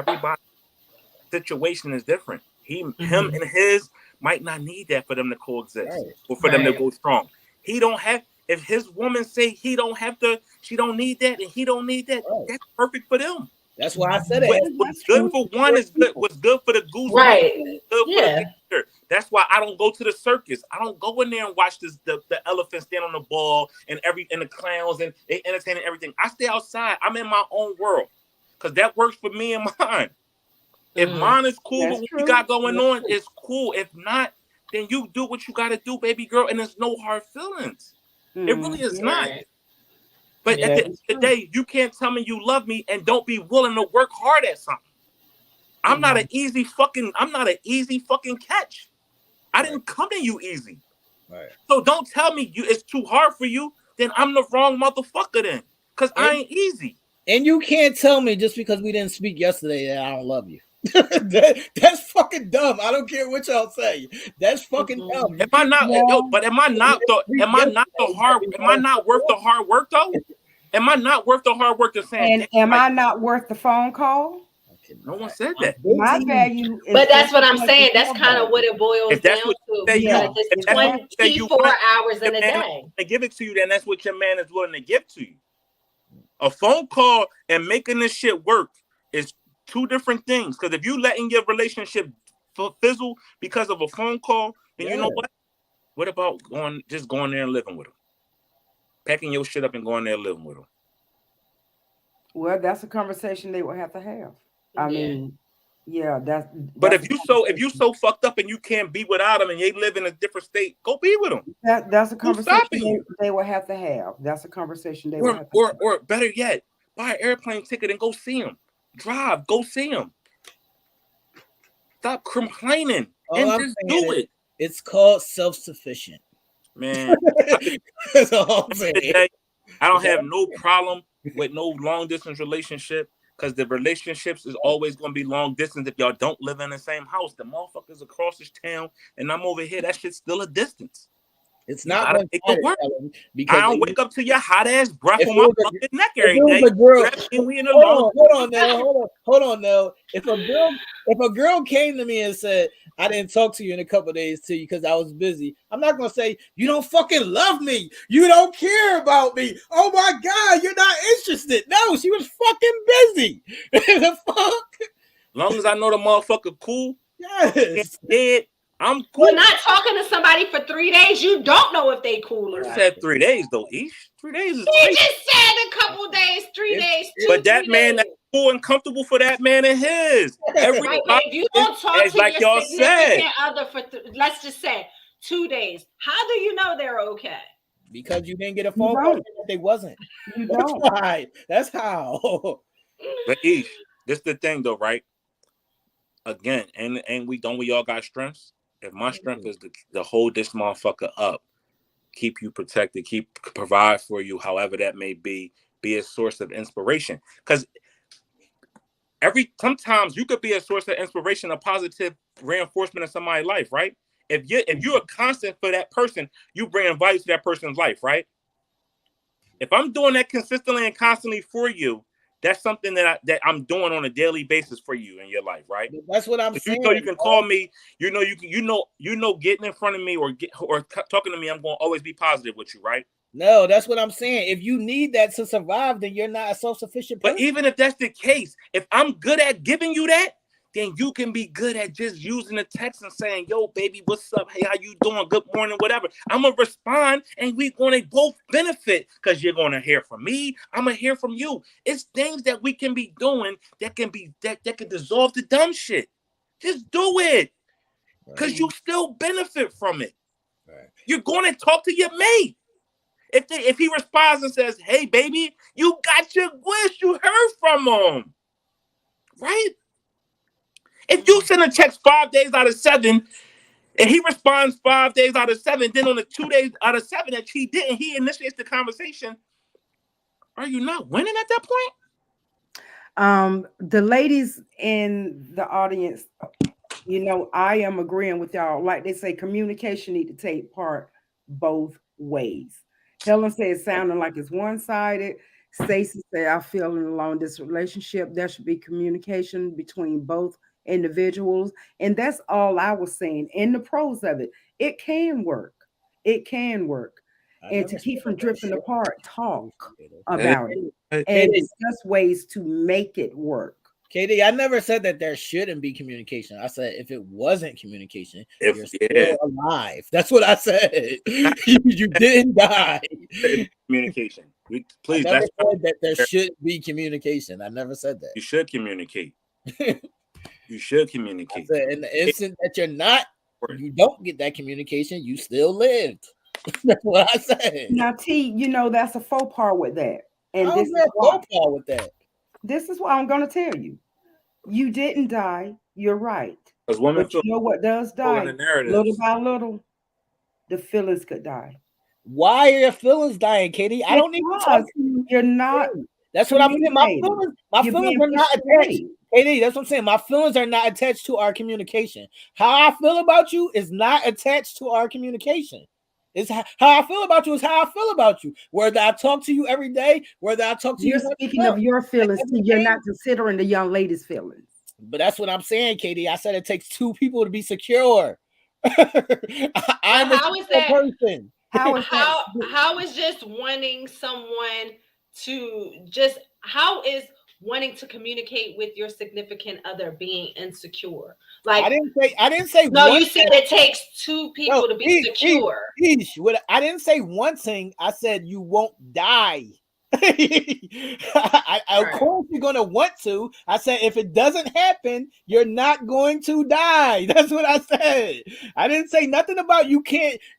Speaker 3: situation is different. Him and his might not need that for them to coexist or for them to go strong. He don't have. If his woman say she don't need that, and he don't need that, that's perfect for them.
Speaker 4: That's why I said it.
Speaker 3: What's good for one is good. What's good for the goose,
Speaker 1: right?
Speaker 3: Good for the picture. That's why I don't go to the circus. I don't go in there and watch the elephants stand on the ball and the clowns and they entertaining everything. I stay outside. I'm in my own world because that works for me and mine. If mine is cool with what we got going on, it's cool. If not, then you do what you got to do, baby girl, and there's no hard feelings. It really is not. But at the end of the day, you can't tell me you love me and don't be willing to work hard at something. I'm not an easy fucking catch. I didn't come to you easy. Right. So don't tell me it's too hard for you, then I'm the wrong motherfucker then. Because I ain't easy.
Speaker 4: And you can't tell me just because we didn't speak yesterday that I don't love you. That's fucking dumb. I don't care what y'all say. That's fucking dumb.
Speaker 3: Am I not worth the hard work though? Am I not worth the hard work to say?
Speaker 2: And am I not worth the phone call?
Speaker 3: No one said that.
Speaker 2: My value is,
Speaker 1: but that's what I'm saying. That's kind of what it boils down to. It's 24 hours in a day.
Speaker 3: They give it to you, then that's what your man is willing to give to you. A phone call and making this shit work is two different things. Because if you letting your relationship fizzle because of a phone call, then you know what? What about going there and living with him? Packing your shit up and going there and living with him.
Speaker 2: Well, that's a conversation they will have to have. I mean, that's.
Speaker 3: But if you so fucked up and you can't be without them and they live in a different state, go be with them.
Speaker 2: That's a conversation they will have to have. That's a conversation they will have to have.
Speaker 3: Or better yet, buy an airplane ticket and go see them. Drive, go see them. Stop complaining and just do it.
Speaker 4: It's called self-sufficient.
Speaker 3: Man,
Speaker 4: that's all I'm saying.
Speaker 3: I don't have no problem with no long distance relationship because the relationships is always going to be long distance if y'all don't live in the same house. The motherfuckers across this town and I'm over here. That shit's still a distance.
Speaker 4: It's
Speaker 3: You
Speaker 4: not
Speaker 3: gotta
Speaker 4: one
Speaker 3: make it
Speaker 4: sided
Speaker 3: work.
Speaker 4: because
Speaker 3: I don't wake up to your hot ass breath
Speaker 4: if
Speaker 3: on
Speaker 4: it
Speaker 3: my
Speaker 4: was a,
Speaker 3: fucking neck
Speaker 4: if
Speaker 3: every
Speaker 4: it was
Speaker 3: day.
Speaker 4: a girl,
Speaker 3: That mean we in a
Speaker 4: hold
Speaker 3: long.
Speaker 4: on, hold on, Nell. If a girl came to me and said, I didn't talk to you in a couple of days to you because I was busy, I'm not gonna say you don't fucking love me, you don't care about me. Oh my god, you're not interested. No, she was fucking busy. The fuck?
Speaker 3: Long as I know the motherfucker cool,
Speaker 4: Yes.
Speaker 3: dead, I'm cool.
Speaker 1: You're not talking to somebody for 3 days. You don't know if they cool or
Speaker 3: I
Speaker 1: not.
Speaker 3: said 3 days though. Each 3 days is
Speaker 1: He
Speaker 3: crazy.
Speaker 1: just said a couple days, 3 days,
Speaker 3: But that
Speaker 1: 3
Speaker 3: man
Speaker 1: days.
Speaker 3: that's cool and comfortable for that man and his. Everybody,
Speaker 1: Right, but if you don't talk
Speaker 3: is
Speaker 1: to
Speaker 3: like
Speaker 1: your
Speaker 3: y'all said.
Speaker 1: significant other for, let's just say 2 days, how do you know they're okay?
Speaker 4: Because you didn't get a phone call that they wasn't.
Speaker 2: You
Speaker 4: That's
Speaker 2: don't.
Speaker 4: why. That's how.
Speaker 3: But Ish, this the thing though, right? Again, and we all got strengths. If my strength is to hold this motherfucker up, keep you protected, provide for you, however that may be a source of inspiration. Because sometimes you could be a source of inspiration, a positive reinforcement in somebody's life, right? If you're a constant for that person, you bring value to that person's life, right? If I'm doing that consistently and constantly for you, that's something that I'm doing on a daily basis for you in your life, right?
Speaker 4: That's what I'm saying.
Speaker 3: You can call me. You know, getting in front of me or talking to me, I'm going to always be positive with you, right?
Speaker 4: No, that's what I'm saying. If you need that to survive, then you're not a self-sufficient person.
Speaker 3: But even if that's the case, if I'm good at giving you that, then you can be good at just using the text and saying, yo, baby, what's up? Hey, how you doing? Good morning, whatever. I'm going to respond and we're going to both benefit because you're going to hear from me. I'm going to hear from you. It's things that we can be doing that can dissolve the dumb shit. Just do it because you still benefit from it. Right. You're going to talk to your mate. If he responds and says, hey, baby, you got your wish, you heard from him. Right? If you send a text 5 days out of 7 and he responds 5 days out of 7, then on the 2 days out of 7 that he initiates the conversation, are you not winning at that point?
Speaker 2: The ladies in the audience, you know, I am agreeing with y'all. Like they say, communication need to take part both ways. Helen said it's sounding like it's one-sided. Stacey said, I feel along this relationship, there should be communication between both individuals. And that's all I was saying. In the pros of it, it can work. It can work. And to keep from drifting apart, talk about it and discuss ways to make it work.
Speaker 4: KD, I never said that there shouldn't be communication. I said if it wasn't communication, you're still alive. That's what I said. You didn't die.
Speaker 3: Communication. Please,
Speaker 4: I never said that there should be communication. I never said that.
Speaker 3: You should communicate. You should communicate.
Speaker 4: I said in the instant that you don't get that communication, you still lived. That's what I said.
Speaker 2: Now, T, you know that's a faux pas with that. And this is
Speaker 4: faux pas with that.
Speaker 2: This is what I'm going to tell you. You didn't die. You're right.
Speaker 3: Because women
Speaker 2: but you know what does die? Little by little, the feelings could die.
Speaker 4: Why are your feelings dying, Katie? I don't need to talk to you.
Speaker 2: You're not.
Speaker 4: That's what I'm saying. My feelings are not attached. Katie, that's what I'm saying. My feelings are not attached to our communication. How I feel about you is not attached to our communication. It's how I feel about you is how I feel about you. Whether I talk to you every day, whether I talk to you.
Speaker 2: You're speaking of your feelings. You're not considering the young lady's feelings.
Speaker 4: But that's what I'm saying, Katie. I said it takes two people to be secure. I'm a person.
Speaker 1: How is just wanting someone to just how is wanting to communicate with your significant other being insecure? Like
Speaker 4: I didn't say
Speaker 1: no, you said it takes two people to be secure.
Speaker 4: I didn't say one thing. I said you won't die. Of course you're gonna want to. I said if it doesn't happen, you're not going to die. That's what I said. I didn't say nothing about you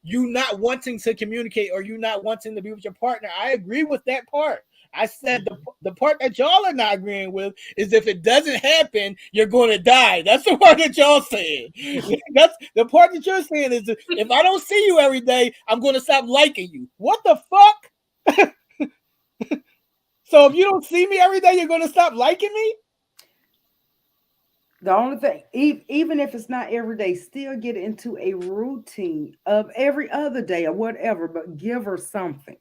Speaker 4: not wanting to communicate or you not wanting to be with your partner. I agree with that part. I said the part that y'all are not agreeing with is if it doesn't happen, you're going to die. That's the part that y'all saying. That's the part that you're saying is if I don't see you every day, I'm going to stop liking you. What the fuck? So if you don't see me every day, you're going to stop liking me?
Speaker 2: The only thing, even if it's not every day, still get into a routine of every other day or whatever, but give her something.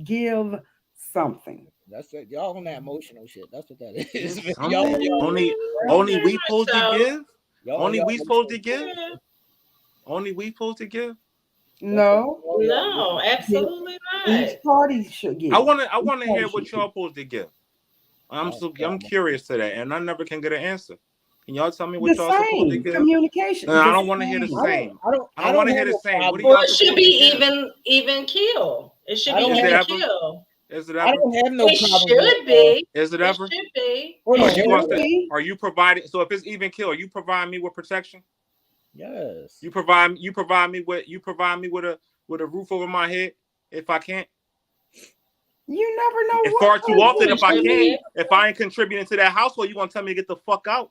Speaker 2: Give something.
Speaker 4: That's it. Y'all on that emotional shit. That's what that is.
Speaker 3: Yes,
Speaker 4: Man. Y'all,
Speaker 3: only we supposed to give.
Speaker 4: y'all,
Speaker 3: Only
Speaker 4: y'all
Speaker 3: we supposed to
Speaker 4: emotional.
Speaker 3: give. Only we supposed to give.
Speaker 2: No,
Speaker 1: No, absolutely not.
Speaker 2: each party should give.
Speaker 3: I wanna
Speaker 2: Each
Speaker 3: hear
Speaker 2: party
Speaker 3: what
Speaker 2: should
Speaker 3: y'all supposed to give. I'm
Speaker 4: Yeah.
Speaker 3: curious to that, and I never can get an answer. Can y'all tell me
Speaker 2: give.
Speaker 3: what
Speaker 2: The
Speaker 3: y'all supposed to
Speaker 2: same
Speaker 3: give?
Speaker 2: communication.
Speaker 3: No, I
Speaker 2: The
Speaker 3: don't want to hear the
Speaker 2: same.
Speaker 3: same.
Speaker 4: I don't
Speaker 3: I don't want to hear
Speaker 4: have
Speaker 3: the
Speaker 4: no
Speaker 3: same. What are
Speaker 4: problem.
Speaker 1: Well,
Speaker 3: y'all
Speaker 1: it should
Speaker 3: supposed
Speaker 1: be
Speaker 3: to give?
Speaker 1: even kill. It should
Speaker 4: I
Speaker 1: be
Speaker 4: don't
Speaker 3: Is it
Speaker 1: even
Speaker 3: ever?
Speaker 1: kill.
Speaker 3: Is it
Speaker 4: I
Speaker 3: ever?
Speaker 4: don't have no
Speaker 1: It
Speaker 4: problem.
Speaker 1: should be.
Speaker 3: Is it
Speaker 1: It
Speaker 3: ever?
Speaker 1: should be.
Speaker 4: Hold
Speaker 1: It
Speaker 4: on,
Speaker 3: Are you
Speaker 1: should
Speaker 3: going to?
Speaker 1: be.
Speaker 3: Are you providing? So if it's even kill, are you provide me with protection?
Speaker 4: Yes.
Speaker 3: You provide me with a roof over my head if I can't.
Speaker 2: You never know
Speaker 3: And
Speaker 2: what
Speaker 3: far too often, if I
Speaker 1: should
Speaker 3: can't,
Speaker 1: be.
Speaker 3: if I ain't contributing to that household, you gonna tell me to get the fuck out?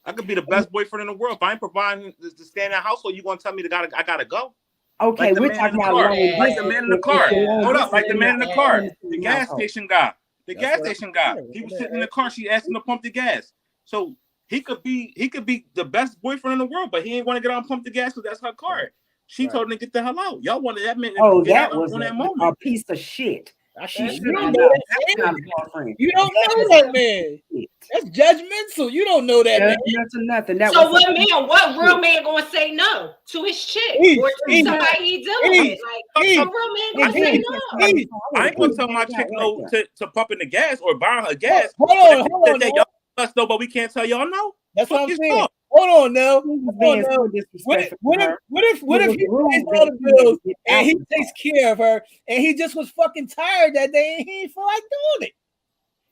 Speaker 3: I could be the best boyfriend in the world. If I ain't providing to stay in that household, you gonna tell me I gotta go?
Speaker 2: Okay,
Speaker 3: Like the
Speaker 2: we're
Speaker 3: man in
Speaker 2: talking
Speaker 3: the
Speaker 2: about
Speaker 3: car.
Speaker 2: long
Speaker 3: Like the
Speaker 2: distance.
Speaker 3: man in the
Speaker 2: If
Speaker 3: car.
Speaker 2: the long
Speaker 3: Hold up,
Speaker 2: distance
Speaker 3: like the
Speaker 2: is
Speaker 3: man
Speaker 2: not
Speaker 3: in the
Speaker 2: in
Speaker 3: car.
Speaker 2: the
Speaker 3: The
Speaker 2: same
Speaker 3: gas
Speaker 2: household.
Speaker 3: station guy. The
Speaker 4: That's
Speaker 3: gas
Speaker 4: what I-
Speaker 3: station guy.
Speaker 4: yeah,
Speaker 3: He was
Speaker 4: look at
Speaker 3: sitting in
Speaker 4: that.
Speaker 3: the car. She asked him to pump the gas. So he could be the best boyfriend in the world, but he ain't want to get out and pump the gas because that's her car. She
Speaker 4: Right.
Speaker 3: told him to get the hell out. Y'all wanted that man to
Speaker 2: Oh,
Speaker 3: get
Speaker 2: that
Speaker 3: out
Speaker 2: was
Speaker 3: on that
Speaker 2: a
Speaker 3: moment.
Speaker 2: piece of shit.
Speaker 4: That's
Speaker 2: She
Speaker 1: That's
Speaker 2: should
Speaker 4: you
Speaker 2: have
Speaker 4: don't
Speaker 1: not
Speaker 4: know
Speaker 2: known.
Speaker 4: that
Speaker 2: That's
Speaker 4: man.
Speaker 2: not a boyfriend.
Speaker 4: You don't
Speaker 2: That
Speaker 4: know
Speaker 2: is
Speaker 4: that man.
Speaker 2: shit.
Speaker 4: That's judgmental. You don't know that man.
Speaker 2: That's nothing. That
Speaker 1: So
Speaker 2: was
Speaker 1: what real man gonna say no to his chick
Speaker 4: Eesh,
Speaker 1: or to
Speaker 4: eesh,
Speaker 1: somebody he dealing
Speaker 4: eesh,
Speaker 1: with? Like
Speaker 4: eesh.
Speaker 1: what real man
Speaker 2: And
Speaker 1: gonna say
Speaker 2: then
Speaker 1: no?
Speaker 4: Eesh.
Speaker 3: I ain't gonna tell my chick no to pumping the gas or buying her gas.
Speaker 4: Hold
Speaker 3: But
Speaker 4: on,
Speaker 3: at the
Speaker 4: hold
Speaker 3: end
Speaker 4: on.
Speaker 3: of the day,
Speaker 4: Now.
Speaker 3: y'all us know, but we can't tell y'all no.
Speaker 4: That's
Speaker 3: Fuck
Speaker 4: what I'm
Speaker 3: is
Speaker 4: saying.
Speaker 3: y'all.
Speaker 4: Hold on now.
Speaker 2: He was
Speaker 4: Hold on
Speaker 2: being
Speaker 4: now.
Speaker 2: so
Speaker 4: What
Speaker 2: disrespectful to her.
Speaker 4: if
Speaker 2: It was
Speaker 4: he pays
Speaker 2: rude
Speaker 4: all the
Speaker 2: that he had to
Speaker 4: bills
Speaker 2: get
Speaker 4: and
Speaker 2: out
Speaker 4: he
Speaker 2: the
Speaker 4: takes care of her and he just was fucking tired that day and he ain't feel like doing it?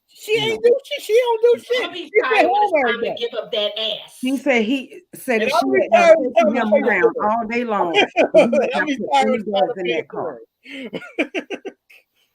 Speaker 4: She ain't do shit. She don't do
Speaker 1: I'm
Speaker 4: shit.
Speaker 1: gonna be
Speaker 4: She stay
Speaker 1: tired when
Speaker 4: home
Speaker 1: it's
Speaker 4: every
Speaker 1: time to
Speaker 4: day.
Speaker 1: give up that ass.
Speaker 2: He said
Speaker 4: And
Speaker 2: that she
Speaker 4: I'll be
Speaker 2: had them
Speaker 4: tired when
Speaker 2: pushing
Speaker 4: time
Speaker 2: him
Speaker 4: to take
Speaker 2: around
Speaker 4: care of
Speaker 2: all day long.
Speaker 4: her.
Speaker 2: And he would
Speaker 4: I'll
Speaker 2: not
Speaker 4: be
Speaker 2: put
Speaker 4: tired
Speaker 2: any
Speaker 4: when it's time
Speaker 2: gas
Speaker 4: to
Speaker 2: in
Speaker 4: pay
Speaker 2: that
Speaker 4: for
Speaker 2: car.
Speaker 4: her.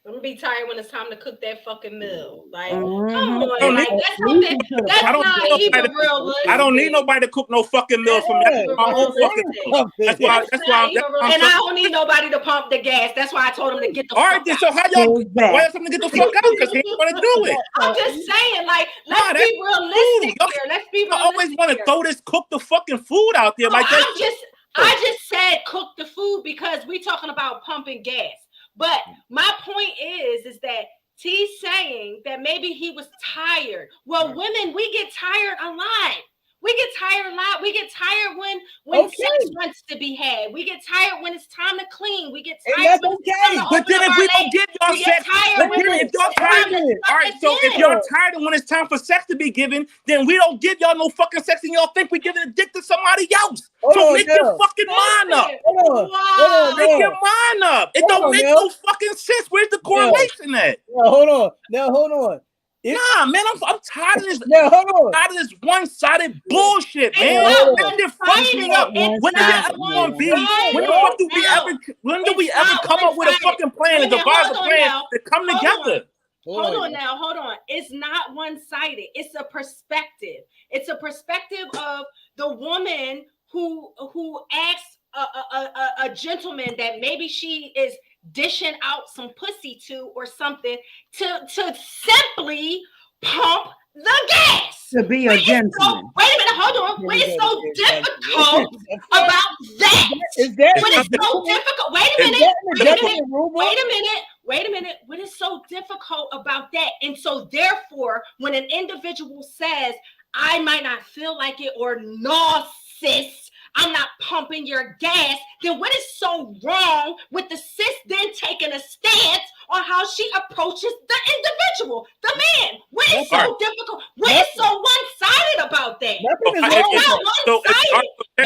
Speaker 1: I'm gonna be tired when it's time to cook that fucking meal. Like, come
Speaker 2: Mhm.
Speaker 1: on,
Speaker 3: don't
Speaker 1: like
Speaker 3: need-
Speaker 1: that's something. That's
Speaker 3: I don't
Speaker 1: not
Speaker 3: need nobody
Speaker 1: even
Speaker 3: to
Speaker 1: realistic.
Speaker 3: I don't need nobody to cook no fucking meals for me. I
Speaker 4: Yeah.
Speaker 3: cook my own fucking meals. That's why.
Speaker 1: That's not even real.
Speaker 3: I'm
Speaker 1: And
Speaker 3: so.
Speaker 1: I don't need nobody to pump the gas. That's why I told him to get the
Speaker 3: All
Speaker 1: fuck
Speaker 3: right, then.
Speaker 1: out.
Speaker 3: So how y'all? Why
Speaker 2: Exactly.
Speaker 3: y'all something to get the fuck out? Because he ain't want to do it.
Speaker 1: I'm just saying, like, let's
Speaker 3: Nah, that's
Speaker 1: be
Speaker 3: cool.
Speaker 1: realistic
Speaker 3: Y'all
Speaker 1: here. Let's be
Speaker 3: always
Speaker 1: realistic
Speaker 3: want to
Speaker 1: here.
Speaker 3: throw this cook the fucking food out there
Speaker 1: No,
Speaker 3: like that.
Speaker 1: I just said cook the food because we talking about pumping gas. But my point is that T's saying that maybe he was tired. Well, women, we get tired a lot. We get tired a lot. We get tired when sex wants to be had. We get tired when it's time to clean. We get
Speaker 4: And
Speaker 1: tired
Speaker 4: that's
Speaker 1: when it's time to
Speaker 3: But
Speaker 1: open
Speaker 3: then
Speaker 1: up
Speaker 3: if
Speaker 1: our
Speaker 3: we don't
Speaker 1: legs.
Speaker 3: give y'all
Speaker 1: We get
Speaker 3: sex,
Speaker 1: tired when
Speaker 3: if y'all
Speaker 1: it's time to
Speaker 3: tired,
Speaker 1: suck
Speaker 3: all right.
Speaker 1: a
Speaker 3: So if
Speaker 1: dick.
Speaker 3: y'all tired and when it's time for sex to be given, then we don't give y'all no fucking sex, and y'all think we giving a dick to somebody else. So make your fucking mind up.
Speaker 4: Hold on,
Speaker 3: Make your mind up. It don't make no fucking sense. Where's the correlation at?
Speaker 4: Hold on. Now hold on.
Speaker 3: Nah, man, I'm tired of this.
Speaker 4: Now hold on.
Speaker 3: Tired of this one-sided bullshit,
Speaker 1: It's
Speaker 3: man.
Speaker 1: not
Speaker 3: That shit fucks me up.
Speaker 1: one-sided.
Speaker 3: When is it ever gonna be? When the fuck do we ever? When do we ever come up with a fucking plan and devise a plan to come together?
Speaker 1: Hold on now, hold on. It's not one-sided. It's a perspective. It's a perspective of the woman who asks a gentleman that maybe she is dishing out some pussy to or something to simply pump the gas.
Speaker 2: To be a gentleman.
Speaker 1: Wait a minute, hold on. What is so difficult about that?
Speaker 4: Is that
Speaker 1: what is so difficult? Wait a minute. Wait a minute. What is so difficult about that? And so therefore, when an individual says, I might not feel like it, or no, sis, I'm not pumping your gas, then what is so wrong with the sis then taking a stance on how she approaches the individual, the man? What is so difficult? What is so one-sided about that?
Speaker 4: Nothing is wrong with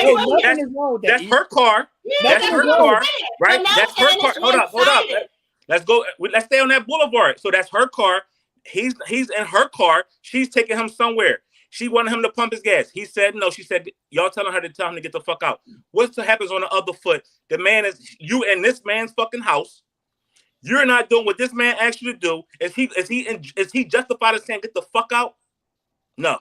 Speaker 4: that.
Speaker 3: That's her car. That's her car, right? That's her car. Hold up. Let's go. Let's stay on that boulevard. So that's her car. He's in her car. She's taking him somewhere. She wanted him to pump his gas. He said no. She said, y'all telling her to tell him to get the fuck out. What happens on the other foot? The man is you in this man's fucking house. You're not doing what this man asked you to do. Is he justified in saying get the fuck out? No.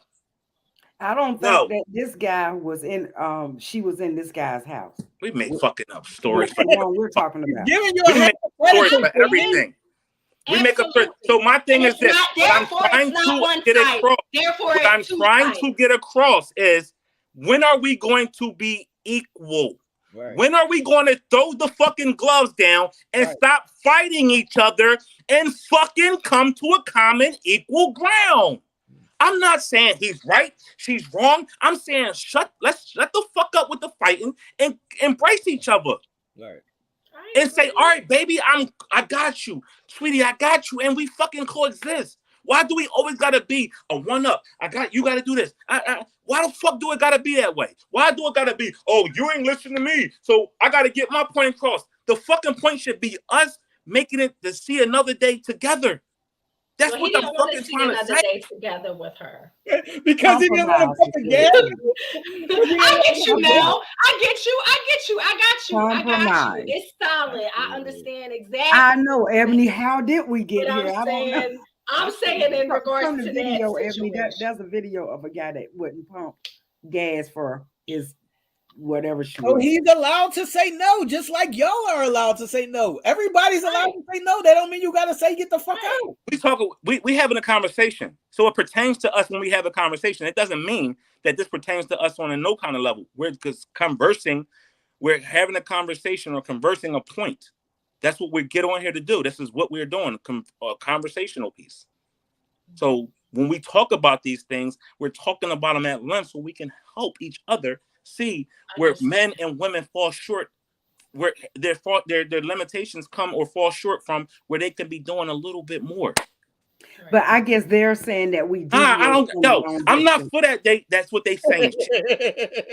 Speaker 2: I don't think that this guy was in she was in this guy's house.
Speaker 3: We make fucking up stories.
Speaker 2: For the one we're talking about.
Speaker 3: We make stories for everything. We make a
Speaker 1: Absolutely.
Speaker 3: so my thing is
Speaker 1: It's
Speaker 3: this.
Speaker 1: not-
Speaker 3: What I'm
Speaker 1: therefore,
Speaker 3: trying
Speaker 1: it's not
Speaker 3: to
Speaker 1: one
Speaker 3: get
Speaker 1: sided.
Speaker 3: across.
Speaker 1: Therefore,
Speaker 3: What I'm
Speaker 1: it's
Speaker 3: trying
Speaker 1: two-sided.
Speaker 3: to get across is when are we going to be equal?
Speaker 4: Right.
Speaker 3: When are we going to throw the fucking gloves down and
Speaker 4: Right.
Speaker 3: stop fighting each other and fucking come to a common equal ground? I'm not saying he's right, she's wrong. I'm saying let's shut the fuck up with the fighting and embrace each other.
Speaker 4: Right.
Speaker 3: And say, all right, baby, I got you. Sweetie, I got you. And we fucking coexist. Why do we always gotta be a one-up? You gotta do this. Why the fuck do it gotta be that way? Why do it gotta be, oh, you ain't listening to me, so I gotta get my point across? The fucking point should be us making it to see another day together. That's
Speaker 1: Well,
Speaker 3: what
Speaker 1: he
Speaker 3: I'm
Speaker 1: didn't want to
Speaker 3: fucking
Speaker 1: see
Speaker 3: trying to
Speaker 1: another
Speaker 3: say.
Speaker 1: day together with her.
Speaker 4: Because he didn't want to fucking get it.
Speaker 1: I get you, Nell. I get you. I got you.
Speaker 2: Compromise.
Speaker 1: It's solid. I understand exactly.
Speaker 2: I know, Ebony. How did we get
Speaker 1: But
Speaker 2: here? I don't know.
Speaker 1: I'm saying in regards
Speaker 2: From the
Speaker 1: to
Speaker 2: video,
Speaker 1: that
Speaker 2: Ebony,
Speaker 1: situation.
Speaker 2: there's a video of a guy that wouldn't pump gas for his whatever she
Speaker 4: Oh,
Speaker 2: was.
Speaker 4: he's allowed to say no, just like y'all are allowed to say no. Everybody's allowed to say no. That don't mean you gotta say get the fuck out.
Speaker 3: We having a conversation. So it pertains to us when we have a conversation. It doesn't mean that this pertains to us on a no kind of level. We're just conversing, we're having a conversation or conversing a point. That's what we get on here to do. This is what we're doing, a conversational piece. So when we talk about these things, we're talking about them at length so we can help each other see where men and women fall short, where their limitations come or fall short from, where they can be doing a little bit more.
Speaker 2: But I guess they're saying that we do.
Speaker 3: I'm not for that. That's what they saying.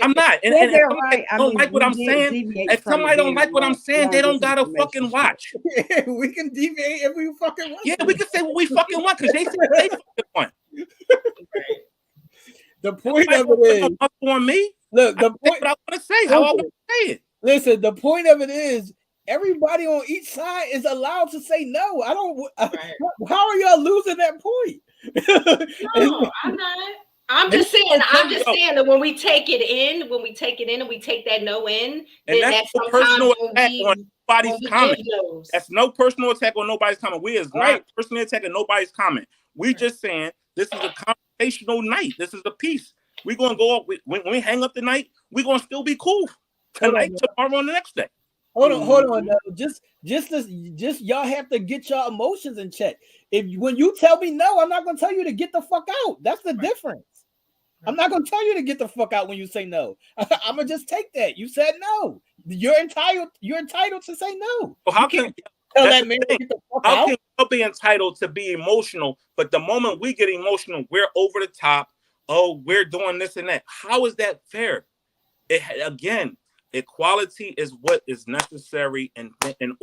Speaker 3: I'm not. And
Speaker 2: they're
Speaker 3: if
Speaker 2: right.
Speaker 3: don't like what I'm saying, if somebody don't like what I'm saying, they don't gotta fucking watch.
Speaker 4: We can deviate if we fucking want.
Speaker 3: Yeah, we can say what we fucking want because they say they fucking want.
Speaker 4: The point of it is
Speaker 3: on me.
Speaker 4: Look, the point.
Speaker 3: What I want to say, how I want to say it.
Speaker 4: Listen, the point of it is everybody on each side is allowed to say no. I don't. How are y'all losing that point?
Speaker 1: No, I'm not. I'm just saying that when we take it in, and we take that no in,
Speaker 3: and that's no personal attack on nobody's comment. That's no personal attack on nobody's comment. We is not personally attacking nobody's comment. We just saying this is a conversational night. This is a piece. We're gonna go up when we hang up tonight. We're gonna still be cool tonight, tomorrow, and the next day.
Speaker 4: Hold on. No. Just y'all have to get your emotions in check. When you tell me no, I'm not gonna tell you to get the fuck out. That's the difference. I'm not gonna tell you to get the fuck out when you say no. I'm gonna just take that. You said no. You're entitled to say no.
Speaker 3: Well, how can
Speaker 4: tell that man to get the fuck out?
Speaker 3: How can you be entitled to be emotional, but the moment we get emotional, we're over the top. Oh, we're doing this and that. How is that fair? Again, equality is what is necessary in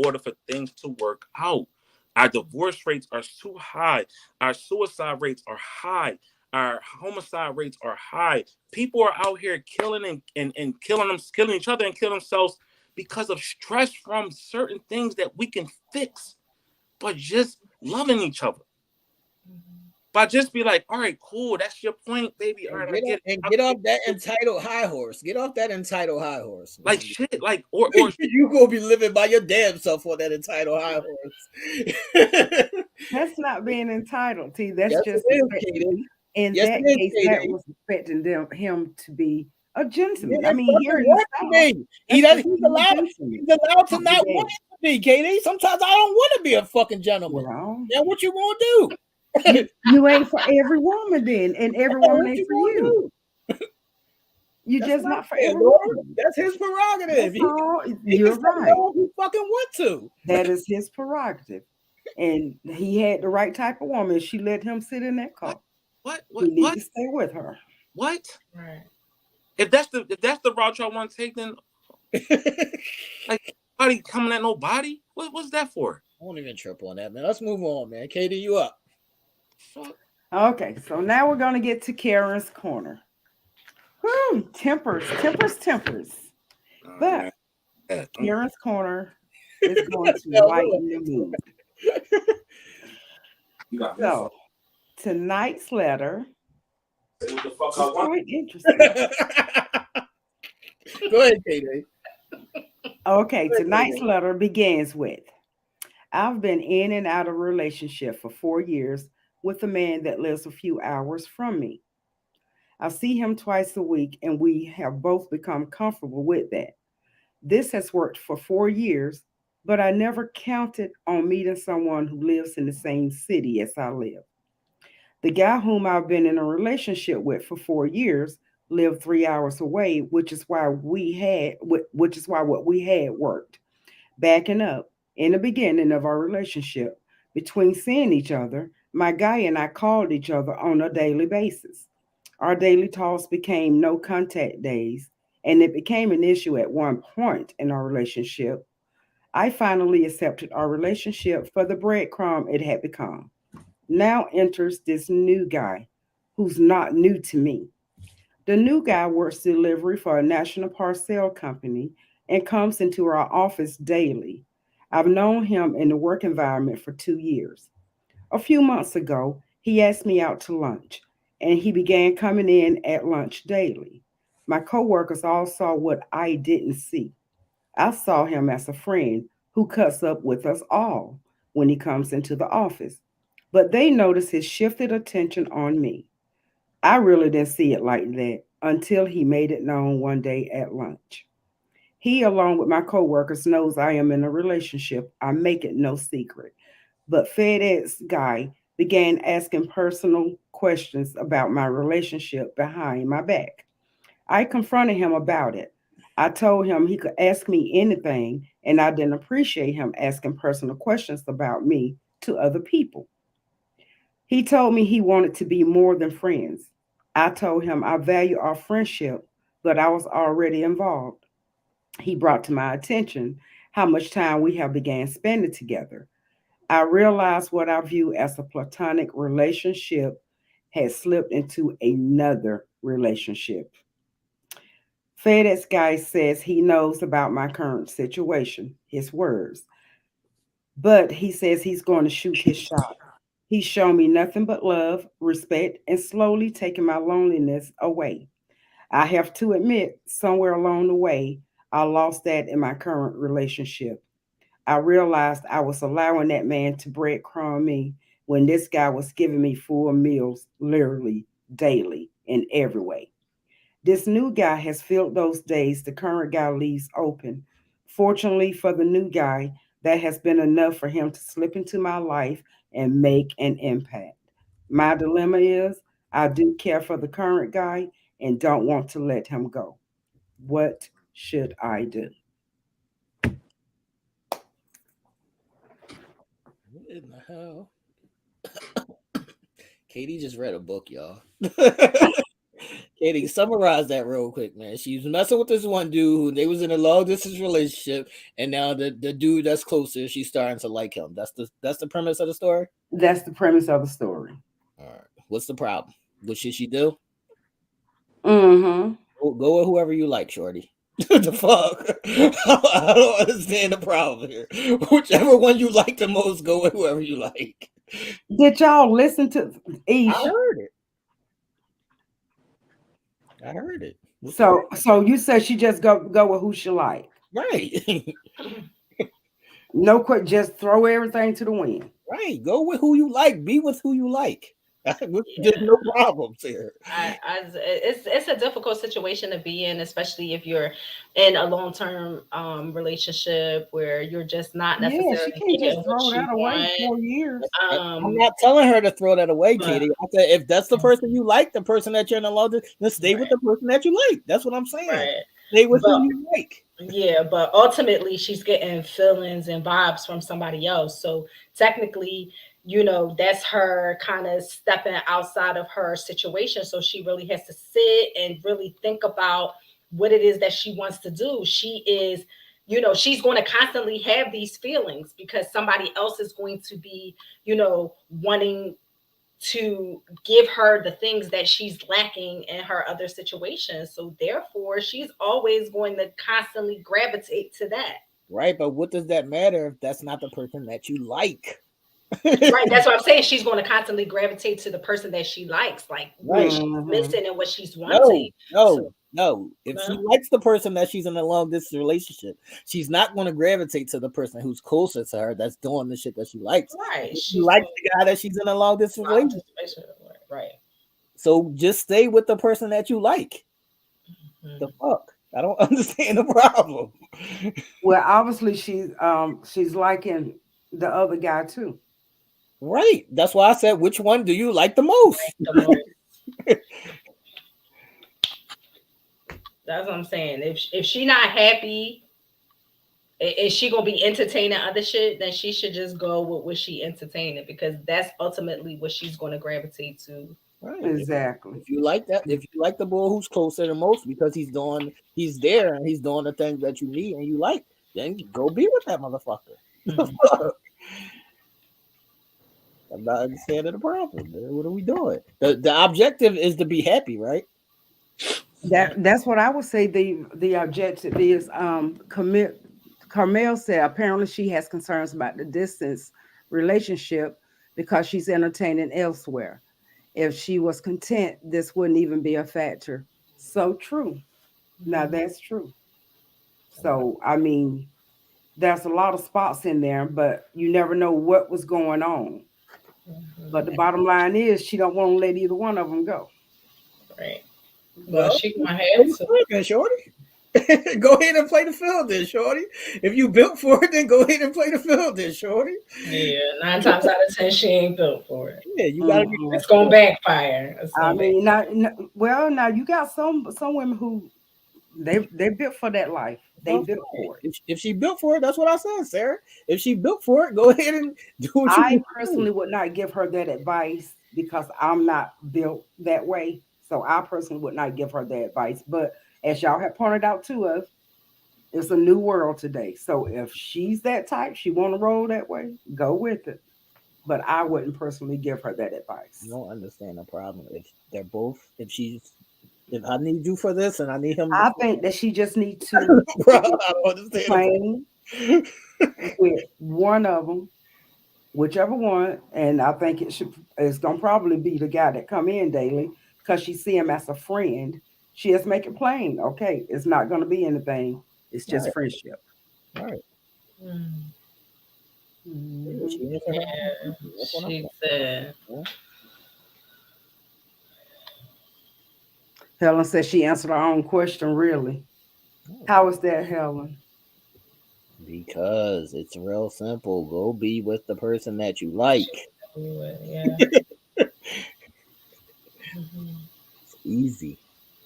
Speaker 3: order for things to work out. Our divorce rates are too high. Our suicide rates are high. Our homicide rates are high. People are out here killing and killing each other and killing themselves because of stress from certain things that we can fix, but just loving each other. But just be like, all right, cool, that's your point, baby. All right, I get it.
Speaker 4: Get off that entitled high horse. Get off that entitled high horse.
Speaker 3: Like shit, like or
Speaker 4: you gonna be living by your damn self on that entitled high horse.
Speaker 2: That's not being entitled, T. That's just in
Speaker 4: yes,
Speaker 2: that case, that was expecting him to be a gentleman. I mean, here
Speaker 4: he's allowed to not want it to be, Katie. Sometimes I don't want to be a fucking gentleman. Now what you gonna do?
Speaker 2: You ain't for every woman then, and every woman ain't for you. You just not for every woman.
Speaker 4: That's his prerogative.
Speaker 2: You're right.
Speaker 4: He fucking want to.
Speaker 2: That is his prerogative, and he had the right type of woman. She let him sit in that car. He need to stay with her.
Speaker 3: What? Right. If that's the route y'all want to take, then like nobody coming at nobody. What's that for?
Speaker 4: I won't even trip on that, man. Let's move on, man. Katie, you up?
Speaker 2: Okay, so now we're gonna get to Karen's corner. Whew, tempers. But Karen's corner is going to lighten the mood. So tonight's letter is quite interesting.
Speaker 4: Go ahead, Katie.
Speaker 2: Okay, tonight's letter begins with, I've been in and out of a relationship for 4 years with a man that lives a few hours from me. I see him twice a week, and we have both become comfortable with that. This has worked for 4 years, but I never counted on meeting someone who lives in the same city as I live. The guy whom I've been in a relationship with for 4 years lived 3 hours away, which is why what we had worked. Backing up, in the beginning of our relationship, between seeing each other, my guy and I called each other on a daily basis. Our daily talks became no contact days, and it became an issue at one point in our relationship. I finally accepted our relationship for the breadcrumb it had become. Now enters this new guy who's not new to me. The new guy works delivery for a national parcel company and comes into our office daily. I've known him in the work environment for 2 years. A few months ago, he asked me out to lunch, and he began coming in at lunch daily. My coworkers all saw what I didn't see. I saw him as a friend who cuts up with us all when he comes into the office, but they noticed his shifted attention on me. I really didn't see it like that until he made it known one day at lunch. He, along with my coworkers, knows I am in a relationship. I make it no secret. But FedEx guy began asking personal questions about my relationship behind my back. I confronted him about it. I told him he could ask me anything, and I didn't appreciate him asking personal questions about me to other people. He told me he wanted to be more than friends. I told him I value our friendship, but I was already involved. He brought to my attention how much time we have began spending together. I realized what I view as a platonic relationship had slipped into another relationship. FedEx guy says he knows about my current situation, his words, but he says he's going to shoot his shot. He's shown me nothing but love, respect, and slowly taking my loneliness away. I have to admit, somewhere along the way, I lost that in my current relationship. I realized I was allowing that man to breadcrumb me when this guy was giving me full meals literally daily in every way. This new guy has filled those days the current guy leaves open. Fortunately for the new guy, that has been enough for him to slip into my life and make an impact. My dilemma is I do care for the current guy and don't want to let him go. What should I do?
Speaker 4: What in the hell? Katie just read a book, y'all. Katie, summarize that real quick, man. She was messing with this one dude who they was in a long distance relationship, and now the dude that's closer, she's starting to like him. That's the premise of the story.
Speaker 2: That's the premise of the story.
Speaker 4: All right. What's the problem? What should she do?
Speaker 2: Mm-hmm.
Speaker 4: Go with whoever you like, shorty. The fuck? I don't understand the problem here. Whichever one you like the most, go with whoever you like.
Speaker 2: Did y'all listen to
Speaker 4: I
Speaker 2: Ish?
Speaker 4: heard it. I heard it.
Speaker 2: So you said she just go with who she like.
Speaker 4: Right.
Speaker 2: No quick, just throw everything to the wind.
Speaker 4: Right. Go with who you like. Be with who you like. There's
Speaker 1: Yeah.
Speaker 4: no problems here.
Speaker 1: It's a difficult situation to be in, especially if you're in a long term relationship where you're just not
Speaker 2: Yeah, she
Speaker 1: necessarily
Speaker 2: can't
Speaker 1: getting
Speaker 2: just
Speaker 1: what
Speaker 2: throw
Speaker 1: you
Speaker 2: that away
Speaker 1: want.
Speaker 2: 4 years.
Speaker 4: I'm
Speaker 1: Um,
Speaker 4: not telling her to throw that away,
Speaker 1: but
Speaker 4: Katie. I said if that's the person you like, the person that you're in a long, then stay with
Speaker 1: right,
Speaker 4: the person that you like. That's what I'm saying.
Speaker 1: right.
Speaker 4: Stay with who
Speaker 1: But
Speaker 4: you like.
Speaker 1: yeah, but ultimately she's getting feelings and vibes from somebody else. So technically, that's her kind of stepping outside of her situation. So she really has to sit and really think about what it is that she wants to do. She's going to constantly have these feelings because somebody else is going to be, wanting to give her the things that she's lacking in her other situations. So therefore, she's always going to constantly gravitate to that.
Speaker 4: Right, but what does that matter if that's not the person that you like?
Speaker 1: Right. That's what I'm saying. She's going to constantly gravitate to the person that she likes, like what
Speaker 4: Right.
Speaker 1: she's
Speaker 2: Mm-hmm.
Speaker 1: missing and what she's
Speaker 4: No,
Speaker 1: wanting.
Speaker 4: no,
Speaker 1: So
Speaker 4: No, if she
Speaker 1: No?
Speaker 4: likes the person that she's in a long distance relationship, she's not going to gravitate to the person who's closer to her that's doing the shit that she likes.
Speaker 1: Right.
Speaker 4: If she
Speaker 1: She's
Speaker 4: likes
Speaker 1: going
Speaker 4: the guy that she's in a long distance
Speaker 1: long
Speaker 4: relationship.
Speaker 1: distance. Right.
Speaker 4: So just stay with the person that you like. The fuck? I don't understand the problem.
Speaker 2: Well, obviously she's liking the other guy too.
Speaker 4: Right. That's why I said, which one do you like the most?
Speaker 1: The most. That's what I'm saying. If she not happy, is she gonna be entertaining other shit? Then she should just go with what she entertaining, because that's ultimately what she's gonna gravitate to.
Speaker 4: Right.
Speaker 2: Exactly.
Speaker 4: If you like that, if you like the boy who's closer the most because he's there and he's doing the things that you need and you like, then go be with that motherfucker. I'm not understanding the problem, man. What are we doing? The objective is to be happy, right?
Speaker 2: That's what I would say. The objective is commit. Carmel said apparently she has concerns about the distance relationship because she's entertaining elsewhere. If she was content, this wouldn't even be a factor. So true. Now that's true. So I mean, there's a lot of spots in there, but you never know what was going on. But the bottom line is she don't want to let either one of them go.
Speaker 1: Right. Well, she gonna
Speaker 4: play
Speaker 1: have
Speaker 4: the
Speaker 1: to.
Speaker 4: field then, shorty. Go ahead and play the field then, shorty. If you built for it, then go ahead and play the field then, shorty.
Speaker 1: Yeah, 9 times out of 10, she ain't built for it.
Speaker 4: Yeah, you gotta be.
Speaker 2: Mhm.
Speaker 1: It's gonna backfire. It's
Speaker 2: I
Speaker 1: gonna
Speaker 2: mean, well, now you got some women who they built for that life. They built for it.
Speaker 4: If she built for it, that's what I said, Sarah. If she built for it, go ahead and do what you
Speaker 2: I
Speaker 4: need to
Speaker 2: personally
Speaker 4: do.
Speaker 2: would not give her that advice because I'm not built that way. So I personally would not give her that advice. But as y'all have pointed out to us, it's a new world today. So if she's that type, she want to roll that way, go with it. But I wouldn't personally give her that
Speaker 4: I
Speaker 2: advice.
Speaker 4: don't understand the problem. If they're both, if I need you for this and I need him,
Speaker 2: I think that she just needs to
Speaker 4: bro, I don't understand the
Speaker 2: plan with one of them, whichever one, and I think it's gonna probably be the guy that come in daily because she see him as a friend. She is making plain, okay, it's not gonna be anything. It's just
Speaker 4: Right,
Speaker 2: friendship.
Speaker 4: right.
Speaker 1: Mm.
Speaker 4: Yeah,
Speaker 2: Mhm.
Speaker 4: she answered her own
Speaker 1: Yeah,
Speaker 4: question. That's what I'm
Speaker 1: she
Speaker 4: saying.
Speaker 1: said.
Speaker 4: Yeah.
Speaker 2: Helen said she answered her own question. Really? How is that, Helen?
Speaker 4: Because it's real simple. Go be with the person that you like.
Speaker 1: Yeah. Mhm.
Speaker 4: It's easy.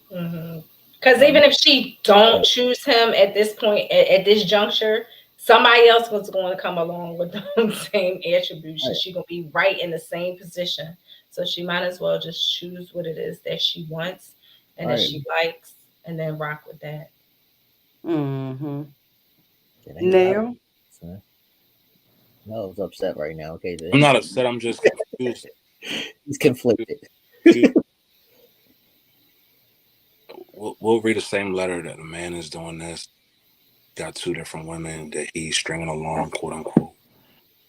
Speaker 1: Because even if she don't choose him at this point, at this juncture, somebody else was going to come along with the same attributes.
Speaker 4: Right.
Speaker 1: She gonna be right in the same position. So she might as well just choose what it is that she wants and that
Speaker 4: Right.
Speaker 1: she likes, and then rock with that.
Speaker 2: Mm-hmm.
Speaker 4: It ain't about
Speaker 2: Nell?
Speaker 4: son. Mel's upset right now. Okay,
Speaker 3: I'm not upset. I'm just confused.
Speaker 4: he's conflicted.
Speaker 3: Confused. We'll read the same letter that a man is doing this. Got two different women that he's stringing along, quote unquote.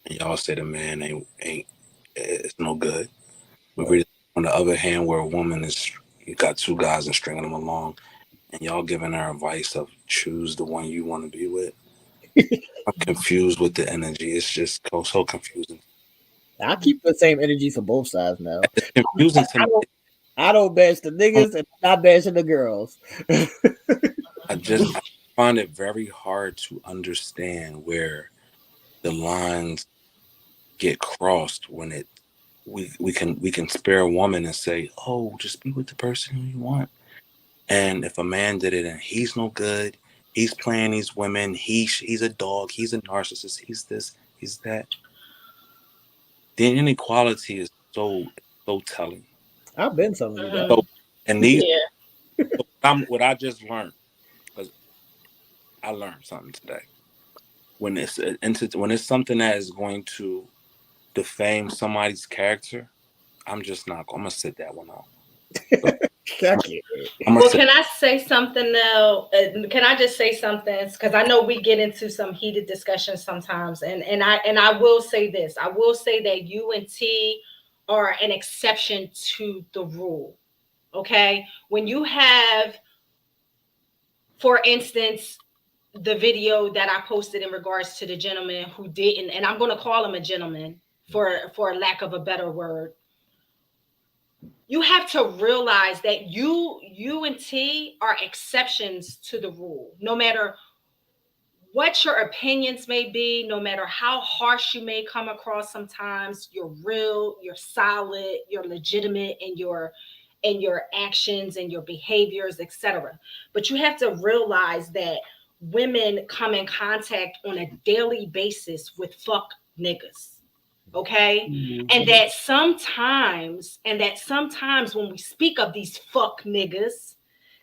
Speaker 3: And y'all say the man ain't it's no good. We read it on the other hand where a woman is, you got two guys and stringing them along, and y'all giving her advice of choose the one you want to be with. I'm confused with the energy. It's just so confusing.
Speaker 4: I keep the same energy for both sides now.
Speaker 3: It's confusing to me.
Speaker 4: I don't bash the niggas and I'm not bashing the girls.
Speaker 3: I find it very hard to understand where the lines get crossed when we can spare a woman and say, oh, just be with the person who you want. And if a man did it and he's no good, he's playing these women, he's a dog, he's a narcissist, he's this, he's that. The inequality is so telling.
Speaker 4: I've been telling you that.
Speaker 3: So and these
Speaker 1: Yeah.
Speaker 3: what I just learned, because I learned something today. When it's something that is going to defame somebody's character, I'm gonna sit that one out. So,
Speaker 1: Well, can I say something now? Can I just say something? Because I know we get into some heated discussions sometimes, and I will say this. I will say that you and T are an exception to the rule. Okay, when you have for instance, the video that I posted in regards to the gentleman who didn't, and I'm going to call him a gentleman for lack of a better word. You have to realize that you and T are exceptions to the rule. No matter what your opinions may be, no matter how harsh you may come across sometimes, you're real, you're solid, you're legitimate in your actions and your behaviors, etc. But you have to realize that women come in contact on a daily basis with fuck niggas. Okay?
Speaker 2: Mhm.
Speaker 1: And that sometimes when we speak of these fuck niggas,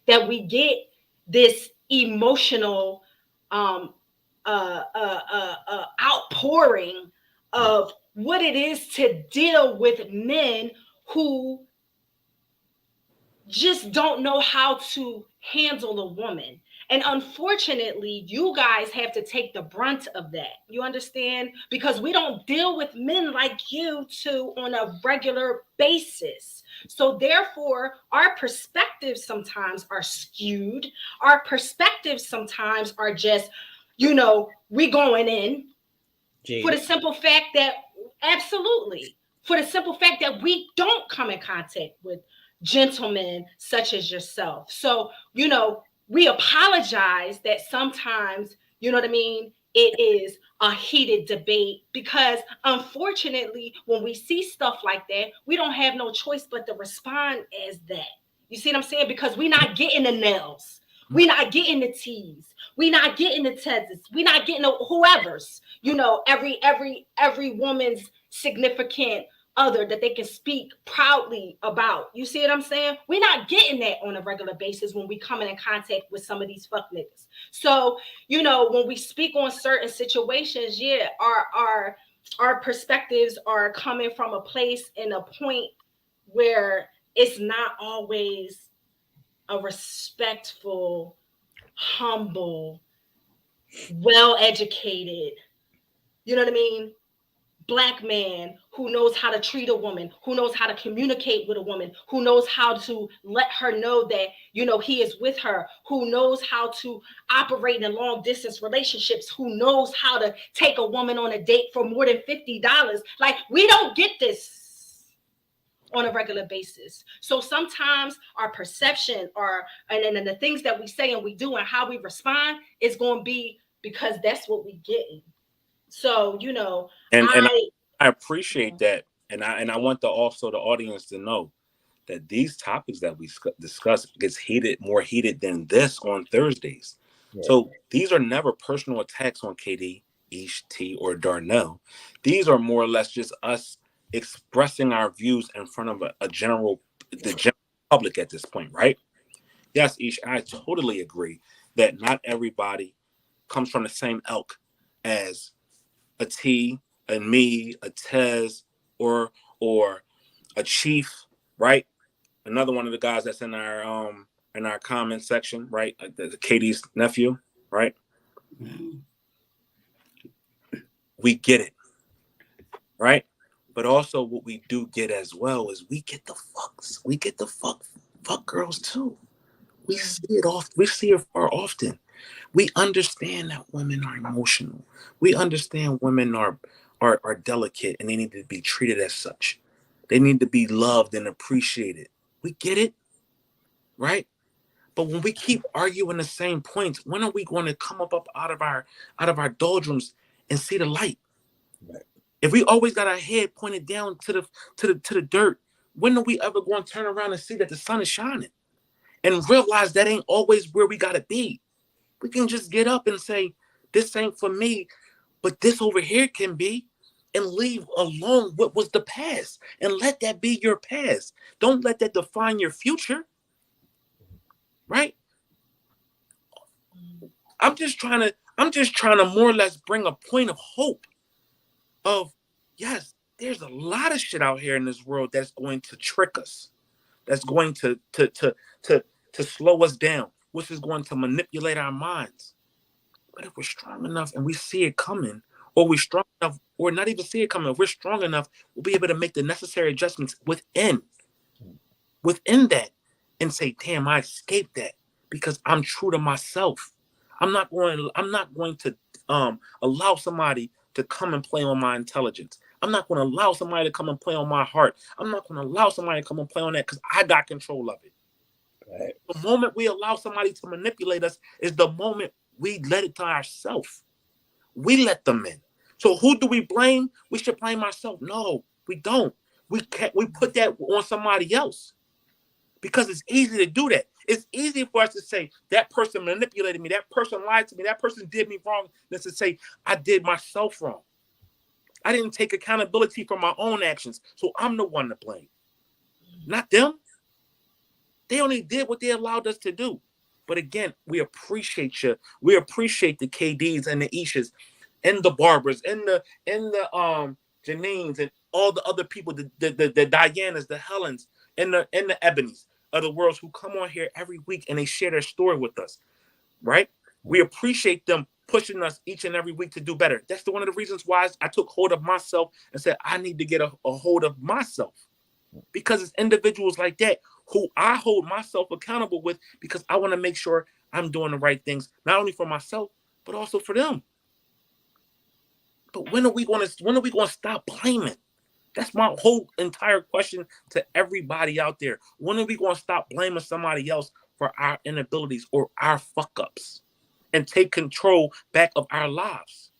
Speaker 1: that we get this emotional um outpouring of what it is to deal with men who just don't know how to handle a woman. And unfortunately, you guys have to take the brunt of that. You understand? Because we don't deal with men like you two on a regular basis. So therefore, our perspectives sometimes are skewed. Our perspectives sometimes are just, we going in for the
Speaker 4: Jaded.
Speaker 1: simple fact that, absolutely, for the simple fact that we don't come in contact with gentlemen such as yourself. So, we apologize that sometimes, you know what I mean, it is a heated debate, because unfortunately, when we see stuff like that, we don't have no choice but to respond as that. You see what I'm saying? Because we're not getting the Nells. We're not getting the T's. We're not getting the Ted's. We're not getting the whoever's, every woman's significant other that they can speak proudly about. You see what I'm saying? We're not getting that on a regular basis when we come in contact with some of these fuck niggas. So, when we speak on certain situations, yeah, our perspectives are coming from a place and a point where it's not always a respectful, humble, well-educated, you know what I mean, Black man who knows how to treat a woman, who knows how to communicate with a woman, who knows how to let her know that, he is with her, who knows how to operate in long distance relationships, who knows how to take a woman on a date for more than $50. Like, we don't get this on a regular basis. So sometimes our perception and the things that we say and we do and how we respond is going to be because that's what we get. So,
Speaker 3: And
Speaker 1: I
Speaker 3: I appreciate that, and I want the audience to know that these topics that we discuss gets more heated than this on Thursdays.
Speaker 4: Right.
Speaker 3: So these are never personal attacks on KD, Ish, T, or Darnell. These are more or less just us expressing our views in front of the general public at this point, right? Yes, Ish, I totally agree that not everybody comes from the same elk as a T, a me, a Tez, or a Chief, right? Another one of the guys that's in our comment section, right? Like the Katie's nephew, right? We get it, right? But also what we do get as well is we get the fuck girls too. We see it often. We see it far often. We understand that women are emotional. We understand women are delicate and they need to be treated as such. They need to be loved and appreciated. We get it, right? But when we keep arguing the same points, when are we going to come up out of our doldrums and see the light?
Speaker 4: Right.
Speaker 3: If we always got our head pointed down to the dirt, when are we ever going to turn around and see that the sun is shining and realize that ain't always where we got to be? We can just get up and say, this ain't for me, but this over here can be, and leave alone what was the past and let that be your past. Don't let that define your future, right? I'm just trying to more or less bring a point of hope of, yes, there's a lot of shit out here in this world that's going to trick us, that's going to slow us down, which is going to manipulate our minds. But if we're strong enough and we see it coming, or we're strong enough, or not even see it coming, if we're strong enough, we'll be able to make the necessary adjustments within that and say, damn, I escaped that. because I'm true to myself. I'm not going to allow somebody to come and play on my intelligence. I'm not going to allow somebody to come and play on my heart. I'm not going to allow somebody to come and play on that because I got control of it.
Speaker 4: Right.
Speaker 3: The moment we allow somebody to manipulate us is the moment we let it to ourselves. We let them in. So who do we blame? We should blame ourselves. No, we don't. We put that on somebody else because it's easy to do that. It's easy for us to say that person manipulated me, that person lied to me, that person did me wrong, than to say I did myself wrong. I didn't take accountability for my own actions, so I'm the one to blame, not them. They only did what they allowed us to do. But again, we appreciate you. We appreciate the KDs and the Aishas and the Barbers and the Janines and all the other people, the Dianas, the Helens, and the Ebonies of the world who come on here every week and they share their story with us, right? We appreciate them pushing us each and every week to do better. That's one of the reasons why I took hold of myself and said I need to get a hold of myself, because it's individuals like that who I hold myself accountable with, because I want to make sure I'm doing the right things, not only for myself, but also for them. But when are we going to stop blaming? That's my whole entire question to everybody out there. When are we going to stop blaming somebody else for our inabilities or our fuck ups and take control back of our lives?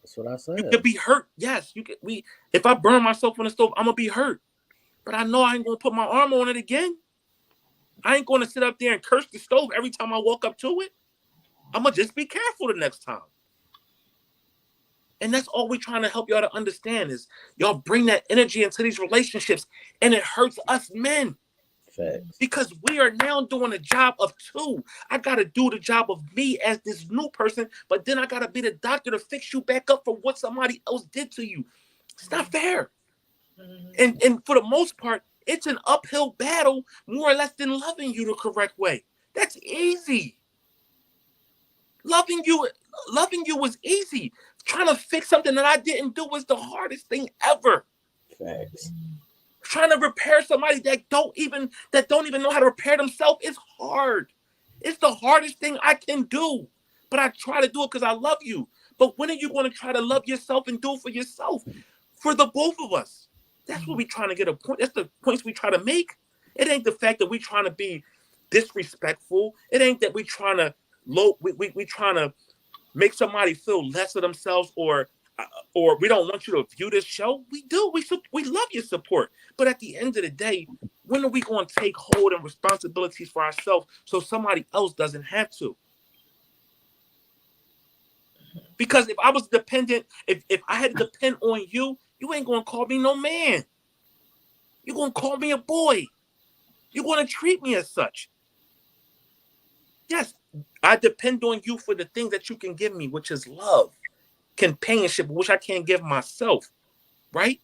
Speaker 4: That's what I said.
Speaker 3: You could be hurt. Yes, you could. If I burn myself on the stove, I'm gonna be hurt. But I know I ain't gonna put my arm on it again. I ain't gonna sit up there and curse the stove every time I walk up to it. I'm gonna just be careful the next time. And that's all we're trying to help y'all to understand is y'all bring that energy into these relationships, and it hurts us men.
Speaker 4: Facts.
Speaker 3: Because we are now doing a job of two. I got to do the job of me as this new person, but then I got to be the doctor to fix you back up for what somebody else did to you. It's not fair. And for the most part, it's an uphill battle, more or less, than loving you the correct way. That's easy. Loving you was easy. Trying to fix something that I didn't do was the hardest thing ever.
Speaker 4: Facts.
Speaker 3: Trying to repair somebody that don't even know how to repair themselves is hard. It's the hardest thing I can do. But I try to do it because I love you. But when are you going to try to love yourself and do it for yourself? For the both of us. That's what we're trying to get a point. That's the points we try to make. It ain't the fact that we're trying to be disrespectful. It ain't that we're trying to we trying to make somebody feel less of themselves, or we don't want you to view this show. We do. We love your support. But at the end of the day, when are we going to take hold and responsibilities for ourselves so somebody else doesn't have to? Because if I was dependent, if I had to depend on you, you ain't going to call me no man. You're going to call me a boy. You're going to treat me as such. Yes, I depend on you for the things that you can give me, which is love, companionship, which I can't give myself, right?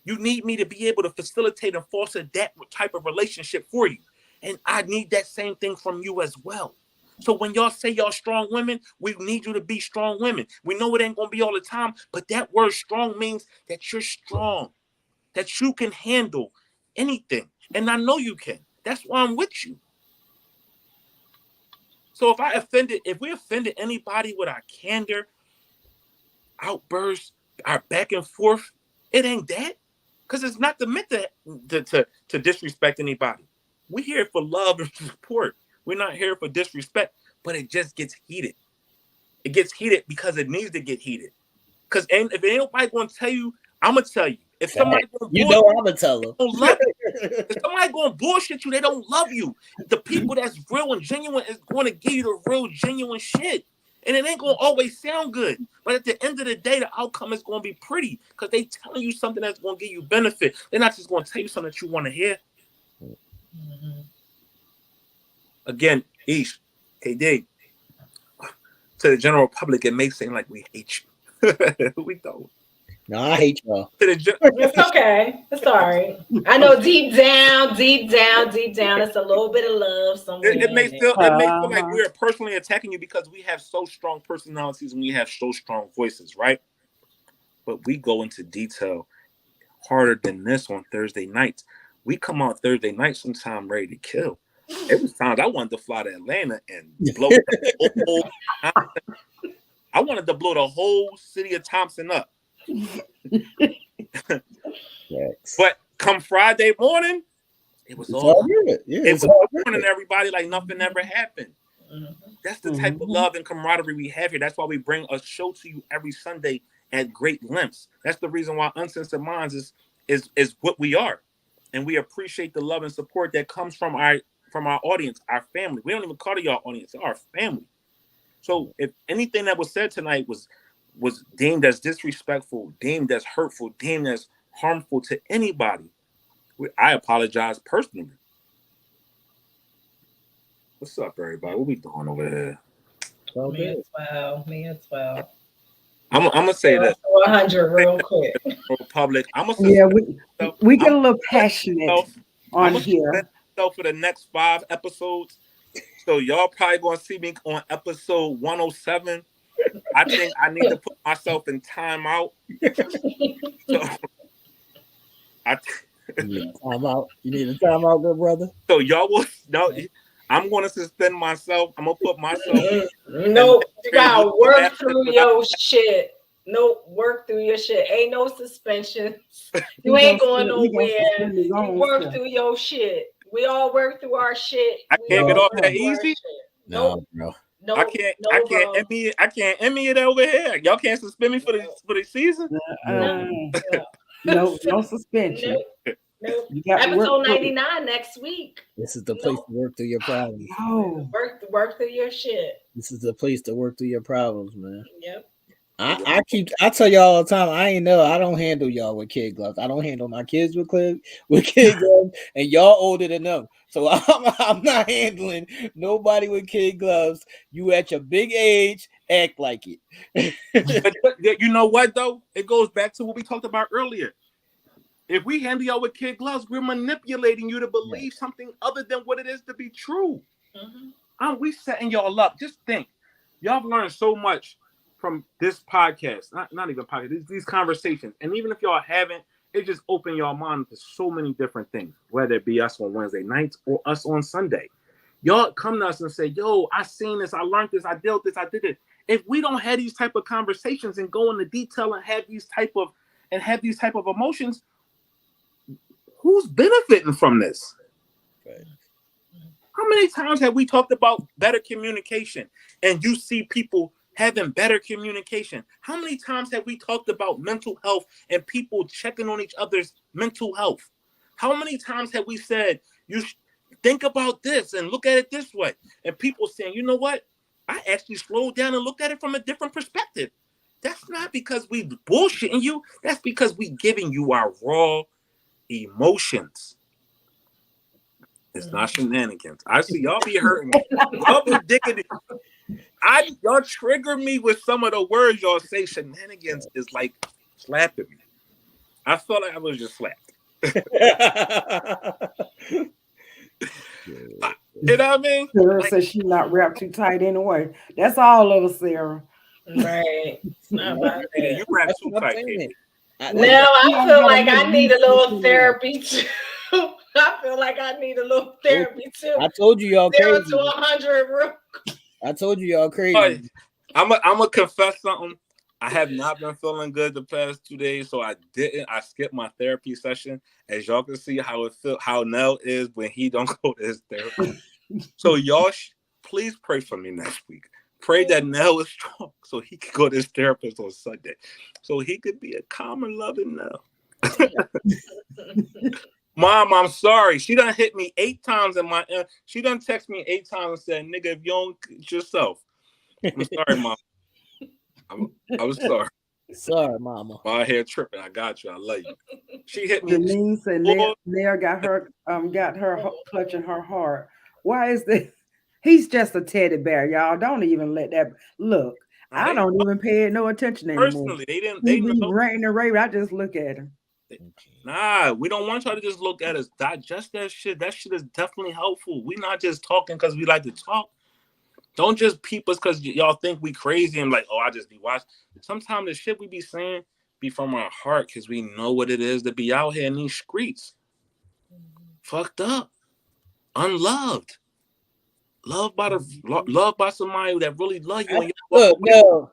Speaker 3: You need me to be able to facilitate and foster that type of relationship for you. And I need that same thing from you as well. So when y'all say y'all strong women, we need you to be strong women. We know it ain't going to be all the time, but that word strong means that you're strong, that you can handle anything. And I know you can. That's why I'm with you. So if we offended anybody with our candor, outbursts, our back and forth, it ain't that. Because it's not meant to disrespect anybody. We're here for love and support. We're not here for disrespect, but it just gets heated. It gets heated because it needs to get heated. Because if ain't nobody going to tell you, I'm going to tell you. If somebody going to
Speaker 4: I'm going to tell them.
Speaker 3: don't love you. If somebody going to bullshit you, they don't love you. The people that's real and genuine is going to give you the real genuine shit. And it ain't going to always sound good. But at the end of the day, the outcome is going to be pretty because they telling you something that's going to give you benefit. They're not just going to tell you something that you want to hear. Mm-hmm. Again, Ish, KD, to the general public, it may seem like we hate you. We don't.
Speaker 4: No, I hate y'all.
Speaker 1: It's okay. It's all right. I know deep down, it's a little bit of love somewhere.
Speaker 3: It may feel like we're personally attacking you because we have so strong personalities and we have so strong voices, right? But we go into detail harder than this on Thursday nights. We come out Thursday night sometime ready to kill. It was times I wanted to fly to Atlanta and blow the whole. I wanted to blow the whole city of Thompson up. But come Friday morning, it was all
Speaker 4: good. Yeah,
Speaker 3: it was all morning, everybody, like nothing ever happened. That's the type of love and camaraderie we have here. That's why we bring a show to you every Sunday at great lengths. That's the reason why Uncensored Minds is what we are. And we appreciate the love and support that comes from our audience, our family. We don't even call it y'all audience, our family. So if anything that was said tonight was deemed as disrespectful, deemed as hurtful, deemed as harmful to anybody, I apologize personally. What's up, everybody? What we doing over here?
Speaker 1: Me as well.
Speaker 3: I'm gonna say that
Speaker 1: 100 real quick.
Speaker 3: Public.
Speaker 2: We get a little passionate on here.
Speaker 3: For the next 5 episodes, so y'all probably gonna see me on episode 107. I think I need to put myself in timeout. So
Speaker 4: you need a timeout. You need a timeout, good brother.
Speaker 3: So y'all will know. I'm going to suspend myself. I'm gonna put myself.
Speaker 1: Nope, you gotta work through your shit. Nope, work through your shit. Ain't no suspension. You ain't going nowhere. You work through your shit. We all work through our shit.
Speaker 3: I can't get off that easy.
Speaker 4: No, bro.
Speaker 1: Nope,
Speaker 3: I can't emmy it over here. Y'all can't suspend me for the season.
Speaker 2: No suspension.
Speaker 1: Nope. Episode 99 next week.
Speaker 4: This is the place to work through your problems.
Speaker 2: Oh,
Speaker 1: work through your shit.
Speaker 4: This is the place to work through your problems, man.
Speaker 1: Yep.
Speaker 4: I tell y'all all the time, I don't handle y'all with kid gloves. I don't handle my kids with kid gloves, and y'all older than them. So I'm not handling nobody with kid gloves. You at your big age, act like it.
Speaker 3: But you know what though? It goes back to what we talked about earlier. If we handle y'all with kid gloves, we're manipulating you to believe something other than what it is to be true. We setting y'all up. Just think, y'all have learned so much from this podcast, not even podcast, these conversations. And even if y'all haven't, it just opened y'all mind to so many different things, whether it be us on Wednesday nights or us on Sunday. Y'all come to us and say, yo, I seen this, I learned this, I dealt this, I did it. If we don't have these type of conversations and go into detail and have these type of emotions, who's benefiting from this?
Speaker 4: Right.
Speaker 3: How many times have we talked about better communication and you see people having better communication? How many times have we talked about mental health and people checking on each other's mental health? How many times have we said, you think about this and look at it this way? And people saying, you know what? I actually slowed down and looked at it from a different perspective. That's not because we bullshitting you. That's because we giving you our raw emotions. It's not shenanigans. I see y'all be hurting me. Y'all be digging. Y'all trigger me with some of the words y'all say. Shenanigans is like slapping me. I felt like I was just slapped. You know what I mean?
Speaker 2: Sarah says she's not wrapped too tight anyway. That's all of us, Sarah.
Speaker 1: Right. It's not about that.
Speaker 3: You wrapped too tight, Katie.
Speaker 1: Now I feel like I need a little therapy too. I feel like I need a little therapy too.
Speaker 4: I told you y'all
Speaker 1: 0
Speaker 4: crazy.
Speaker 1: to 100.
Speaker 4: I told you y'all crazy.
Speaker 3: I'm gonna confess something. I have not been feeling good the past 2 days, so I skipped my therapy session. As y'all can see how Nell is when he don't go to his therapy. So y'all please pray for me next week. Pray that Nell is strong so he can go to his therapist on Sunday. So he could be a calm and loving Nell. Mom, I'm sorry. She done hit me 8 times she done text me 8 times and said, nigga, if you don't get yourself. I'm sorry, Mom. I'm sorry.
Speaker 4: Sorry, Mama.
Speaker 3: My hair tripping. I got you. I love you. She hit me.
Speaker 2: Denise and Nell got her clutching her heart. Why is this? He's just a teddy bear, y'all. Don't even let that look. I don't even pay it no attention anymore.
Speaker 3: Personally, they
Speaker 2: be ranting and raving. I just look at him.
Speaker 3: Nah, we don't want y'all to just look at us. Digest that shit. That shit is definitely helpful. We not just talking because we like to talk. Don't just peep us because y'all think we crazy and like, oh, I just be watching. Sometimes the shit we be saying be from our heart because we know what it is to be out here in these streets. Fucked up. Unloved. Love by somebody that really love you and you
Speaker 4: Look,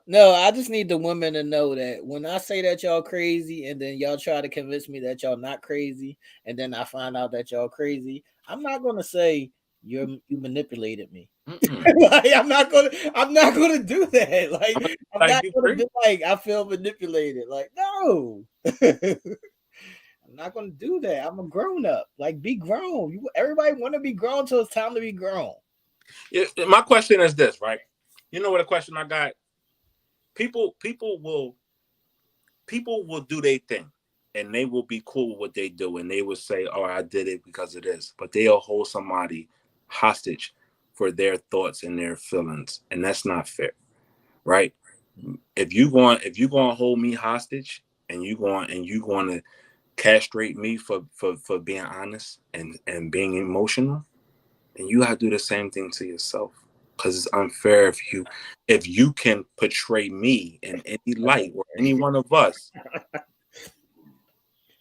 Speaker 4: no, I just need the women to know that when I say that y'all crazy and then y'all try to convince me that y'all not crazy, and then I find out that y'all crazy, I'm not gonna say you manipulated me. Like, I'm not gonna do that. Like, I'm not gonna be like, I feel manipulated. Like, no. I'm not gonna do that. I'm a grown up. Like, be grown. Everybody want to be grown till it's time to be grown.
Speaker 3: My question is this, right? You know what a question I got? People will do their thing, and they will be cool with what they do, and they will say, "Oh, I did it because of this," but they'll hold somebody hostage for their thoughts and their feelings, and that's not fair, right? If you going to hold me hostage, and you going to castrate me for being honest and being emotional, then you gotta do the same thing to yourself, because it's unfair if you can portray me in any light or any one of us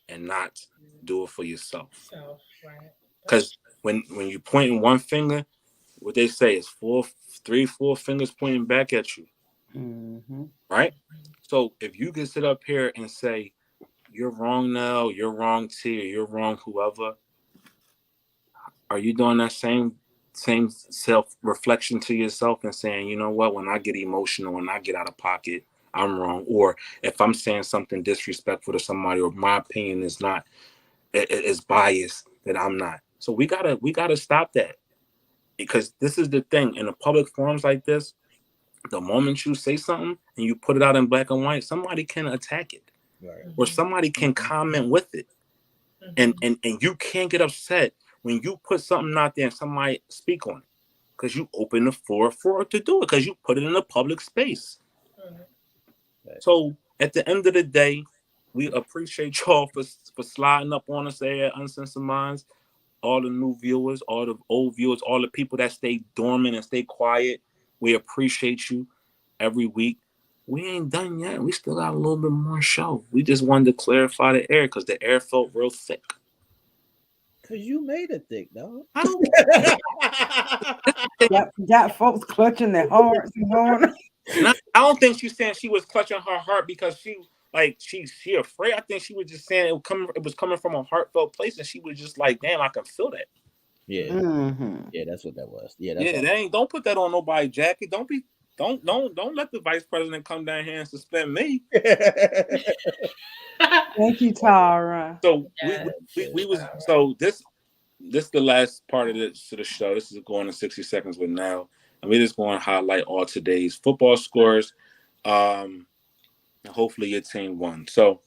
Speaker 3: and not do it for yourself. Because when you point one finger, what they say is 4 fingers pointing back at you. Right? So if you can sit up here and say, "You're wrong, Nell, you're wrong, T, or you're wrong, whoever," are you doing that same self-reflection to yourself and saying, "You know what, when I get emotional, when I get out of pocket, I'm wrong," or if I'm saying something disrespectful to somebody, or my opinion is not is biased, that I'm not. So we gotta stop that, because this is the thing, in a public forums like this, the moment you say something and you put it out in black and white, somebody can attack it, or somebody can comment with it, and you can't get upset when you put something out there and somebody speak on it, because you open the floor for it to do it, because you put it in a public space. So at the end of the day, we appreciate y'all for sliding up on us there at Uncensored Minds. All the new viewers, all the old viewers, all the people that stay dormant and stay quiet, we appreciate you every week. We ain't done yet. We still got a little bit more show. We just wanted to clarify the air, because the air felt real thick.
Speaker 4: Because you made it thick, dog.
Speaker 3: I don't.
Speaker 2: got folks clutching their hearts and going.
Speaker 3: I don't think she's saying she was clutching her heart because she afraid. I think she was just saying it was coming from a heartfelt place, and she was just like, "Damn, I can feel that."
Speaker 4: Yeah, yeah, that's what that was. Yeah,
Speaker 3: don't put that on nobody, Jackie. Don't let the vice president come down here and suspend me.
Speaker 2: Thank you, Tara.
Speaker 3: So we was so this is the last part of the show. This is going in 60 seconds with Nell, and we're just going to highlight all today's football scores. And hopefully your team won. So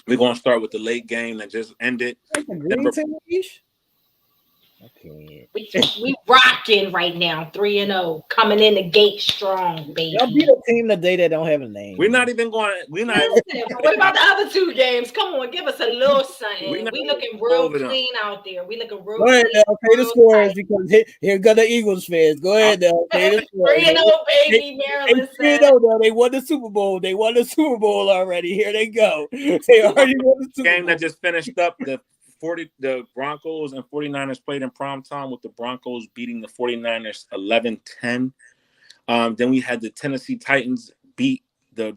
Speaker 3: we're going to start with the late game that just ended.
Speaker 1: Okay. We rocking right now, 3-0, coming in the gate strong, baby.
Speaker 4: Y'all beat a team today that don't have a name.
Speaker 3: We're not even going.
Speaker 1: What about the other two games? Come on, give us a little something. We looking real clean out there. We looking real. Go
Speaker 4: ahead, now, pay the scores, because here go the Eagles fans. Go ahead, now, pay the scores.
Speaker 1: 3-0, baby, Maryland.
Speaker 4: 3-0, they won the Super Bowl. They won the Super Bowl already. Here they go. They already won the Super Bowl.
Speaker 3: Game that just finished up. The Broncos and 49ers played in prime time, with the Broncos beating the 49ers 11-10. Then we had the Tennessee Titans beat the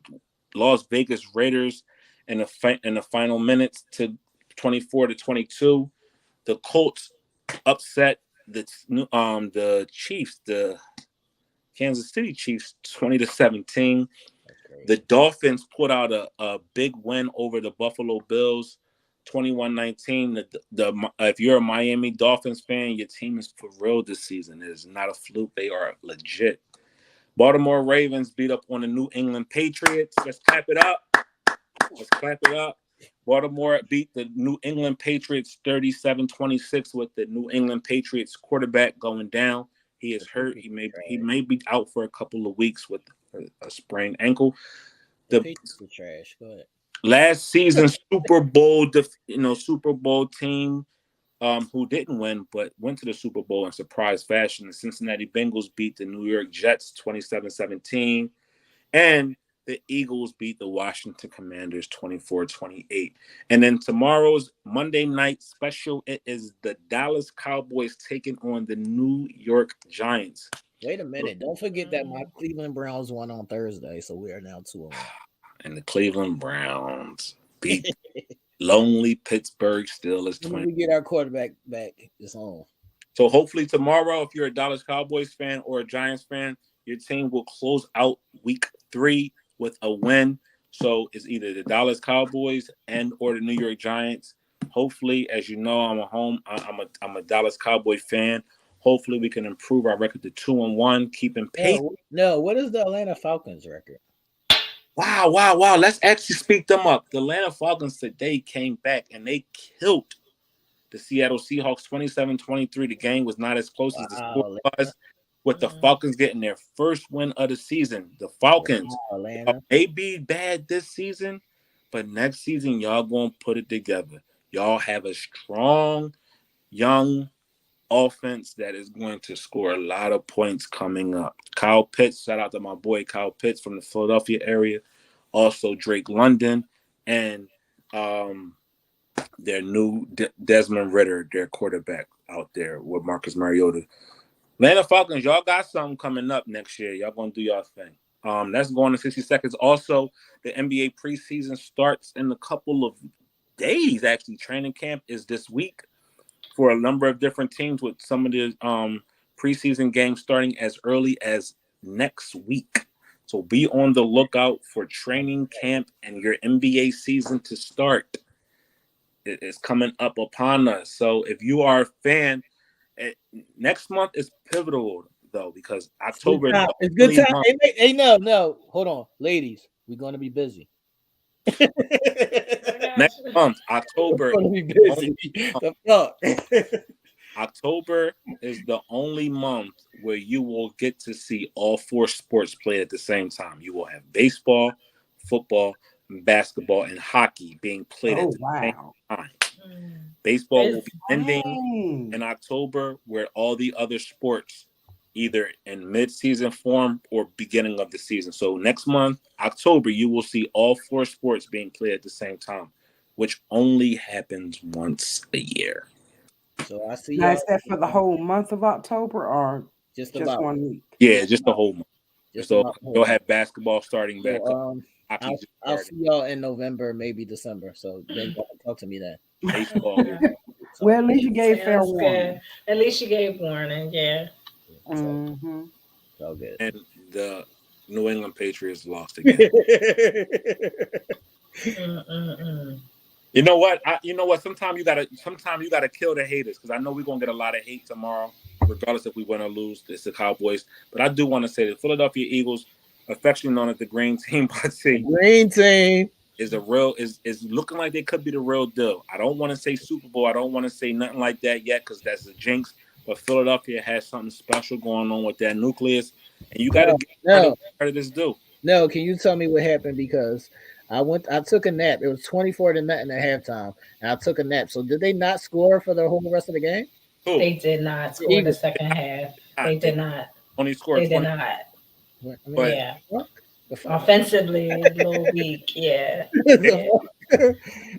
Speaker 3: Las Vegas Raiders in the final minutes to 24-22. The Colts upset the Chiefs, the Kansas City Chiefs, 20-17. The Dolphins put out a big win over the Buffalo Bills, 21-19. If you're a Miami Dolphins fan, your team is for real this season. It is not a fluke. They are legit. Baltimore Ravens beat up on the New England Patriots. Let's clap it up. Baltimore beat the New England Patriots 37-26 with the New England Patriots quarterback going down. He is hurt. He may be out for a couple of weeks with a sprained ankle. The
Speaker 4: Patriots are trash. Go ahead.
Speaker 3: Last season Super Bowl team who didn't win but went to the Super Bowl in surprise fashion. The Cincinnati Bengals beat the New York Jets 27-17. And the Eagles beat the Washington Commanders 24-28. And then tomorrow's Monday night special, it is the Dallas Cowboys taking on the New York Giants.
Speaker 4: Wait a minute. Don't forget that my Cleveland Browns won on Thursday, so we are now 2-1.
Speaker 3: And the Cleveland Browns beat lonely Pittsburgh Steelers 20.
Speaker 4: We get our quarterback back. It's on.
Speaker 3: So hopefully tomorrow, if you're a Dallas Cowboys fan or a Giants fan, your team will close out week 3 with a win. So it's either the Dallas Cowboys and or the New York Giants. Hopefully, as you know, I'm a Dallas Cowboy fan. Hopefully, we can improve our record to 2-1, keeping pace.
Speaker 4: No, what is the Atlanta Falcons record?
Speaker 3: Wow. Let's actually speak them up. The Atlanta Falcons today came back and they killed the Seattle Seahawks 27-23. The game was not as close as the score was, with the Falcons getting their first win of the season. The Falcons may be bad this season, but next season, y'all going to put it together. Y'all have a strong, young offense that is going to score a lot of points coming up. Kyle Pitts, shout out to my boy Kyle Pitts from the Philadelphia area. Also Drake London and their new Desmond Ridder, their quarterback out there with Marcus Mariota. Atlanta Falcons, y'all got something coming up next year. Y'all going to do y'all thing. That's going to 60 seconds. Also, the NBA preseason starts in a couple of days, actually. Training camp is this week for a number of different teams, with some of the preseason games starting as early as next week. So be on the lookout for training camp and your NBA season to start. It is coming up upon us. So if you are a fan, next month is pivotal, though, because October
Speaker 4: it's good time. Hey, no, hold on. Ladies, we're going to be busy.
Speaker 3: Next month, October. October is the only month where you will get to see all 4 sports played at the same time. You will have baseball, football, basketball, and hockey being played at the same time. Baseball will be ending in October, where all the other sports either in mid-season form or beginning of the season. So next month, October, you will see all 4 sports being played at the same time, which only happens once a year.
Speaker 4: So I see.
Speaker 2: Now, is that for the whole month of October or just 1 week?
Speaker 3: Yeah, just the whole month. So you'll have basketball starting back up.
Speaker 4: I'll see y'all in November, maybe December. So then y'all can talk to me then.
Speaker 3: Baseball.
Speaker 2: Well, at least you gave fair warning.
Speaker 1: At least you gave warning, yeah.
Speaker 2: Mm-hmm.
Speaker 4: So good.
Speaker 3: And the New England Patriots lost again. You know what? Sometimes you gotta kill the haters, because I know we're gonna get a lot of hate tomorrow, regardless if we win or lose. It's the Cowboys, but I do want to say the Philadelphia Eagles, affectionately known as the Green Team,
Speaker 4: Green Team
Speaker 3: is looking like they could be the real deal. I don't want to say Super Bowl. I don't want to say nothing like that yet, because that's a jinx. But Philadelphia has something special going on with that nucleus, and you got to get credit this due.
Speaker 4: No, can you tell me what happened? Because I took a nap. It was 24-0 at halftime, and I took a nap. So did they not score for the whole rest of the game?
Speaker 3: Cool.
Speaker 1: They did not score the second half. They did not.
Speaker 3: Only scored.
Speaker 1: They did not.
Speaker 3: But
Speaker 1: yeah. Offensively, a little weak. Yeah.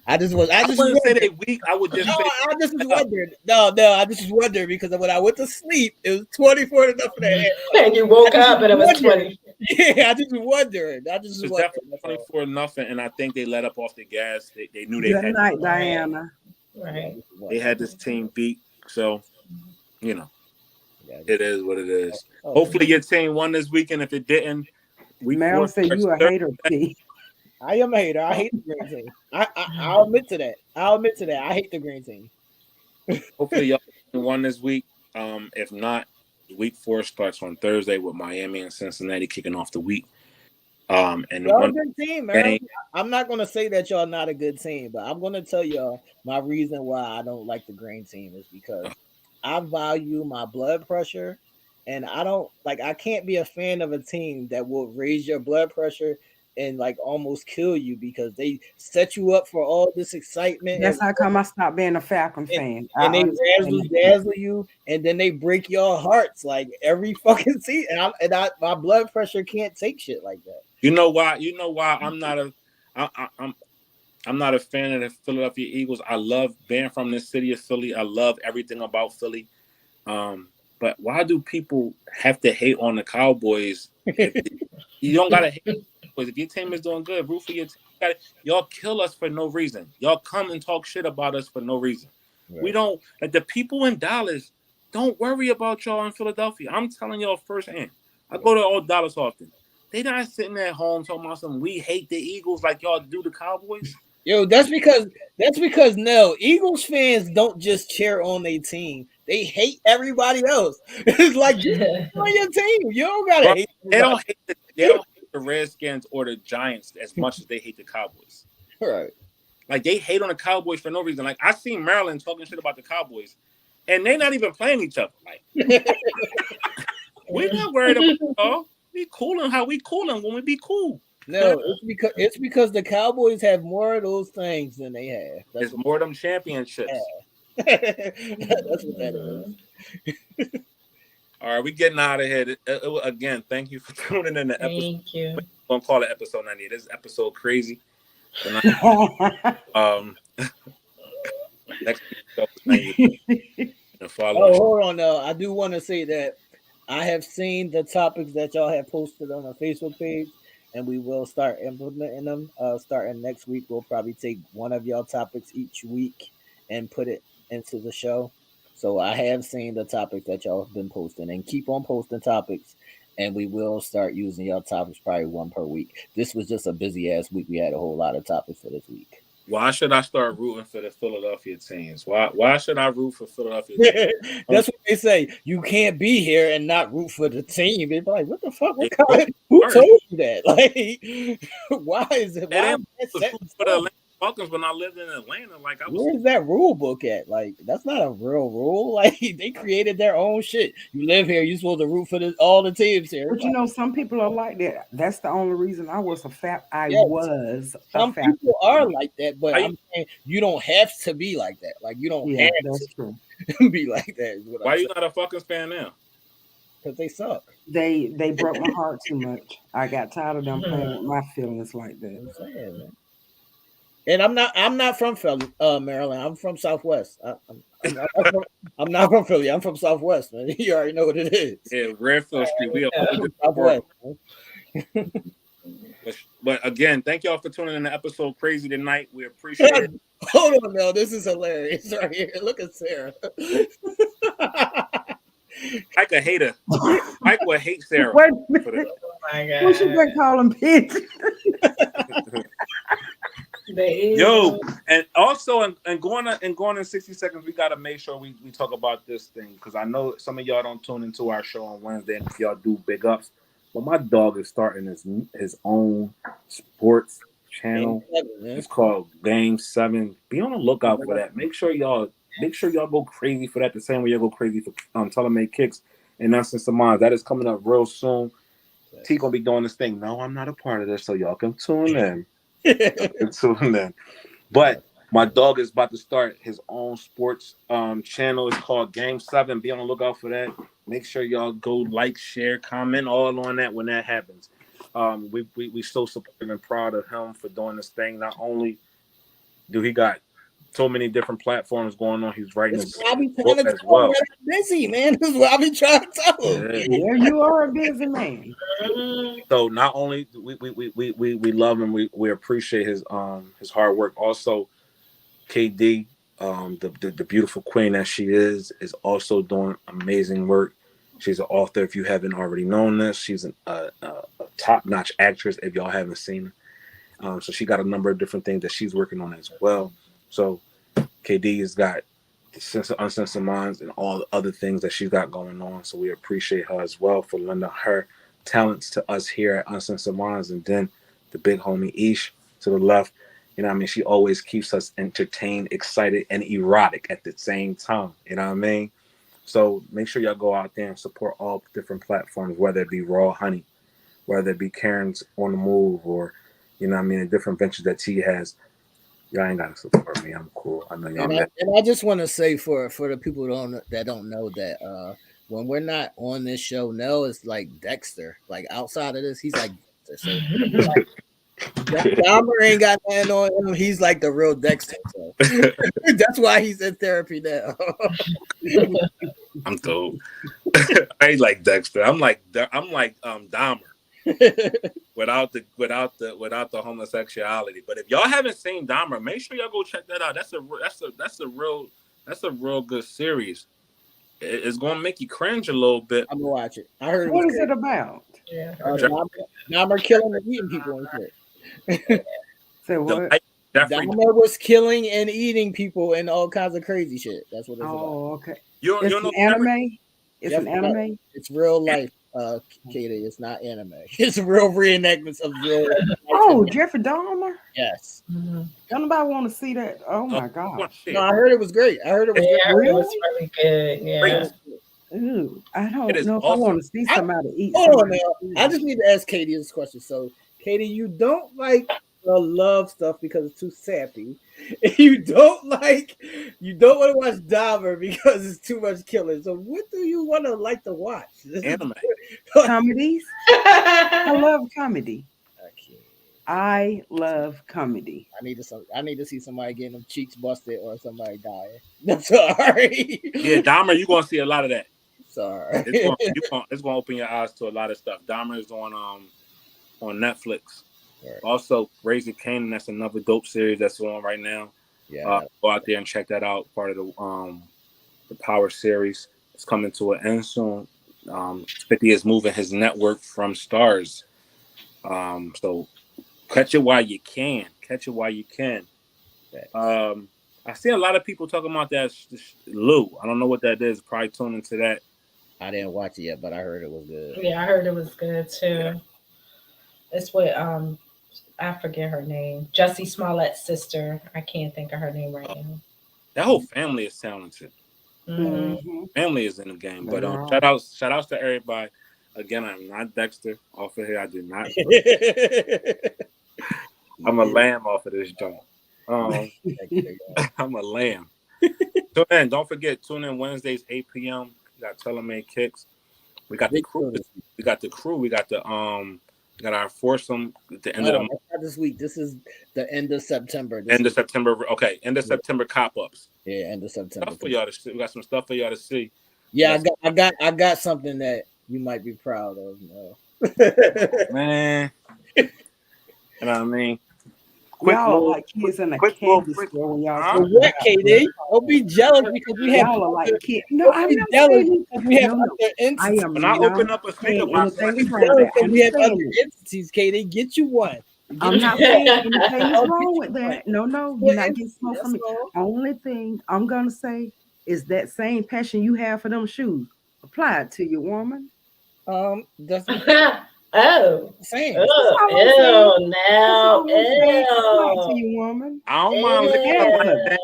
Speaker 4: I just
Speaker 3: wouldn't say they weak. I would just say.
Speaker 4: I just was wondering. No, I just was wondering, because when I went to sleep, it was 24-0 for the half.
Speaker 1: And you woke up and it was 20.
Speaker 4: Yeah, I just was wondering.
Speaker 3: It's definitely 24-0, and I think they let up off the gas. They knew they
Speaker 2: had. Good night, Diana.
Speaker 1: Right.
Speaker 3: They had this team beat, so it is what it is. Hopefully, your team won this weekend. If it didn't,
Speaker 2: Mel said you a hater, T.
Speaker 4: I am a hater. I hate the green team. I'll admit to that. I hate the green team.
Speaker 3: Hopefully, y'all won this week. If not, week 4 starts on Thursday with Miami and Cincinnati kicking off the week. And
Speaker 4: y'all a good team, man. I'm not gonna say that y'all not a good team, but I'm gonna tell y'all my reason why I don't like the green team is because I value my blood pressure, and I can't be a fan of a team that will raise your blood pressure and almost kill you because they set you up for all this excitement.
Speaker 2: That's how come I stopped being a Falcon fan.
Speaker 4: And they dazzle you, and then they break your hearts every fucking season. And my blood pressure can't take shit like that.
Speaker 3: You know why? You know why I'm not a fan of the Philadelphia Eagles. I love being from the city of Philly. I love everything about Philly. But why do people have to hate on the Cowboys? You don't gotta hate on the Cowboys. If your team is doing good, root for your team. Y'all kill us for no reason. Y'all come and talk shit about us for no reason. Right. We don't, like, the people in Dallas don't worry about y'all in Philadelphia. I'm telling y'all firsthand. I go to old Dallas often. They not sitting at home talking about something. We hate the Eagles like y'all do the Cowboys.
Speaker 4: Yo, that's because Nell, Eagles fans don't just cheer on their team. They hate everybody else. It's like, just on your team. You don't gotta hate everybody.
Speaker 3: They don't hate the Redskins or the Giants as much as they hate the Cowboys.
Speaker 4: Right.
Speaker 3: Like, they hate on the Cowboys for no reason. Like, I seen Maryland talking shit about the Cowboys, and they not even playing each other. Like, we're not worried about y'all. We cooling how we cooling when we be cool.
Speaker 4: No, it's because the Cowboys have more of those things than they have.
Speaker 3: It's more of them championships.
Speaker 4: Yeah. That's what that is.
Speaker 3: All right, we getting out of here. Again, thank you for tuning in to episode.
Speaker 1: Thank you.
Speaker 3: We're gonna call it episode 90. This is episode crazy. Next week,
Speaker 4: hold on now. I do want to say that I have seen the topics that y'all have posted on our Facebook page, and we will start implementing them. Starting next week, we'll probably take one of y'all topics each week and put it into the show. So I have seen the topics that y'all have been posting, and keep on posting topics, and we will start using y'all topics probably one per week. This was just a busy ass week. We had a whole lot of topics for this week.
Speaker 3: Why should I start rooting for the Philadelphia teams? Why should I root for Philadelphia teams?
Speaker 4: That's what they say. You can't be here and not root for the team. They're like, what the fuck? Who told you that? Like, why is it? Why
Speaker 3: for the Atlanta Falcons when I lived in Atlanta? Like,
Speaker 4: where's that rule book at? Like, that's not a real rule. Like, they created their own shit. You live here, you're supposed to root for all the teams here.
Speaker 2: But you know, some people are like that. That's the only reason I was a fat.
Speaker 4: Some people are like that, but I'm saying you don't have to be like that. Like, you don't have to be like that.
Speaker 3: Why you not a Falcons fan now?
Speaker 4: Because they suck.
Speaker 2: They broke my heart too much. I got tired of them playing with my feelings like that.
Speaker 4: I'm saying, man. And I'm not from Philly, Maryland. I'm from Southwest. I'm not from Philly. I'm from Southwest, man. You already know what it is.
Speaker 3: Yeah, Redfield Street. We are
Speaker 4: Southwest.
Speaker 3: But again, thank y'all for tuning in to episode Crazy tonight. We appreciate it.
Speaker 4: Hold on, Nell. This is hilarious right here. Look at Sarah.
Speaker 3: Mike a hater. Mike will hate Sarah.
Speaker 2: Wait a
Speaker 1: minute. Oh my God.
Speaker 2: What you been calling bitch?
Speaker 3: Yo, and also, and going in 60 seconds, we gotta make sure we talk about this thing, because I know some of y'all don't tune into our show on Wednesday, and if y'all do, big ups. But my dog is starting his own sports channel. It's called Game 7. Be on the lookout for that. Make sure y'all go crazy for that the same way y'all go crazy for Telemate Kicks and Uncensored Minds. That is coming up real soon. T gonna be doing this thing. No, I'm not a part of this, so y'all can tune in. But my dog is about to start his own sports channel. It's called Game 7. Be on the lookout for that. Make sure y'all go like, share, comment all on that when that happens. We so supportive and proud of him for doing this thing. Not only do he got so many different platforms going on, he's writing his book as well.
Speaker 4: Busy, man. This is what I've been trying to tell him.
Speaker 2: Yeah, you are a busy man.
Speaker 3: So not only do we love him, we appreciate his hard work. Also, KD, the beautiful queen that she is also doing amazing work. She's an author. If you haven't already known this, she's a top-notch actress. If y'all haven't seen her, so she got a number of different things that she's working on as well. So KD has got Uncensored Minds and all the other things that she's got going on. So we appreciate her as well for lending her talents to us here at Uncensored Minds. And then the big homie Aisha to the left. You know what I mean? She always keeps us entertained, excited, and erotic at the same time. You know what I mean? So make sure y'all go out there and support all different platforms, whether it be Raw Honey, whether it be Karen's On the Move, or, you know what I mean, the different ventures that T has. Y'all ain't gotta support me. I'm cool. I know y'all.
Speaker 4: And I just want to say for the people that don't know that when we're not on this show, Nell is like Dexter. Like outside of this, he's like So Dahmer ain't got nothing on him. He's like the real Dexter. So that's why he's in therapy now.
Speaker 3: I'm told. I ain't like Dexter. I'm like Dahmer without the homosexuality. But if y'all haven't seen Dahmer, make sure y'all go check that out. That's a real good series. It's gonna make you cringe a little bit.
Speaker 4: I'm gonna watch it. I heard.
Speaker 2: What is it about?
Speaker 1: Yeah.
Speaker 4: Dahmer killing and eating people and shit.
Speaker 2: Say what?
Speaker 3: Jeffrey,
Speaker 4: Dahmer was killing and eating people and all kinds of crazy shit. That's what it's about.
Speaker 2: Oh, okay.
Speaker 3: you
Speaker 2: It's
Speaker 3: know
Speaker 2: an anime. It's an
Speaker 4: Jeffrey-
Speaker 2: anime.
Speaker 4: It's real life, Katie. It's not anime. It's real reenactments of real.
Speaker 2: Oh, Jeffrey Dahmer.
Speaker 4: Yes.
Speaker 1: Mhm.
Speaker 2: Don't nobody want to see that? Oh my god.
Speaker 4: No, I heard it was great. I heard it was
Speaker 1: Yeah, I heard it
Speaker 2: Really?
Speaker 1: was really good. Yeah.
Speaker 2: Ooh, I
Speaker 3: It
Speaker 2: don't
Speaker 3: is
Speaker 2: know if I
Speaker 3: awesome.
Speaker 2: want to see somebody eat.
Speaker 4: Hold on
Speaker 2: somebody's
Speaker 4: now.
Speaker 2: food.
Speaker 4: I just need to ask Katie this question. So, Katie, you don't like the love stuff because it's too sappy. You don't want to watch Dahmer because it's too much killing. So, what do you want to like to watch?
Speaker 3: Anime.
Speaker 2: Comedies. I love comedy.
Speaker 4: Okay.
Speaker 2: I love comedy.
Speaker 4: I need to see somebody getting them cheeks busted or somebody dying. I'm sorry.
Speaker 3: Yeah, Dahmer, you're gonna see a lot of that.
Speaker 4: Sorry.
Speaker 3: It's gonna open your eyes to a lot of stuff. Dahmer is on Netflix.
Speaker 4: Right.
Speaker 3: Also, Raising Kanan, that's another dope series that's on right now.
Speaker 4: Yeah.
Speaker 3: Go out there and check that out. Part of the Power series. It's coming to an end soon. 50 is moving his network from Stars. So catch it while you can. I see a lot of people talking about that Lou. I don't know what that is. Probably tune into that.
Speaker 4: I didn't watch it yet, but I heard it was good.
Speaker 1: Yeah, I heard it was good too. It's with I forget her name. Jussie Smollett's sister. I can't think of her name right now.
Speaker 3: That whole family is talented.
Speaker 1: Mhm.
Speaker 2: Mhm.
Speaker 3: Family is in the game. But
Speaker 2: Yeah.
Speaker 3: shout outs to everybody. Again, I'm not Dexter off of here. I do not. I'm a lamb off of this joint. I'm a lamb. Tune in. Don't forget, tune in Wednesdays, 8 p.m. We got Telemade Kicks. We got the crew. We got the crew. We got our foursome at the end of the month.
Speaker 4: Not this week. This is the end of September.
Speaker 3: End of September. Okay, end of September cop ups.
Speaker 4: Yeah, end of September.
Speaker 3: Stuff for y'all to see. We got some stuff for y'all to see.
Speaker 4: Yeah, I got something that you might be proud of.
Speaker 3: Man. You know what I mean?
Speaker 2: Y'all like kids in a candy store when y'all talk
Speaker 4: What,
Speaker 2: about
Speaker 4: KD? Don't be jealous because we have.
Speaker 2: y'all are like kids. No, I'm not
Speaker 4: jealous
Speaker 2: saying
Speaker 4: because we have
Speaker 2: no, no.
Speaker 4: other entities.
Speaker 2: I am
Speaker 3: When I
Speaker 2: not
Speaker 3: open up a
Speaker 2: saying
Speaker 3: speaker box,
Speaker 2: anything
Speaker 3: like,
Speaker 2: wrong with that. I'm
Speaker 4: We have other
Speaker 2: saying it.
Speaker 4: entities, KD. Get you one.
Speaker 2: I'm not saying anything is wrong with that. No, you're not getting smoke from me.
Speaker 4: That's
Speaker 2: Only thing I'm gonna say is that same passion you have for them shoes. Apply it to your woman.
Speaker 4: That's
Speaker 1: Oh.
Speaker 4: same.
Speaker 1: Ew, now.
Speaker 2: Apply it to
Speaker 1: Ew.
Speaker 2: your woman.
Speaker 3: I don't mind licking up like that.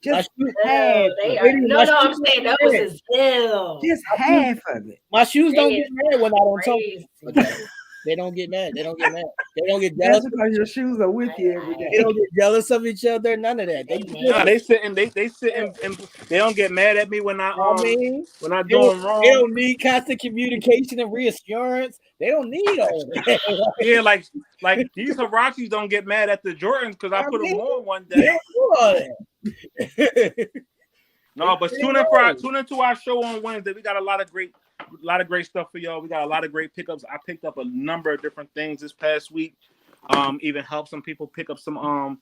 Speaker 2: Just
Speaker 1: Ew,
Speaker 2: half.
Speaker 1: they
Speaker 2: Of
Speaker 1: are,
Speaker 2: it.
Speaker 1: no, I'm saying that was his ill.
Speaker 2: Just half of it.
Speaker 4: My shoes don't get mad when I don't talk.
Speaker 1: Crazy.
Speaker 4: They don't get mad. They don't get
Speaker 2: That's
Speaker 4: jealous.
Speaker 2: because your shoes are with you every
Speaker 4: They
Speaker 2: day.
Speaker 4: don't get jealous of each other. None of that.
Speaker 3: Nah, they sit and they they don't get mad at me when I
Speaker 4: mean,
Speaker 3: when I
Speaker 4: they
Speaker 3: doing
Speaker 4: don't,
Speaker 3: wrong.
Speaker 4: they don't need constant communication and reassurance. They don't need all that.
Speaker 3: Yeah, like these Hirachis don't get mad at the Jordans because I put them on one
Speaker 4: They
Speaker 3: day.
Speaker 4: don't do all that.
Speaker 3: No, but tune into our show on Wednesday. We got a lot of great stuff for y'all. We got a lot of great pickups. I picked up a number of different things this past week. Even helped some people pick up some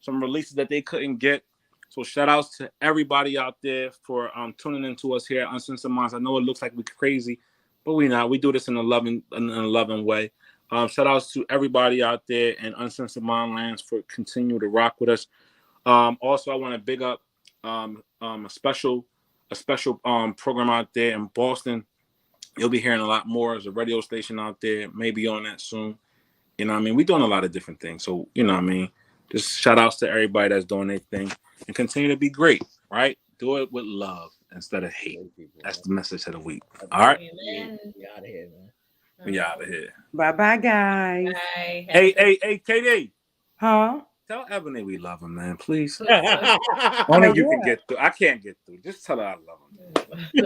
Speaker 3: releases that they couldn't get. So shout outs to everybody out there for tuning into us here at Uncensored Minds. I know it looks like we're crazy, but we not. We do this in a loving way. Shout outs to everybody out there in Uncensored Mind Lands for continuing to rock with us. Also, I want to big up a special program out there in Boston. You'll be hearing a lot more. There's a radio station out there, maybe on that soon. You know what I mean? We're doing a lot of different things. So, you know what I mean? Just shout outs to everybody that's doing their thing and continue to be great, right? Do it with love instead of hate. That's the message of the week. All right?
Speaker 4: We out of here, man.
Speaker 3: We out of here.
Speaker 2: Bye-bye, guys.
Speaker 1: Bye.
Speaker 3: Hey, KD.
Speaker 2: Huh?
Speaker 3: Tell Ebony we love him, man. Please.
Speaker 4: I
Speaker 3: Only
Speaker 2: Oh,
Speaker 3: you can
Speaker 2: yeah.
Speaker 3: get through. I can't get through. Just tell her I love him.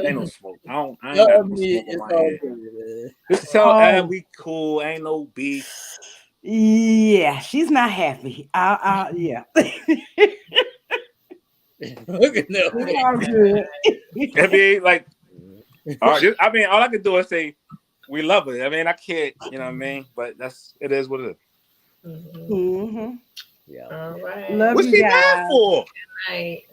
Speaker 3: Ain't no smoke. I ain't got no
Speaker 4: mean,
Speaker 3: smoke on
Speaker 4: it's
Speaker 3: my
Speaker 4: all
Speaker 3: hand.
Speaker 4: good, man.
Speaker 3: Just tell
Speaker 2: Oh,
Speaker 3: we cool. Ain't no beef.
Speaker 2: yeah. She's not happy. Yeah.
Speaker 4: Look at that.
Speaker 2: It's all good.
Speaker 3: I mean, like, I mean, all I can do is say we love her. I mean, I can't, you know what I mean? But it is what it is.
Speaker 2: Mm-hmm.
Speaker 4: Yeah.
Speaker 1: All right.
Speaker 2: Love
Speaker 3: What's
Speaker 2: you
Speaker 3: she mad
Speaker 2: guys.
Speaker 3: for?
Speaker 1: Right.